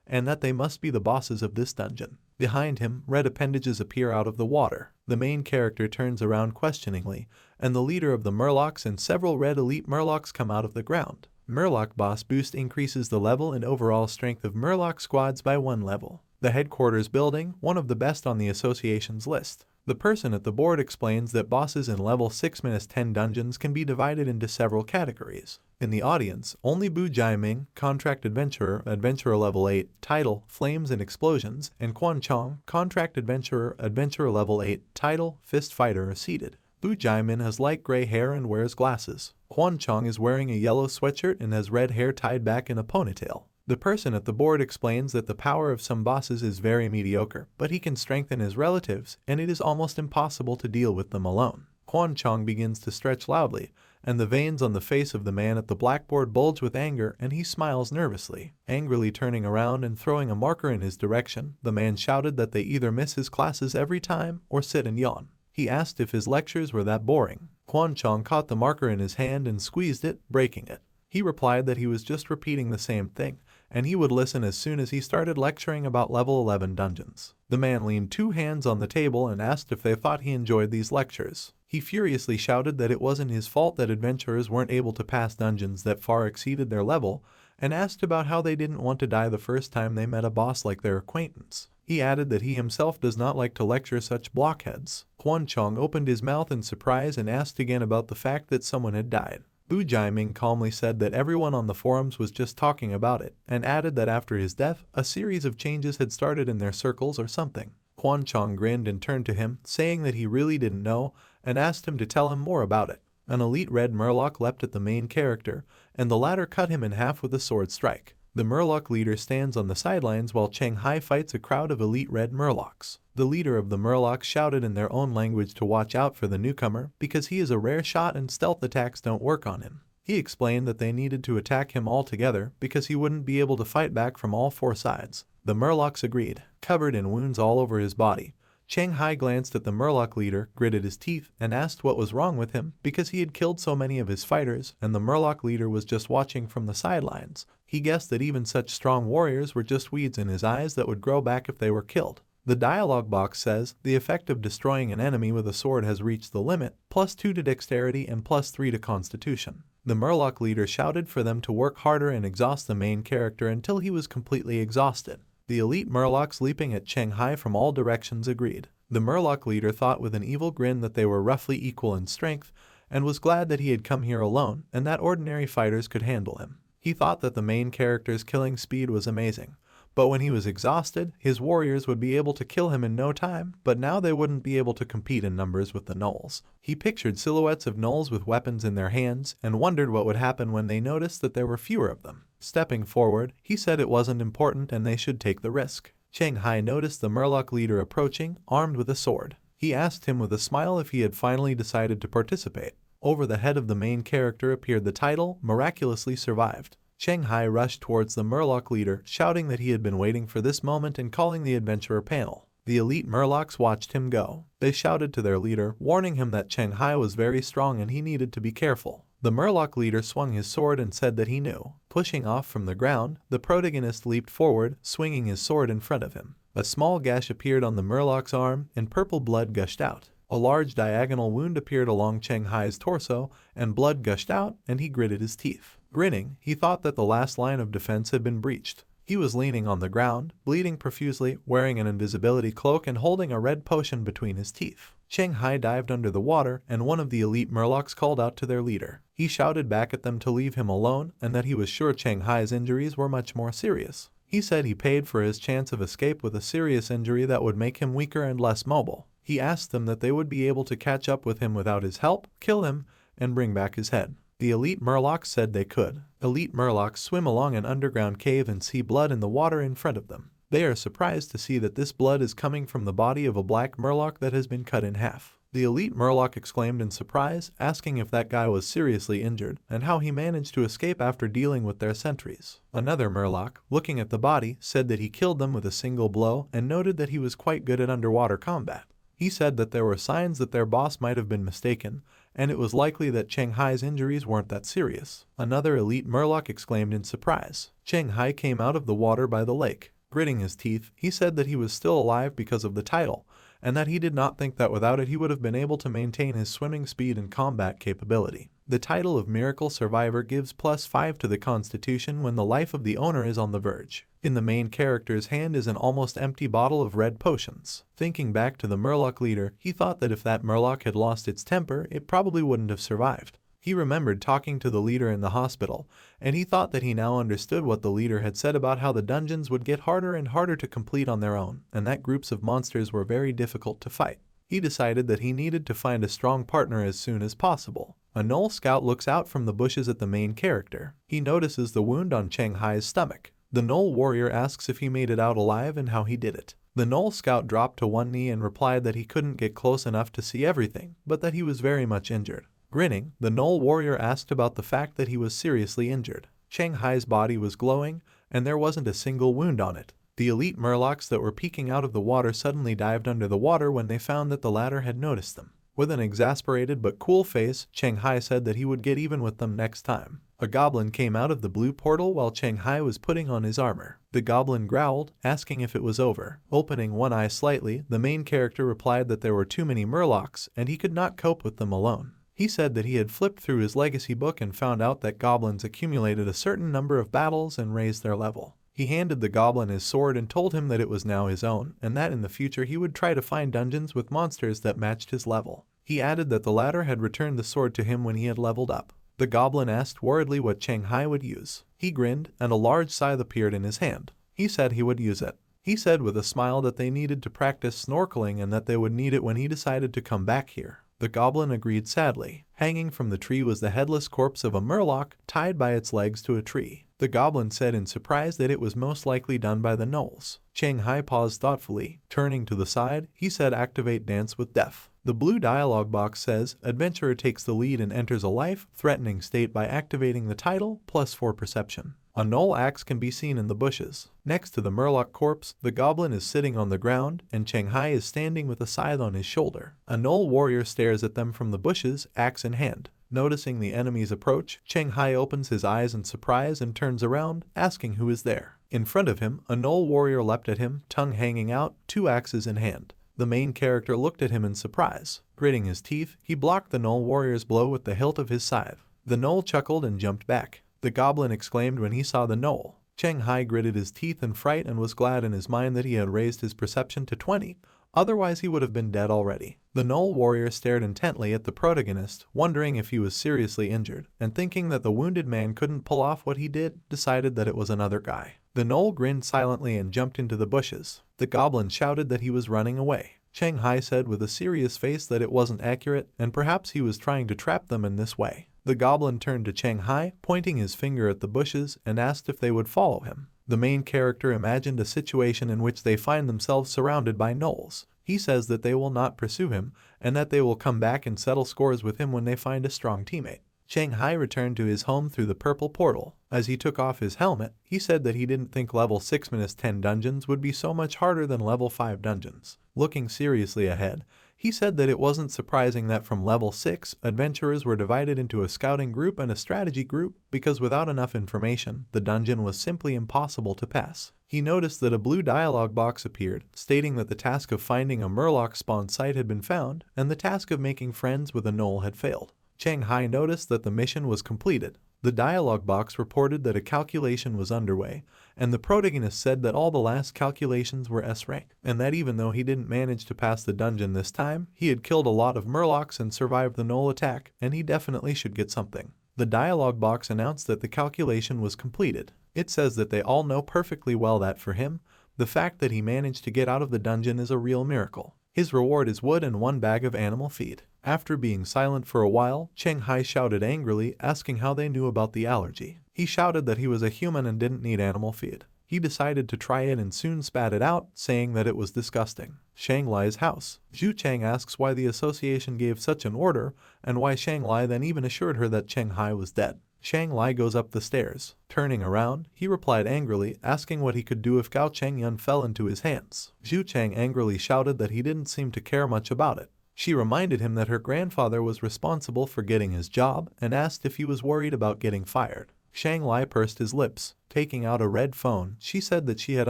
S1: and that they must be the bosses of this dungeon. Behind him, red appendages appear out of the water. The main character turns around questioningly, and the leader of the Murlocs and several red elite Murlocs come out of the ground. Murloc boss boost increases the level and overall strength of Murloc squads by 1 level. The headquarters building, one of the best on the association's list. The person at the board explains that bosses in level 6-10 dungeons can be divided into several categories. In the audience, only Bu Jiaming, Contract Adventurer, Adventurer level 8, Title, Flames and Explosions, and Quan Chong, Contract Adventurer, Adventurer level 8, Title, Fist Fighter are seated. Bu Jiamin has light gray hair and wears glasses. Quan Chong is wearing a yellow sweatshirt and has red hair tied back in a ponytail. The person at the board explains that the power of some bosses is very mediocre, but he can strengthen his relatives, and it is almost impossible to deal with them alone. Quan Chong begins to stretch loudly, and the veins on the face of the man at the blackboard bulge with anger, and he smiles nervously. Angrily turning around and throwing a marker in his direction, the man shouted that they either miss his classes every time or sit and yawn. He asked if his lectures were that boring. Quan Chong caught the marker in his hand and squeezed it, breaking it. He replied that he was just repeating the same thing, and he would listen as soon as he started lecturing about level 11 dungeons. The man leaned 2 hands on the table and asked if they thought he enjoyed these lectures. He furiously shouted that it wasn't his fault that adventurers weren't able to pass dungeons that far exceeded their level, and asked about how they didn't want to die the first time they met a boss like their acquaintance. He added that he himself does not like to lecture such blockheads. Quan Chong opened his mouth in surprise and asked again about the fact that someone had died. Bu Jiaming calmly said that everyone on the forums was just talking about it, and added that after his death, a series of changes had started in their circles or something. Quan Chong grinned and turned to him, saying that he really didn't know, and asked him to tell him more about it. An elite red Murloc leapt at the main character, and the latter cut him in half with a sword strike. The Murloc leader stands on the sidelines while Cheng Hai fights a crowd of elite red Murlocs. The leader of the Murlocs shouted in their own language to watch out for the newcomer because he is a rare shot and stealth attacks don't work on him. He explained that they needed to attack him all together because he wouldn't be able to fight back from all 4 sides. The Murlocs agreed. Covered in wounds all over his body, Cheng Hai glanced at the Murloc leader, gritted his teeth, and asked what was wrong with him because he had killed so many of his fighters and the Murloc leader was just watching from the sidelines. He guessed that even such strong warriors were just weeds in his eyes that would grow back if they were killed. The dialogue box says, the effect of destroying an enemy with a sword has reached the limit, +2 to dexterity and +3 to constitution. The Murloc leader shouted for them to work harder and exhaust the main character until he was completely exhausted. The elite Murlocs leaping at Cheng Hai from all directions agreed. The Murloc leader thought with an evil grin that they were roughly equal in strength, and was glad that he had come here alone and that ordinary fighters could handle him. He thought that the main character's killing speed was amazing, but when he was exhausted, his warriors would be able to kill him in no time, but now they wouldn't be able to compete in numbers with the gnolls. He pictured silhouettes of gnolls with weapons in their hands and wondered what would happen when they noticed that there were fewer of them. Stepping forward, he said it wasn't important and they should take the risk. Cheng Hai noticed the Murloc leader approaching, armed with a sword. He asked him with a smile if he had finally decided to participate. Over the head of the main character appeared the title, Miraculously Survived. Cheng Hai rushed towards the Murloc leader, shouting that he had been waiting for this moment and calling the adventurer panel. The elite Murlocs watched him go. They shouted to their leader, warning him that Cheng Hai was very strong and he needed to be careful. The Murloc leader swung his sword and said that he knew. Pushing off from the ground, the protagonist leaped forward, swinging his sword in front of him. A small gash appeared on the Murloc's arm, and purple blood gushed out. A large diagonal wound appeared along Cheng Hai's torso, and blood gushed out, and he gritted his teeth. Grinning, he thought that the last line of defense had been breached. He was leaning on the ground, bleeding profusely, wearing an invisibility cloak and holding a red potion between his teeth. Cheng Hai dived under the water, and one of the elite Murlocs called out to their leader. He shouted back at them to leave him alone, and that he was sure Cheng Hai's injuries were much more serious. He said he paid for his chance of escape with a serious injury that would make him weaker and less mobile. He asked them that they would be able to catch up with him without his help, kill him, and bring back his head. The elite Murlocs said they could. Elite Murlocs swim along an underground cave and see blood in the water in front of them. They are surprised to see that this blood is coming from the body of a black Murloc that has been cut in half. The elite Murloc exclaimed in surprise, asking if that guy was seriously injured, and how he managed to escape after dealing with their sentries. Another Murloc, looking at the body, said that he killed them with a single blow and noted that he was quite good at underwater combat. He said that there were signs that their boss might have been mistaken, and it was likely that Cheng Hai's injuries weren't that serious. Another elite Murloc exclaimed in surprise. Cheng Hai came out of the water by the lake. Gritting his teeth, he said that he was still alive because of the title, and that he did not think that without it he would have been able to maintain his swimming speed and combat capability. The title of Miracle Survivor gives +5 to the constitution when the life of the owner is on the verge. In the main character's hand is an almost empty bottle of red potions. Thinking back to the Murloc leader, he thought that if that Murloc had lost its temper, it probably wouldn't have survived. He remembered talking to the leader in the hospital, and he thought that he now understood what the leader had said about how the dungeons would get harder and harder to complete on their own, and that groups of monsters were very difficult to fight. He decided that he needed to find a strong partner as soon as possible. A Gnoll scout looks out from the bushes at the main character. He notices the wound on Cheng Hai's stomach. The Gnoll warrior asks if he made it out alive and how he did it. The Gnoll scout dropped to one knee and replied that he couldn't get close enough to see everything, but that he was very much injured. Grinning, the Gnoll warrior asked about the fact that he was seriously injured. Cheng Hai's body was glowing, and there wasn't a single wound on it. The elite Murlocs that were peeking out of the water suddenly dived under the water when they found that the latter had noticed them. With an exasperated but cool face, Cheng Hai said that he would get even with them next time. A goblin came out of the blue portal while Cheng Hai was putting on his armor. The goblin growled, asking if it was over. Opening one eye slightly, the main character replied that there were too many Murlocs and he could not cope with them alone. He said that he had flipped through his legacy book and found out that goblins accumulated a certain number of battles and raised their level. He handed the goblin his sword and told him that it was now his own, and that in the future he would try to find dungeons with monsters that matched his level. He added that the latter had returned the sword to him when he had leveled up. The goblin asked worriedly what Cheng Hai would use. He grinned, and a large scythe appeared in his hand. He said he would use it. He said with a smile that they needed to practice snorkeling and that they would need it when he decided to come back here. The goblin agreed sadly. Hanging from the tree was the headless corpse of a Murloc, tied by its legs to a tree. The goblin said in surprise that it was most likely done by the gnolls. Cheng Hai paused thoughtfully. Turning to the side, he said activate Dance with Death. The blue dialogue box says, adventurer takes the lead and enters a life-threatening state by activating the title, +4 perception. A gnoll axe can be seen in the bushes. Next to the Murloc corpse, the goblin is sitting on the ground, and Cheng Hai is standing with a scythe on his shoulder. A gnoll warrior stares at them from the bushes, axe in hand. Noticing the enemy's approach, Cheng Hai opens his eyes in surprise and turns around, asking who is there. In front of him, a gnoll warrior leapt at him, tongue hanging out, 2 axes in hand. The main character looked at him in surprise. Gritting his teeth, he blocked the gnoll warrior's blow with the hilt of his scythe. The gnoll chuckled and jumped back. The goblin exclaimed when he saw the gnoll. Cheng Hai gritted his teeth in fright and was glad in his mind that he had raised his perception to 20. Otherwise he would have been dead already. The gnoll warrior stared intently at the protagonist, wondering if he was seriously injured, and thinking that the wounded man couldn't pull off what he did, decided that it was another guy. The gnoll grinned silently and jumped into the bushes. The goblin shouted that he was running away. Cheng Hai said with a serious face that it wasn't accurate, and perhaps he was trying to trap them in this way. The goblin turned to Cheng Hai, pointing his finger at the bushes, and asked if they would follow him. The main character imagined a situation in which they find themselves surrounded by gnolls. He says that they will not pursue him, and that they will come back and settle scores with him when they find a strong teammate. Cheng Hai returned to his home through the purple portal. As he took off his helmet, he said that he didn't think level 6-10 dungeons would be so much harder than level 5 dungeons. Looking seriously ahead, he said that it wasn't surprising that from level 6, adventurers were divided into a scouting group and a strategy group because without enough information, the dungeon was simply impossible to pass. He noticed that a blue dialogue box appeared, stating that the task of finding a Murloc spawn site had been found, and the task of making friends with a gnoll had failed. Cheng Hai noticed that the mission was completed. The dialogue box reported that a calculation was underway, and the protagonist said that all the last calculations were S-rank, and that even though he didn't manage to pass the dungeon this time, he had killed a lot of Murlocs and survived the gnoll attack, and he definitely should get something. The dialogue box announced that the calculation was completed. It says that they all know perfectly well that for him, the fact that he managed to get out of the dungeon is a real miracle. His reward is wood and 1 bag of animal feed. After being silent for a while, Cheng Hai shouted angrily, asking how they knew about the allergy. He shouted that he was a human and didn't need animal feed. He decided to try it and soon spat it out, saying that it was disgusting. Shang Lai's house. Zhu Chang asks why the association gave such an order, and why Shang Lai then even assured her that Cheng Hai was dead. Shang Lai goes up the stairs. Turning around, he replied angrily, asking what he could do if Gao Chengyun fell into his hands. Zhu Chang angrily shouted that he didn't seem to care much about it. She reminded him that her grandfather was responsible for getting his job and asked if he was worried about getting fired. Shang Lai pursed his lips. Taking out a red phone, she said that she had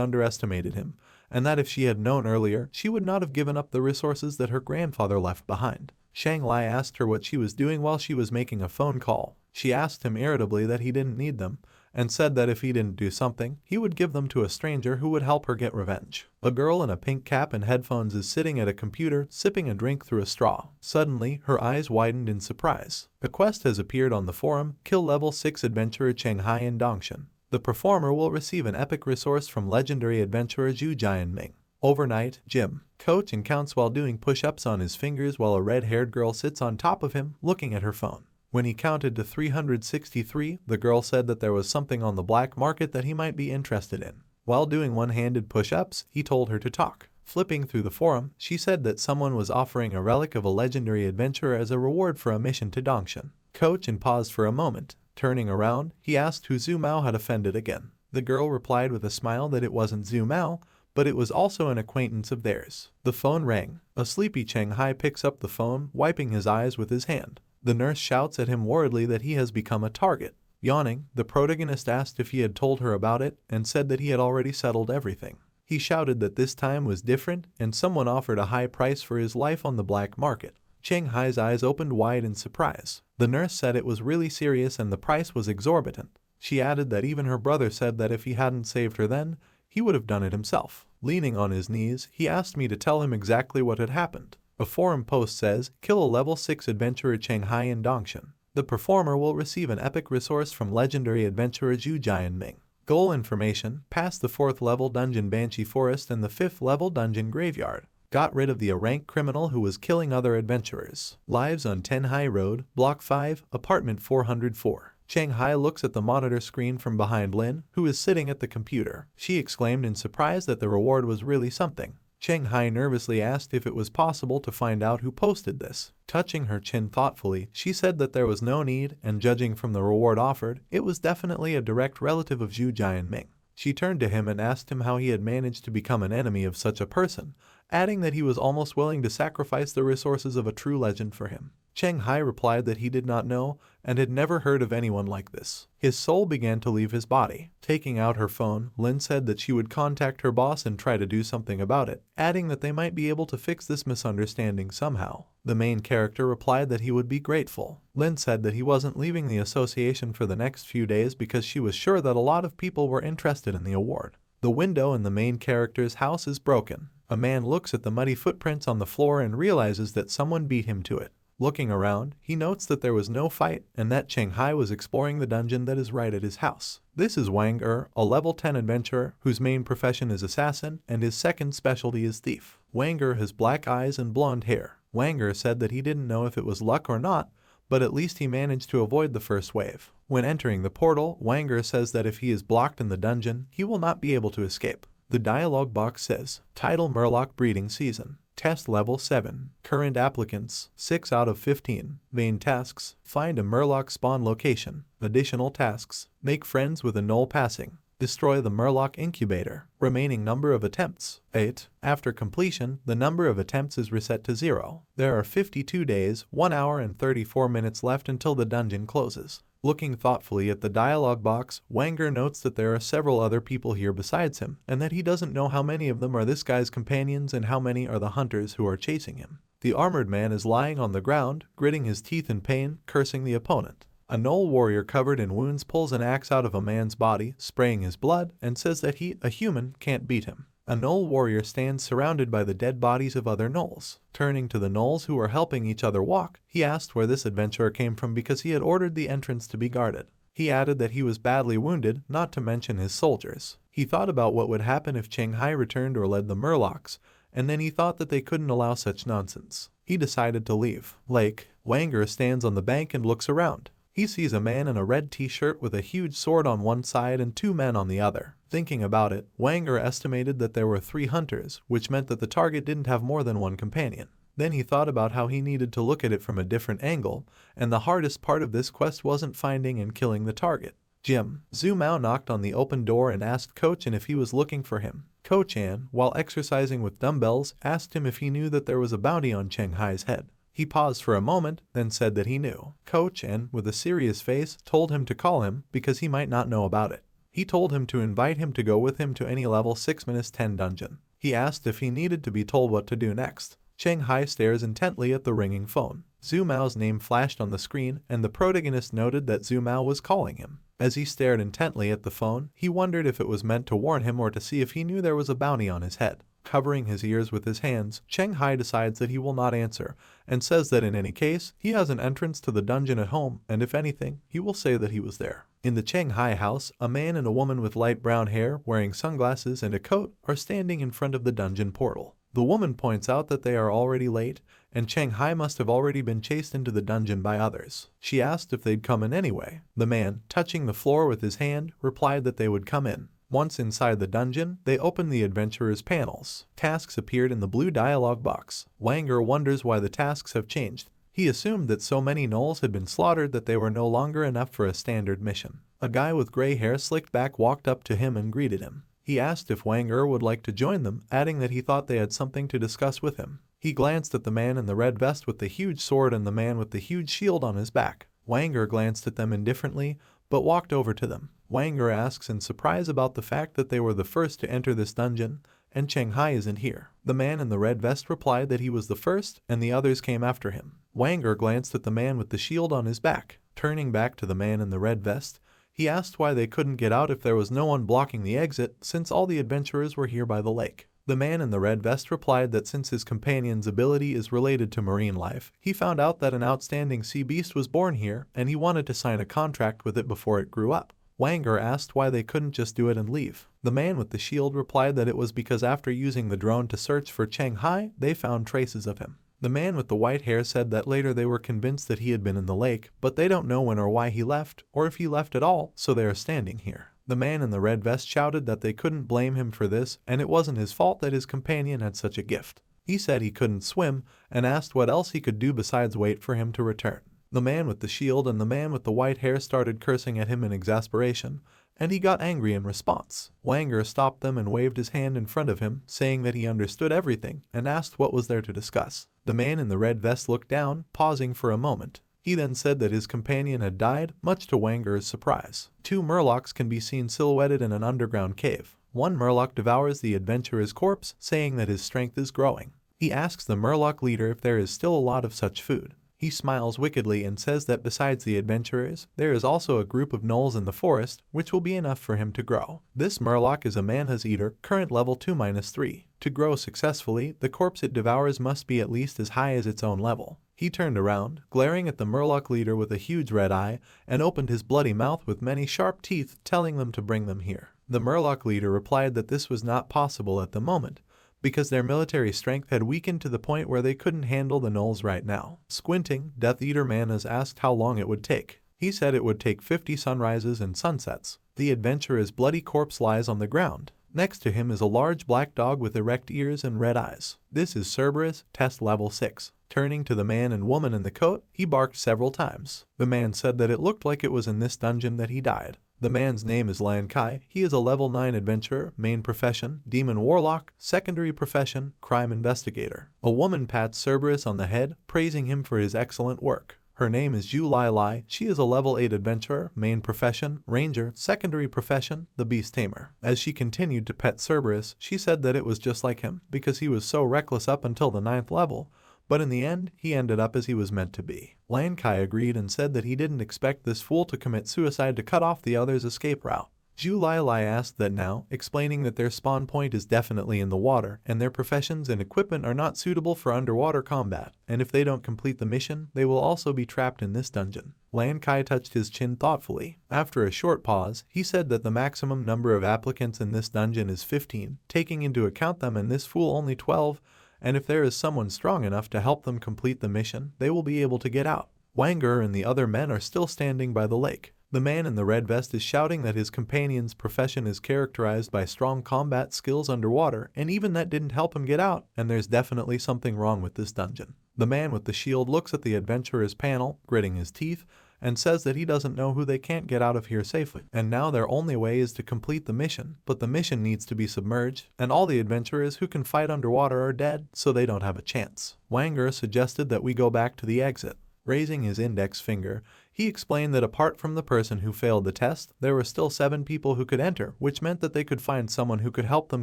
S1: underestimated him, and that if she had known earlier, she would not have given up the resources that her grandfather left behind. Shang Lai asked her what she was doing while she was making a phone call. She asked him irritably that he didn't need them, and said that if he didn't do something, he would give them to a stranger who would help her get revenge. A girl in a pink cap and headphones is sitting at a computer, sipping a drink through a straw. Suddenly, her eyes widened in surprise. A quest has appeared on the forum, kill level 6 adventurer Cheng Hai in Dongshan. The performer will receive an epic resource from legendary adventurer Zhu Jianming. Overnight, gym. Coach and counts while doing push-ups on his fingers while a red-haired girl sits on top of him, looking at her phone. When he counted to 363, the girl said that there was something on the black market that he might be interested in. While doing one-handed push-ups, he told her to talk. Flipping through the forum, she said that someone was offering a relic of a legendary adventurer as a reward for a mission to Dongshan. Coach and paused for a moment. Turning around, he asked who Zhu Mao had offended again. The girl replied with a smile that it wasn't Zhu Mao, but it was also an acquaintance of theirs. The phone rang. A sleepy Cheng Hai picks up the phone, wiping his eyes with his hand. The nurse shouts at him worriedly that he has become a target. Yawning, the protagonist asked if he had told her about it and said that he had already settled everything. He shouted that this time was different and someone offered a high price for his life on the black market. Cheng Hai's eyes opened wide in surprise. The nurse said it was really serious and the price was exorbitant. She added that even her brother said that if he hadn't saved her then, he would have done it himself. Leaning on his knees, he asked me to tell him exactly what had happened. A forum post says, kill a level 6 adventurer Cheng Hai in Dongshan. The performer will receive an epic resource from legendary adventurer Zhu Jianming. Goal information, pass the 4th level dungeon Banshee Forest and the 5th level dungeon Graveyard. Got rid of the rank criminal who was killing other adventurers. Lives on Tenhai Road, Block 5, Apartment 404. Cheng Hai looks at the monitor screen from behind Lin, who is sitting at the computer. She exclaimed in surprise that the reward was really something. Cheng Hai nervously asked if it was possible to find out who posted this. Touching her chin thoughtfully, she said that there was no need, and judging from the reward offered, it was definitely a direct relative of Zhu Jianming. She turned to him and asked him how he had managed to become an enemy of such a person, adding that he was almost willing to sacrifice the resources of a true legend for him. Cheng Hai replied that he did not know and had never heard of anyone like this. His soul began to leave his body. Taking out her phone, Lin said that she would contact her boss and try to do something about it, adding that they might be able to fix this misunderstanding somehow. The main character replied that he would be grateful. Lin said that he wasn't leaving the association for the next few days because she was sure that a lot of people were interested in the award. The window in the main character's house is broken. A man looks at the muddy footprints on the floor and realizes that someone beat him to it. Looking around, he notes that there was no fight and that Cheng Hai was exploring the dungeon that is right at his house. This is Wang Er, a level 10 adventurer whose main profession is assassin and his second specialty is thief. Wang Er has black eyes and blonde hair. Wang Er said that he didn't know if it was luck or not, but at least he managed to avoid the first wave. When entering the portal, Wang Er says that if he is blocked in the dungeon, he will not be able to escape. The dialogue box says, Title Murloc Breeding Season. Test Level 7. Current applicants, 6 out of 15. Main tasks, find a Murloc spawn location. Additional tasks, make friends with a Knoll Passing. Destroy the Murloc incubator. Remaining number of attempts, 8. After completion, the number of attempts is reset to 0. There are 52 days, 1 hour and 34 minutes left until the dungeon closes. Looking thoughtfully at the dialogue box, Wanger notes that there are several other people here besides him, and that he doesn't know how many of them are this guy's companions and how many are the hunters who are chasing him. The armored man is lying on the ground, gritting his teeth in pain, cursing the opponent. A Knoll warrior covered in wounds pulls an axe out of a man's body, spraying his blood, and says that he, a human, can't beat him. A Knoll warrior stands surrounded by the dead bodies of other Knolls. Turning to the Knolls who are helping each other walk, he asked where this adventurer came from because he had ordered the entrance to be guarded. He added that he was badly wounded, not to mention his soldiers. He thought about what would happen if Cheng Hai returned or led the Murlocs, and then he thought that they couldn't allow such nonsense. He decided to leave. Lake, Wanger stands on the bank and looks around. He sees a man in a red t-shirt with a huge sword on one side and 2 men on the other. Thinking about it, Wanger estimated that there were 3 hunters, which meant that the target didn't have more than one companion. Then he thought about how he needed to look at it from a different angle, and the hardest part of this quest wasn't finding and killing the target. Jim. Zhu Mao knocked on the open door and asked Ko-chan if he was looking for him. Ko-chan, while exercising with dumbbells, asked him if he knew that there was a bounty on Cheng Hai's head. He paused for a moment, then said that he knew. Ko-chan, with a serious face, told him to call him because he might not know about it. He told him to invite him to go with him to any level 6-10 dungeon. He asked if he needed to be told what to do next. Cheng Hai stares intently at the ringing phone. Zhu Mao's name flashed on the screen, and the protagonist noted that Zhu Mao was calling him. As he stared intently at the phone, he wondered if it was meant to warn him or to see if he knew there was a bounty on his head. Covering his ears with his hands, Cheng Hai decides that he will not answer, and says that in any case, he has an entrance to the dungeon at home, and if anything, he will say that he was there. In the Cheng Hai house, a man and a woman with light brown hair, wearing sunglasses and a coat, are standing in front of the dungeon portal. The woman points out that they are already late, and Cheng Hai must have already been chased into the dungeon by others. She asked if they'd come in anyway. The man, touching the floor with his hand, replied that they would come in. Once inside the dungeon, they opened the adventurer's panels. Tasks appeared in the blue dialogue box. Wanger wonders why the tasks have changed. He assumed that so many Knolls had been slaughtered that they were no longer enough for a standard mission. A guy with gray hair slicked back walked up to him and greeted him. He asked if Wang Er would like to join them, adding that he thought they had something to discuss with him. He glanced at the man in the red vest with the huge sword and the man with the huge shield on his back. Wang Er glanced at them indifferently, but walked over to them. Wang Er asks in surprise about the fact that they were the first to enter this dungeon, and Shanghai isn't here. The man in the red vest replied that he was the first, and the others came after him. Wang Er glanced at the man with the shield on his back. Turning back to the man in the red vest, he asked why they couldn't get out if there was no one blocking the exit, since all the adventurers were here by the lake. The man in the red vest replied that since his companion's ability is related to marine life, he found out that an outstanding sea beast was born here, and he wanted to sign a contract with it before it grew up. Wang Er asked why they couldn't just do it and leave. The man with the shield replied that it was because after using the drone to search for Shanghai, they found traces of him. The man with the white hair said that later they were convinced that he had been in the lake, but they don't know when or why he left, or if he left at all, so they are standing here. The man in the red vest shouted that they couldn't blame him for this, and it wasn't his fault that his companion had such a gift. He said he couldn't swim, and asked what else he could do besides wait for him to return. The man with the shield and the man with the white hair started cursing at him in exasperation, and he got angry in response. Wang Er stopped them and waved his hand in front of him, saying that he understood everything, and asked what was there to discuss. The man in the red vest looked down, pausing for a moment. He then said that his companion had died, much to Wang Er's surprise. 2 Murlocs can be seen silhouetted in an underground cave. One Murloc devours the adventurer's corpse, saying that his strength is growing. He asks the Murloc leader if there is still a lot of such food. He smiles wickedly and says that besides the adventurers, there is also a group of gnolls in the forest, which will be enough for him to grow. This Murloc is a Manhwa's eater, current level 2-3. To grow successfully, the corpse it devours must be at least as high as its own level. He turned around, glaring at the Murloc leader with a huge red eye, and opened his bloody mouth with many sharp teeth, telling them to bring them here. The Murloc leader replied that this was not possible at the moment, because their military strength had weakened to the point where they couldn't handle the gnolls right now. Squinting, Death Eater Manhwa asked how long it would take. He said it would take 50 sunrises and sunsets. The adventurer's bloody corpse lies on the ground. Next to him is a large black dog with erect ears and red eyes. This is Cerberus, test level 6. Turning to the man and woman in the coat, he barked several times. The man said that it looked like it was in this dungeon that he died. The man's name is Lan Kai. He is a level 9 adventurer, main profession, demon warlock, secondary profession, crime investigator. A woman pats Cerberus on the head, praising him for his excellent work. Her name is Zhu Lai Lai. She is a level 8 adventurer, main profession, ranger, secondary profession, the beast tamer. As she continued to pet Cerberus, she said that it was just like him, because he was so reckless up until the 9th level, but in the end, he ended up as he was meant to be. Lan Kai agreed and said that he didn't expect this fool to commit suicide to cut off the others' escape route. Zhu Lai Lai asked that now, explaining that their spawn point is definitely in the water, and their professions and equipment are not suitable for underwater combat, and if they don't complete the mission, they will also be trapped in this dungeon. Lan Kai touched his chin thoughtfully. After a short pause, he said that the maximum number of applicants in this dungeon is 15, taking into account them and this fool only 12, and if there is someone strong enough to help them complete the mission, they will be able to get out. Wang Er and the other men are still standing by the lake. The man in the red vest is shouting that his companion's profession is characterized by strong combat skills underwater, and even that didn't help him get out, and there's definitely something wrong with this dungeon. The man with the shield looks at the adventurer's panel, gritting his teeth, and says that he doesn't know who they can't get out of here safely, and now their only way is to complete the mission, but the mission needs to be submerged, and all the adventurers who can fight underwater are dead, so they don't have a chance. Wang Er suggested that we go back to the exit. Raising his index finger, he explained that apart from the person who failed the test, there were still 7 people who could enter, which meant that they could find someone who could help them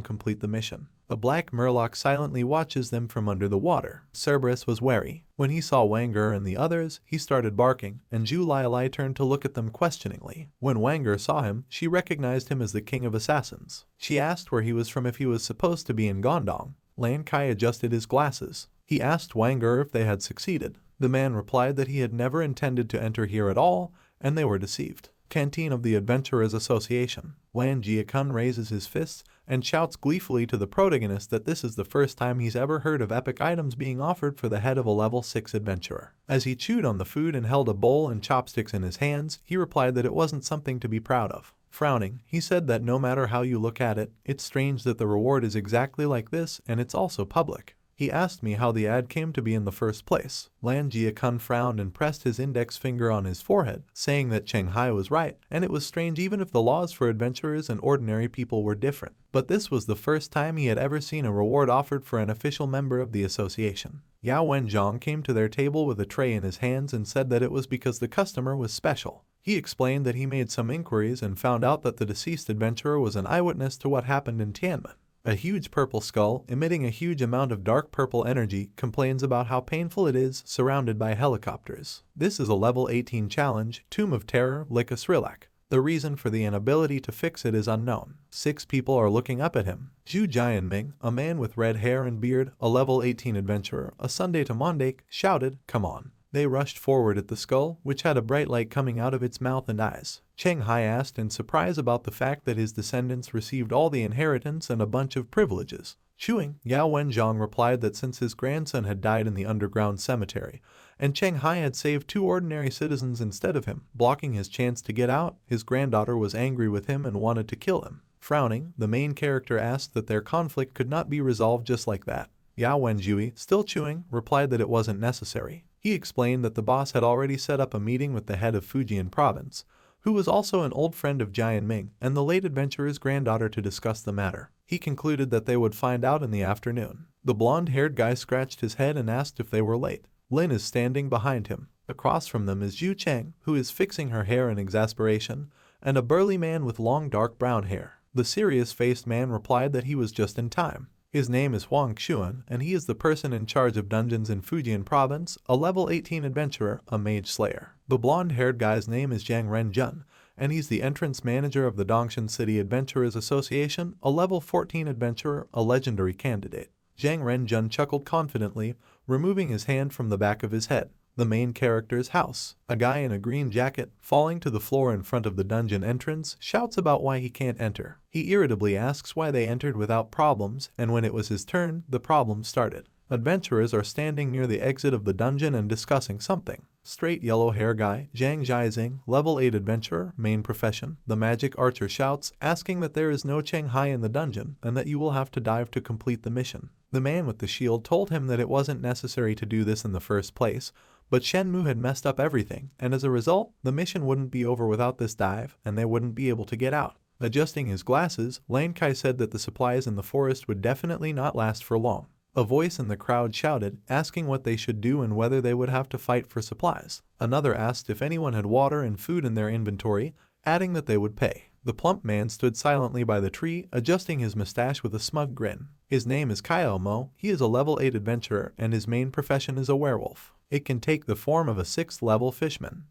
S1: complete the mission. A black Murloc silently watches them from under the water. Cerberus was wary. When he saw Wang Er and the others, he started barking, and Zhu Lai Lai turned to look at them questioningly. When Wang Er saw him, she recognized him as the king of assassins. She asked where he was from if he was supposed to be in Gondong. Lan Kai adjusted his glasses. He asked Wang Er if they had succeeded. The man replied that he had never intended to enter here at all, and they were deceived. Canteen of the Adventurers Association. Wan Jiakun raises his fists and shouts gleefully to the protagonist that this is the first time he's ever heard of epic items being offered for the head of a level 6 adventurer. As he chewed on the food and held a bowl and chopsticks in his hands, he replied that it wasn't something to be proud of. Frowning, he said that no matter how you look at it, it's strange that the reward is exactly like this and it's also public. He asked me how the ad came to be in the first place. Lan Jiakun frowned and pressed his index finger on his forehead, saying that Cheng Hai was right, and it was strange even if the laws for adventurers and ordinary people were different. But this was the first time he had ever seen a reward offered for an official member of the association. Yao Wenzhong came to their table with a tray in his hands and said that it was because the customer was special. He explained that he made some inquiries and found out that the deceased adventurer was an eyewitness to what happened in Tianmen. A huge purple skull, emitting a huge amount of dark purple energy, complains about how painful it is surrounded by helicopters. This is a level 18 challenge, Tomb of Terror, Likasrilak. The reason for the inability to fix it is unknown. 6 people are looking up at him. Zhu Jianming, a man with red hair and beard, a level 18 adventurer, a Sunday to Monday, shouted, "Come on." They rushed forward at the skull, which had a bright light coming out of its mouth and eyes. Cheng Hai asked in surprise about the fact that his descendants received all the inheritance and a bunch of privileges. Chewing, Yao Wenzhong replied that since his grandson had died in the underground cemetery, and Cheng Hai had saved 2 ordinary citizens instead of him, blocking his chance to get out, his granddaughter was angry with him and wanted to kill him. Frowning, the main character asked that their conflict could not be resolved just like that. Yao Wenzhui, still chewing, replied that it wasn't necessary. He explained that the boss had already set up a meeting with the head of Fujian province, who was also an old friend of Jianming and the late adventurer's granddaughter, to discuss the matter. He concluded that they would find out in the afternoon. The blonde-haired guy scratched his head and asked if they were late. Lin is standing behind him. Across from them is Zhu Cheng, who is fixing her hair in exasperation, and a burly man with long dark brown hair. The serious-faced man replied that he was just in time. His name is Huang Xuan, and he is the person in charge of dungeons in Fujian province, a level 18 adventurer, a mage slayer. The blonde-haired guy's name is Jiang Renjun, and he's the entrance manager of the Dongshan City Adventurers Association, a level 14 adventurer, a legendary candidate. Jiang Renjun chuckled confidently, removing his hand from the back of his head. The main character's house. A guy in a green jacket, falling to the floor in front of the dungeon entrance, shouts about why he can't enter. He irritably asks why they entered without problems, and when it was his turn, the problems started. Adventurers are standing near the exit of the dungeon and discussing something. Straight yellow hair guy, Zhang Zhaizing, level 8 adventurer, main profession. The magic archer shouts, asking that there is no Cheng Hai in the dungeon, and that you will have to dive to complete the mission. The man with the shield told him that it wasn't necessary to do this in the first place, but Shenmue had messed up everything, and as a result, the mission wouldn't be over without this dive, and they wouldn't be able to get out. Adjusting his glasses, Lane Kai said that the supplies in the forest would definitely not last for long. A voice in the crowd shouted, asking what they should do and whether they would have to fight for supplies. Another asked if anyone had water and food in their inventory, adding that they would pay. The plump man stood silently by the tree, adjusting his mustache with a smug grin. His name is Kyle Mo, he is a level 8 adventurer, and his main profession is a werewolf. It can take the form of a 6th level fishman.